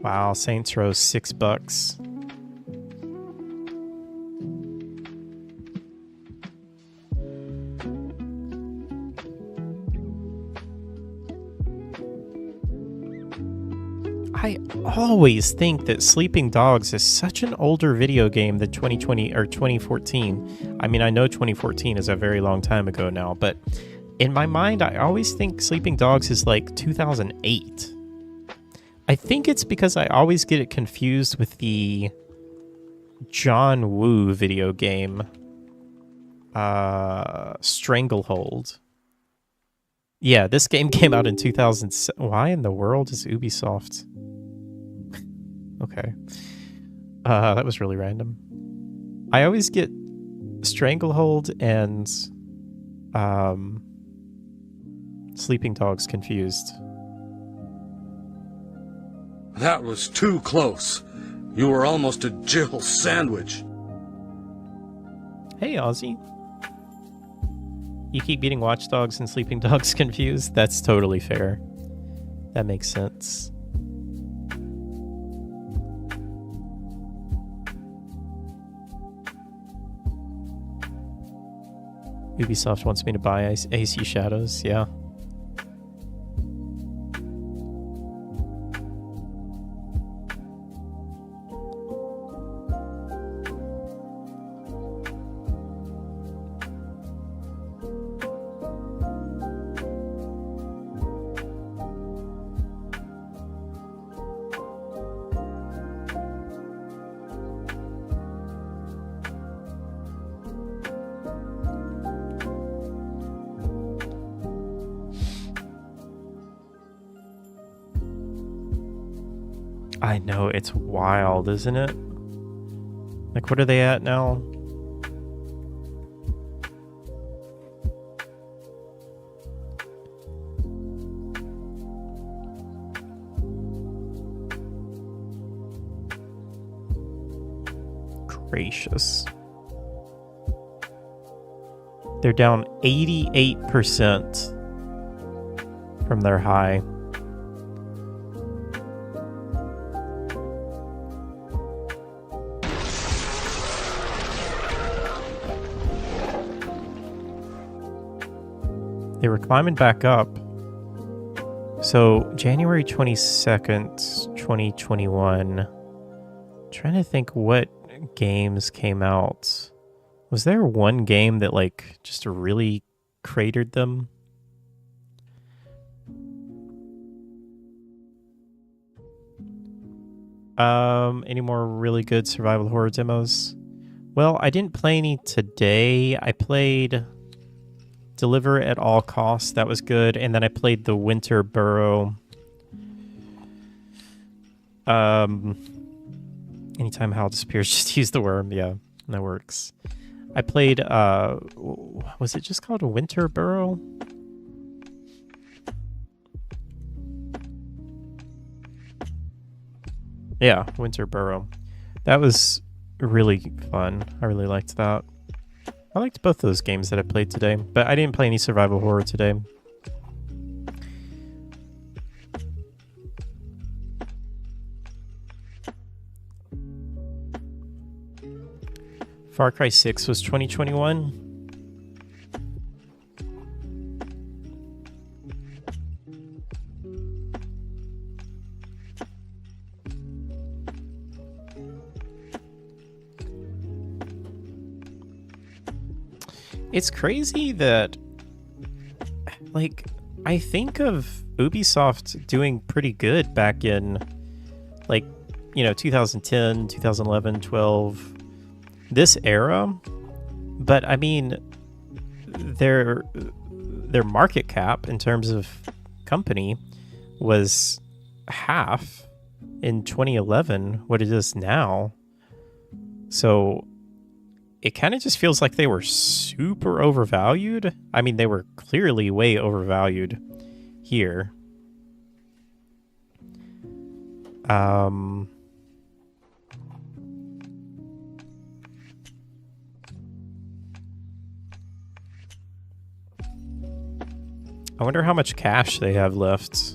S1: Wow, Saints Row $6. I always think that Sleeping Dogs is such an older video game than 2020 or 2014. I mean, I know 2014 is a very long time ago now, but in my mind, I always think Sleeping Dogs is like 2008. I think it's because I always get it confused with the John Woo video game, Stranglehold. Yeah, this game came out in 2007. Why in the world is Ubisoft? Okay. That was really random. I always get Stranglehold and Sleeping Dogs confused.
S5: That was too close. You were almost a Jill sandwich.
S1: Hey, Ozzy. You keep getting Watch Dogs and Sleeping Dogs confused? That's totally fair. That makes sense. Ubisoft wants me to buy AC Shadows, yeah. I know, it's wild, isn't it? Like, what are they at now? Gracious. They're down 88% from their high. They were climbing back up. So, January 22nd, 2021. Trying to think what games came out. Was there one game that, like, just really cratered them? Any more really good survival horror demos? Well, I didn't play any today. I played Deliver at All Costs. That was good. And then I played the Winter Burrow. Anytime Hal disappears, just use the worm. Yeah, that works. I played, was it just called a Winter Burrow? Yeah, Winter Burrow. That was really fun. I really liked that. I liked both those games that I played today, but I didn't play any survival horror today. Far Cry 6 was 2021. It's crazy that, like, I think of Ubisoft doing pretty good back in, like, 2010, 2011, 12, this era. But, I mean, their market cap in terms of company was half in 2011 what it is now. So it kind of just feels like they were super overvalued. I mean, they were clearly way overvalued here. I wonder how much cash they have left.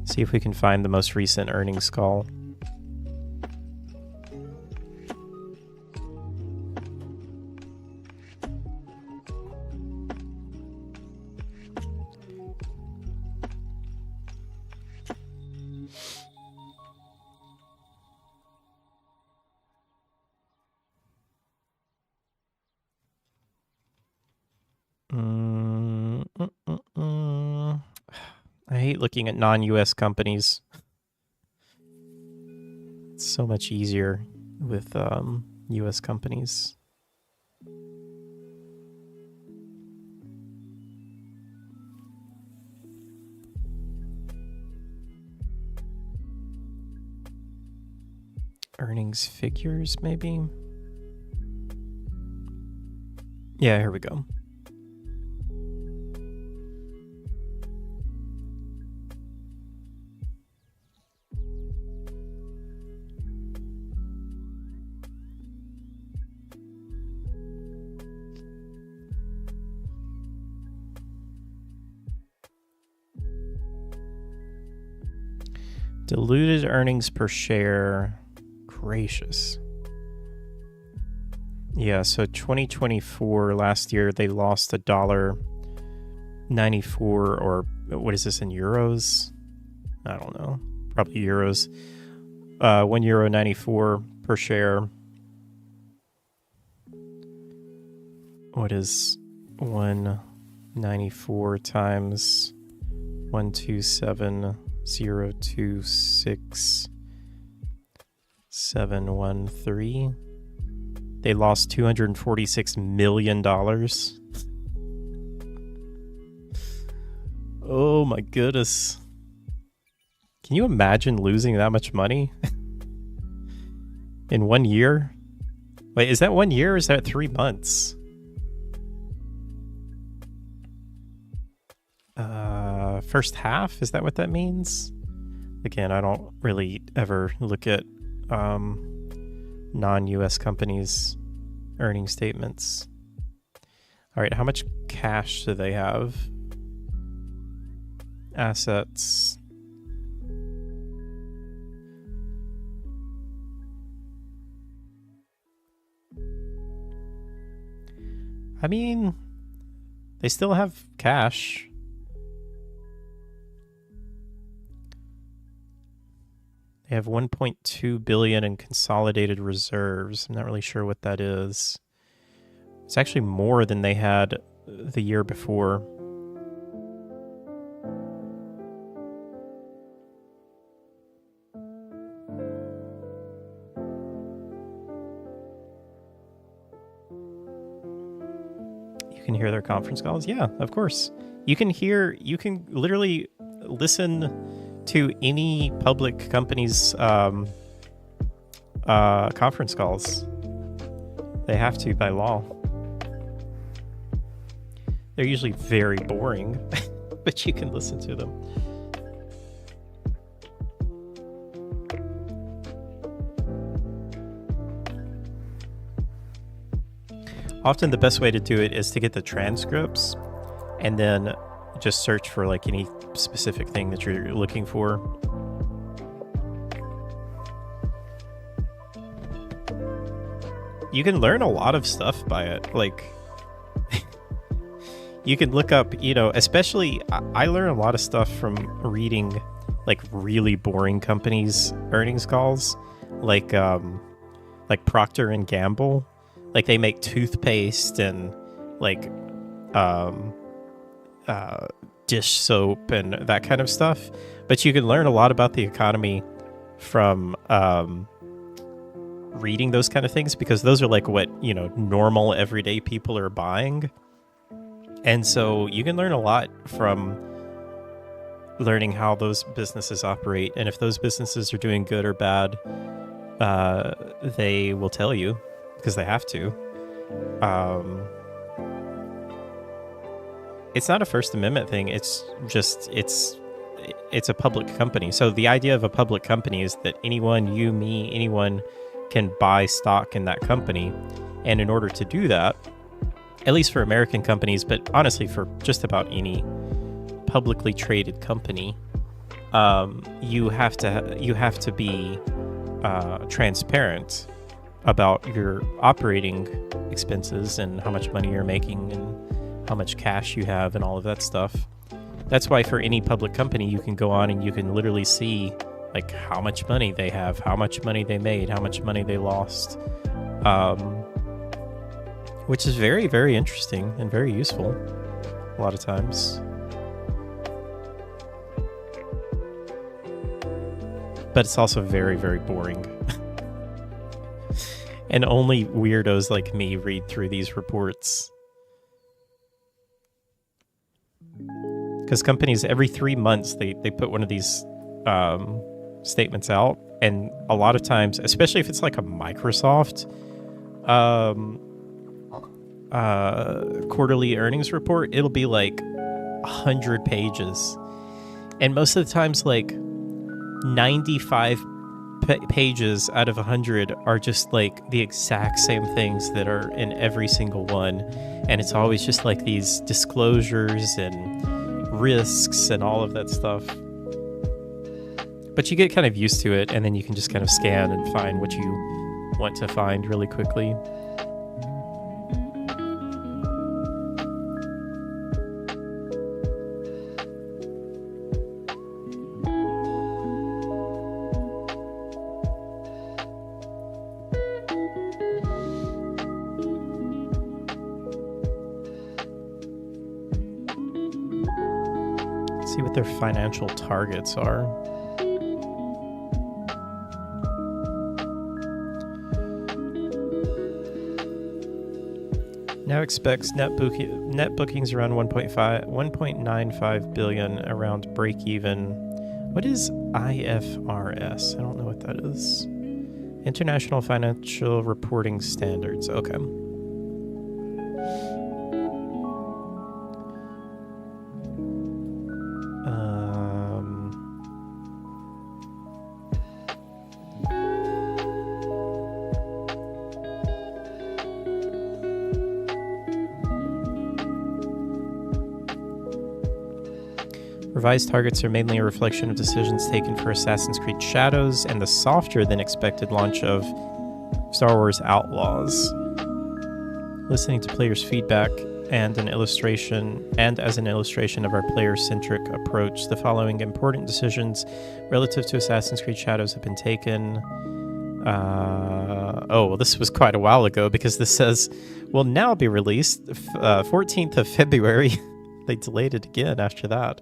S1: See if we can find the most recent earnings call. hate looking at non-US companies. It's so much easier with US companies. Earnings figures, maybe? Yeah, here we go. Diluted earnings per share. Gracious. Yeah, so 2024, last year, they lost $1.94, or what is this in euros? I don't know. Probably euros. €1.94 per share. What is 194 times 127,026,713? They lost $246 million. Oh my goodness. Can you imagine losing that much money in 1 year? Wait, is that 1 year or is that 3 months? First half? Is that what that means? Again, I don't really ever look at non-US companies' earning statements. All right, how much cash do they have? Assets. I mean, they still have cash. They have 1.2 billion in consolidated reserves. I'm not really sure what that is. It's actually more than they had the year before. You can hear their conference calls? Yeah, of course. You can literally listen to any public company's conference calls. They have to by law. They're usually very boring, but you can listen to them. Often the best way to do it is to get the transcripts and then just search for like any specific thing that you're looking for. You can learn a lot of stuff by it. Like, you can look up, especially I learn a lot of stuff from reading like really boring companies' earnings calls, like Procter and Gamble. Like they make toothpaste and like dish soap and that kind of stuff. But you can learn a lot about the economy from reading those kind of things, because those are like what, normal everyday people are buying. And so you can learn a lot from learning how those businesses operate. And if those businesses are doing good or bad, they will tell you because they have to. It's not a First Amendment thing. It's just, it's a public company. So the idea of a public company is that anyone, you, me, anyone can buy stock in that company. And in order to do that, at least for American companies, but honestly for just about any publicly traded company, you have to be transparent about your operating expenses and how much money you're making and how much cash you have and all of that stuff. That's why for any public company, you can go on and you can literally see like how much money they have, how much money they made, how much money they lost, which is very, very interesting and very useful a lot of times. but it's also very, very boring. And only weirdos like me read through these reports. Because companies, every 3 months, they put one of these statements out. And a lot of times, especially if it's like a Microsoft quarterly earnings report, it'll be like 100 pages. And most of the times, like 95 pages out of 100 are just like the exact same things that are in every single one. And it's always just like these disclosures and risks and all of that stuff. But you get kind of used to it, and then you can just kind of scan and find what you want to find really quickly. Let's see what their financial targets are. Now expects net bookings around 1.95 billion, around break even. What is IFRS? I don't know what that is. International Financial Reporting Standards. Okay. Revised targets are mainly a reflection of decisions taken for Assassin's Creed Shadows and the softer than expected launch of Star Wars Outlaws. Listening to players' feedback and as an illustration of our player-centric approach, the following important decisions relative to Assassin's Creed Shadows have been taken. Well, this was quite a while ago, because this says will now be released 14th of February. They delayed it again after that.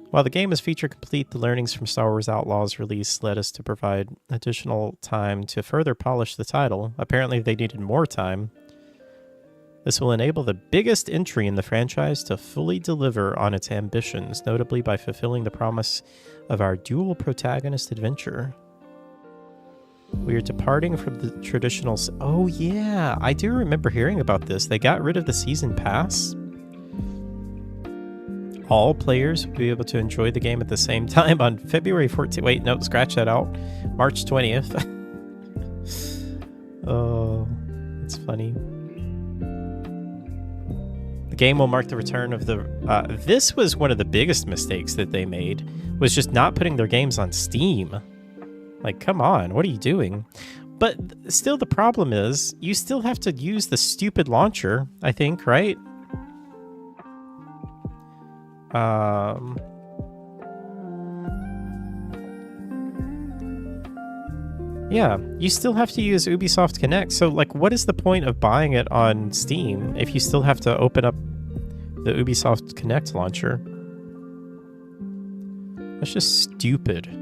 S1: While the game is feature complete, the learnings from Star Wars Outlaws release led us to provide additional time to further polish the title. Apparently they needed more time. This will enable the biggest entry in the franchise to fully deliver on its ambitions, notably by fulfilling the promise of our dual protagonist adventure. We are departing from the traditional... Oh yeah, I do remember hearing about this. They got rid of the season pass. All players will be able to enjoy the game at the same time on February 14th. Wait, no, scratch that out. March 20th. Oh, it's funny. The game will mark the return of the... this was one of the biggest mistakes that they made, was just not putting their games on Steam. Like, come on, what are you doing? But still, the problem is, you still have to use the stupid launcher, I think, right? Yeah, you still have to use Ubisoft Connect. So, like, what is the point of buying it on Steam if you still have to open up the Ubisoft Connect launcher? That's just stupid.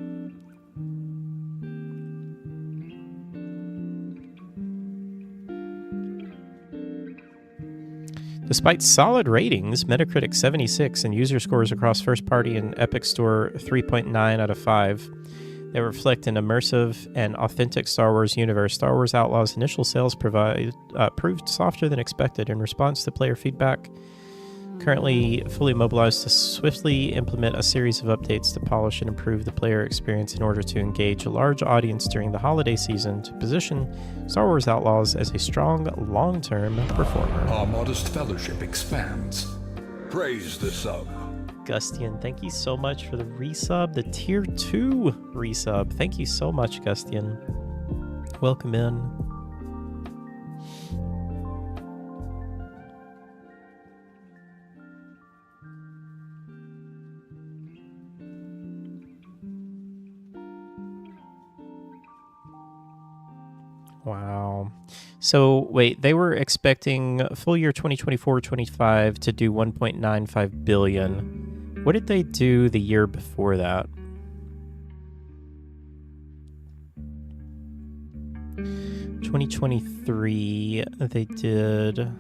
S1: Despite solid ratings, Metacritic 76, and user scores across first party and Epic Store 3.9 out of 5, that reflect an immersive and authentic Star Wars universe, Star Wars Outlaws' initial sales proved softer than expected in response to player feedback. Currently fully mobilized to swiftly implement a series of updates to polish and improve the player experience in order to engage a large audience during the holiday season to position Star Wars Outlaws as a strong, long-term performer.
S7: Our modest fellowship expands. Praise the sub.
S1: Gustian, thank you so much for the resub, the tier 2 resub. Thank you so much, Gustian. Welcome in. Wow. So, wait, they were expecting full year 2024-25 to do 1.95 billion. What did they do the year before that? 2023, they did...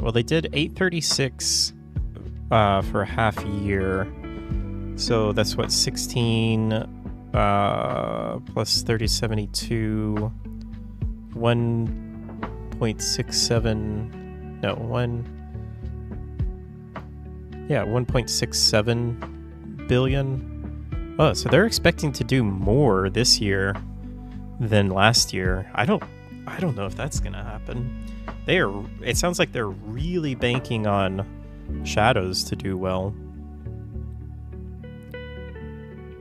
S1: Well, they did 836 for a half year. So that's what, 16 plus 3072, 1.67, no, 1.67 billion. Oh, so they're expecting to do more this year than last year. I don't know if that's gonna happen. It sounds like they're really banking on Shadows to do well.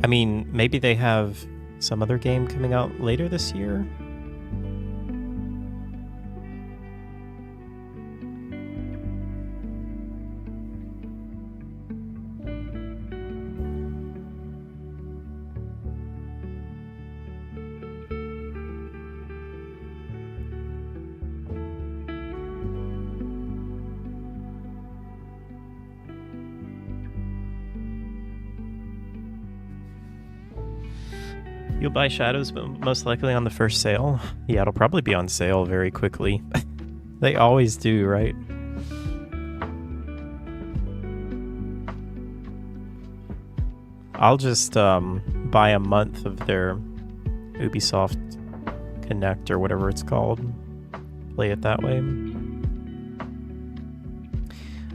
S1: I mean, maybe they have some other game coming out later this year? You'll buy Shadows, but most likely on the first sale. Yeah, it'll probably be on sale very quickly. They always do, right? I'll just buy a month of their Ubisoft Connect or whatever it's called. Play it that way. I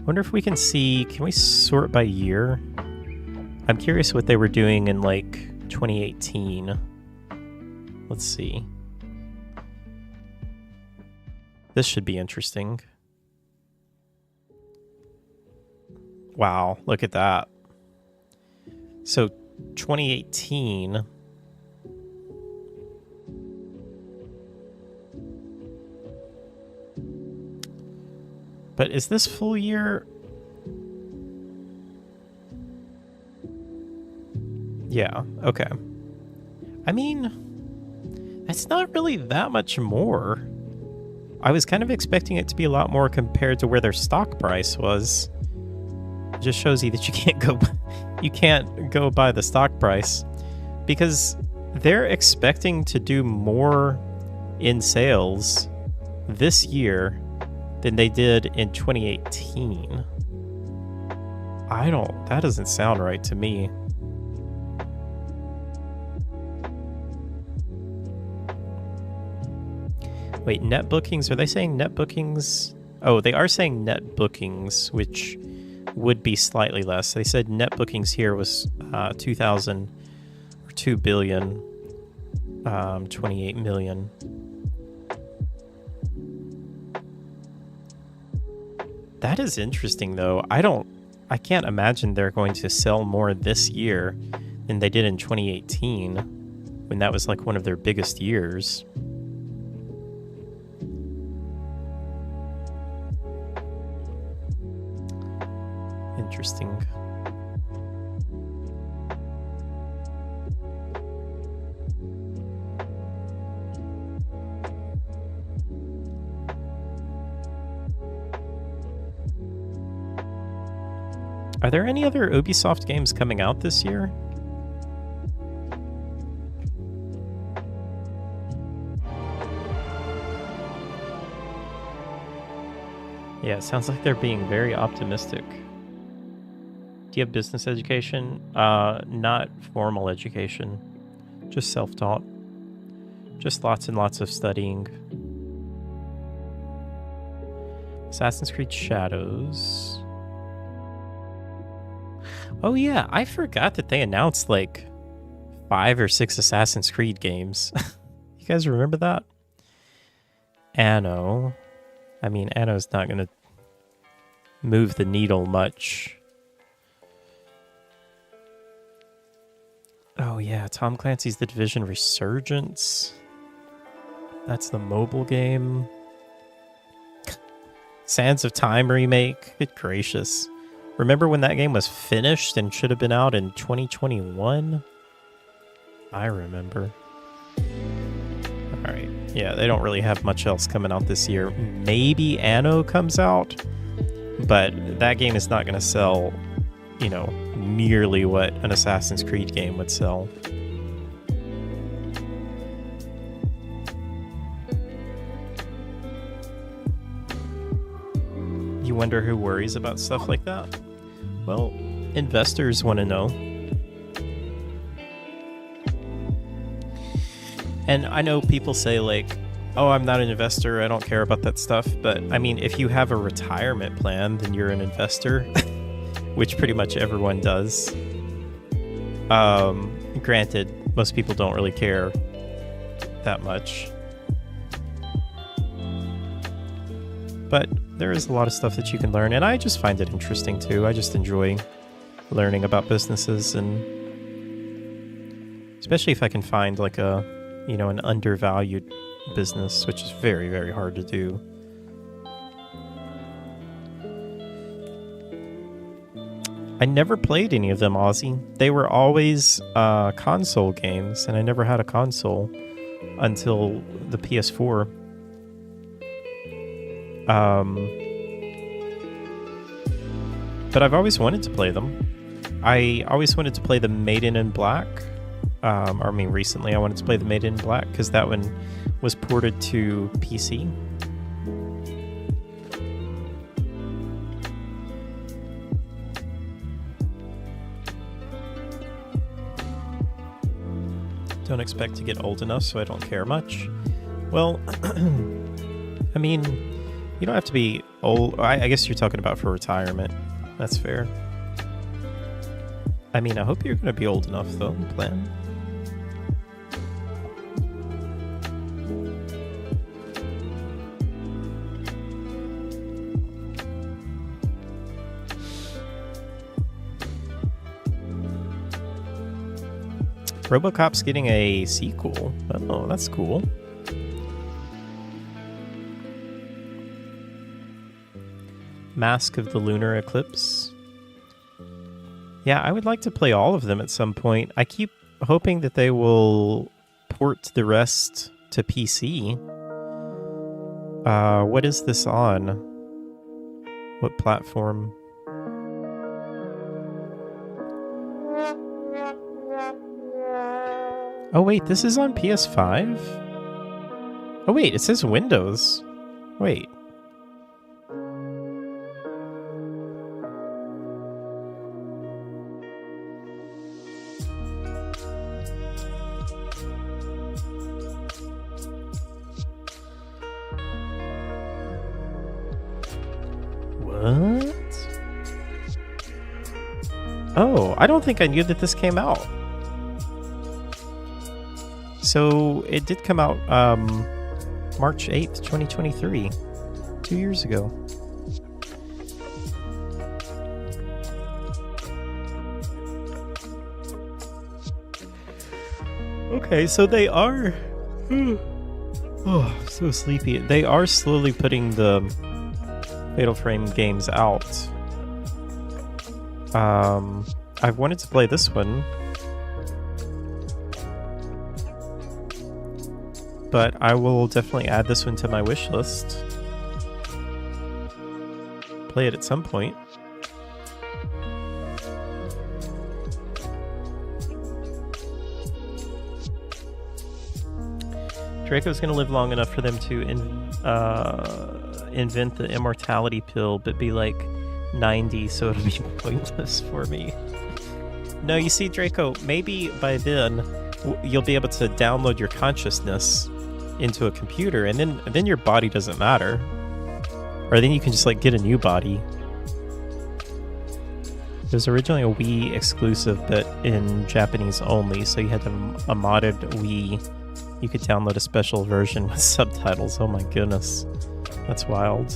S1: wonder if we can see... Can we sort by year? I'm curious what they were doing in, like, 2018. Let's see. This should be interesting. Wow, look at that. So 2018. But is this full year? Yeah, okay. I mean, that's not really that much more. I was kind of expecting it to be a lot more compared to where their stock price was. It just shows you that you can't go by the stock price, because they're expecting to do more in sales this year than they did in 2018. That doesn't sound right to me. Wait, net bookings? Are they saying net bookings? Oh, they are saying net bookings, which would be slightly less. They said net bookings here was 2,000 or 2 billion, 28 million. That is interesting, though. I can't imagine they're going to sell more this year than they did in 2018, when that was like one of their biggest years. Interesting. Are there any other Ubisoft games coming out this year? Yeah, it sounds like they're being very optimistic. Do you have business education? Not formal education. Just self-taught. Just lots and lots of studying. Assassin's Creed Shadows. Oh yeah, I forgot that they announced like 5 or 6 Assassin's Creed games. You guys remember that? Anno. I mean, Anno's not going to move the needle much. Oh yeah, Tom Clancy's The Division Resurgence. That's the mobile game. Sands of Time remake. Good gracious. Remember when that game was finished and should have been out in 2021? I remember. Alright. Yeah, they don't really have much else coming out this year. Maybe Anno comes out, but that game is not going to sell, you know, nearly what an Assassin's Creed game would sell. You wonder who worries about stuff like that? Well, investors want to know. And I know people say like, oh, I'm not an investor, I don't care about that stuff. But I mean, if you have a retirement plan, then you're an investor, which pretty much everyone does. Granted, most people don't really care that much. But there is a lot of stuff that you can learn, and I just find it interesting too. I just enjoy learning about businesses, and especially if I can find like a, you know, an undervalued business, which is very, very hard to do. I never played any of them, Ozzy. They were always console games, and I never had a console until the PS4. But I've always wanted to play them. I always wanted to play the Maiden in Black. Recently I wanted to play the Maiden in Black because that one was ported to PC. Don't expect to get old enough, so I don't care much. Well, I mean, you don't have to be old. I guess you're talking about for retirement. That's fair. I mean, I hope you're going to be old enough, though, plan. RoboCop's getting a sequel. Oh, that's cool. Mask of the Lunar Eclipse. Yeah, I would like to play all of them at some point. I keep hoping that they will port the rest to PC. What is this on? What platform? Oh wait, this is on PS5? Oh wait, it says Windows. Wait. What? Oh, I don't think I knew that this came out. So it did come out March 8th, 2023, 2 years ago. Okay, so they are... Oh, so sleepy. They are slowly putting the Fatal Frame games out. I've wanted to play this one, but I will definitely add this one to my wish list. Play it at some point. Draco's gonna live long enough for them to invent the immortality pill, but be like 90, so it'll be pointless for me. No, you see, Draco, maybe by then you'll be able to download your consciousness into a computer, and then your body doesn't matter. Or then you can just like get a new body. It was originally a Wii exclusive, but in Japanese only, so you had a modded Wii. You could download a special version with subtitles. Oh my goodness. That's wild.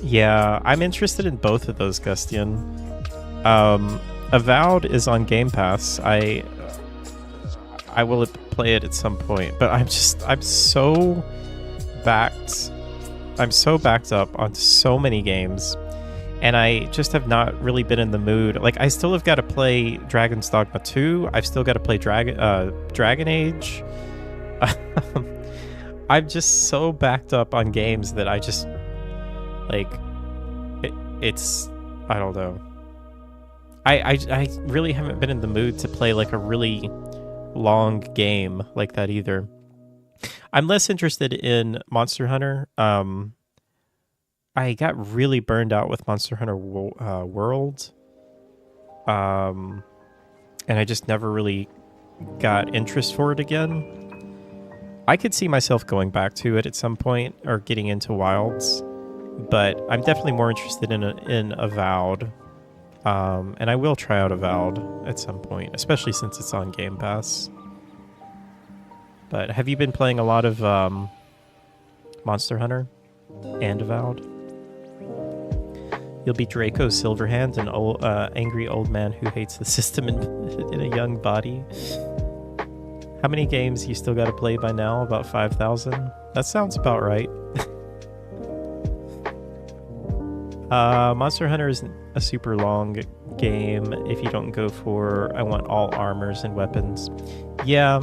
S1: Yeah, I'm interested in both of those, Gustian. Avowed is on Game Pass. I will play it at some point, but I'm so backed up on so many games, and I just have not really been in the mood. Like, I still have got to play Dragon's Dogma 2. I've still got to play Dragon Age. I'm just so backed up on games that I just like it's I don't know. I really haven't been in the mood to play like a really long game like that either. I'm less interested in Monster Hunter. I got really burned out with Monster Hunter World. And I just never really got interest for it again. I could see myself going back to it at some point or getting into Wilds, but I'm definitely more interested in Avowed. And I will try out Avowed at some point, especially since it's on Game Pass. But have you been playing a lot of Monster Hunter and Avowed? You'll be Draco Silverhand, an angry old man who hates the system in a young body. How many games you still got to play by now? About 5,000? That sounds about right. Monster Hunter isn't a super long game if you don't go for, I want all armors and weapons. Yeah,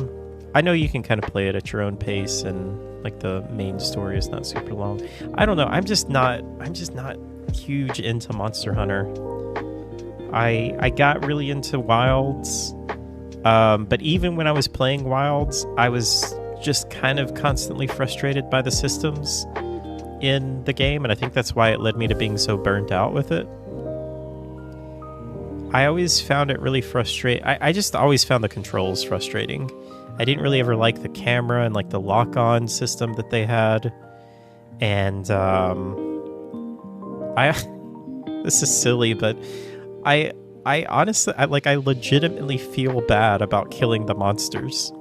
S1: I know you can kind of play it at your own pace, and like the main story is not super long. I don't know, I'm just not huge into Monster Hunter. I got really into Wilds, but even when I was playing Wilds, I was just kind of constantly frustrated by the systems in the game, and I think that's why it led me to being so burnt out with it. I always found it really frustrating. I just always found the controls frustrating. I didn't really ever like the camera and like the lock-on system that they had. And this is silly, but I honestly, I legitimately feel bad about killing the monsters.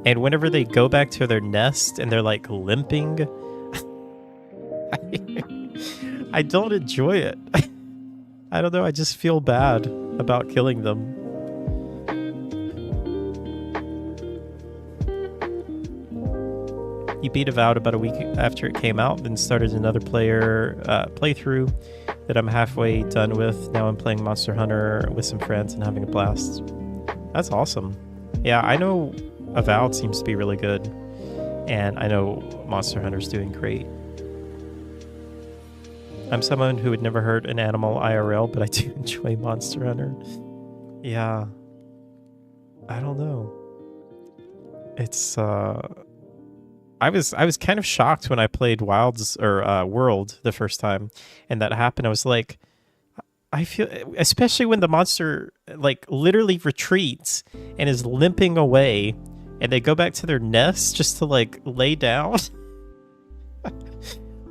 S1: And whenever they go back to their nest and they're like limping, I don't enjoy it. I don't know, I just feel bad about killing them. You beat Avowed about a week after it came out, then started another playthrough that I'm halfway done with. Now I'm playing Monster Hunter with some friends and having a blast. That's awesome. Yeah, I know Avowed seems to be really good, and I know Monster Hunter's doing great. I'm someone who would never hurt an animal IRL, but I do enjoy Monster Hunter. Yeah. I don't know. It's I was kind of shocked when I played Wilds or World the first time, and that happened. I was like, I feel, especially when the monster like literally retreats and is limping away, and they go back to their nest just to like lay down.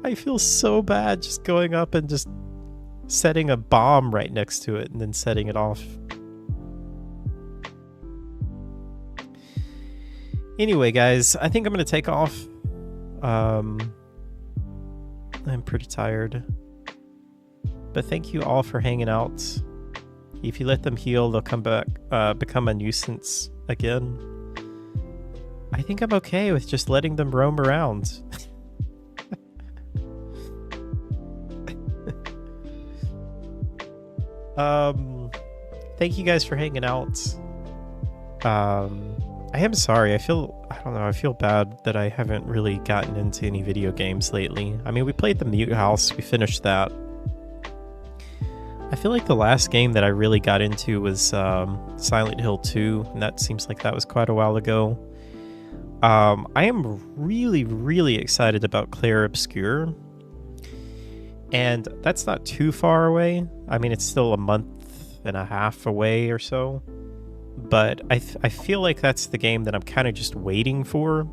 S1: I feel so bad just going up and just setting a bomb right next to it and then setting it off. Anyway, guys, I think I'm going to take off. I'm pretty tired. But thank you all for hanging out. If you let them heal, they'll come back, become a nuisance again. I think I'm okay with just letting them roam around. Thank you guys for hanging out. I am sorry. I feel bad that I haven't really gotten into any video games lately. I mean, we played the Mute House. We finished that. I feel like the last game that I really got into was Silent Hill 2, and that seems like that was quite a while ago. I am really, really excited about Clair Obscur. And that's not too far away. I mean, it's still a month and a half away or so. But I feel like that's the game that I'm kind of just waiting for,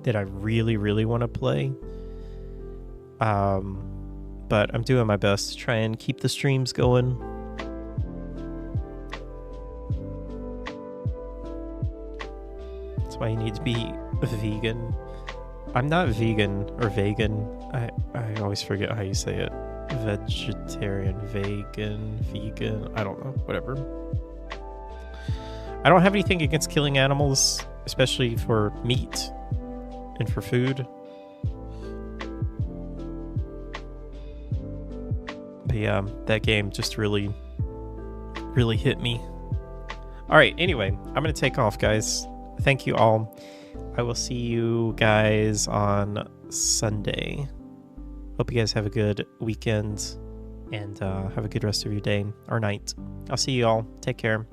S1: that I really, really want to play. But I'm doing my best to try and keep the streams going. That's why you need to be vegan. I'm not vegan or vegan. I always forget how you say it. Vegetarian, vegan, I don't know, whatever. I don't have anything against killing animals, especially for meat and for food. But yeah, that game just really hit me. All right, anyway, I'm going to take off, guys. Thank you all. I will see you guys on Sunday. Hope you guys have a good weekend and have a good rest of your day or night. I'll see you all. Take care.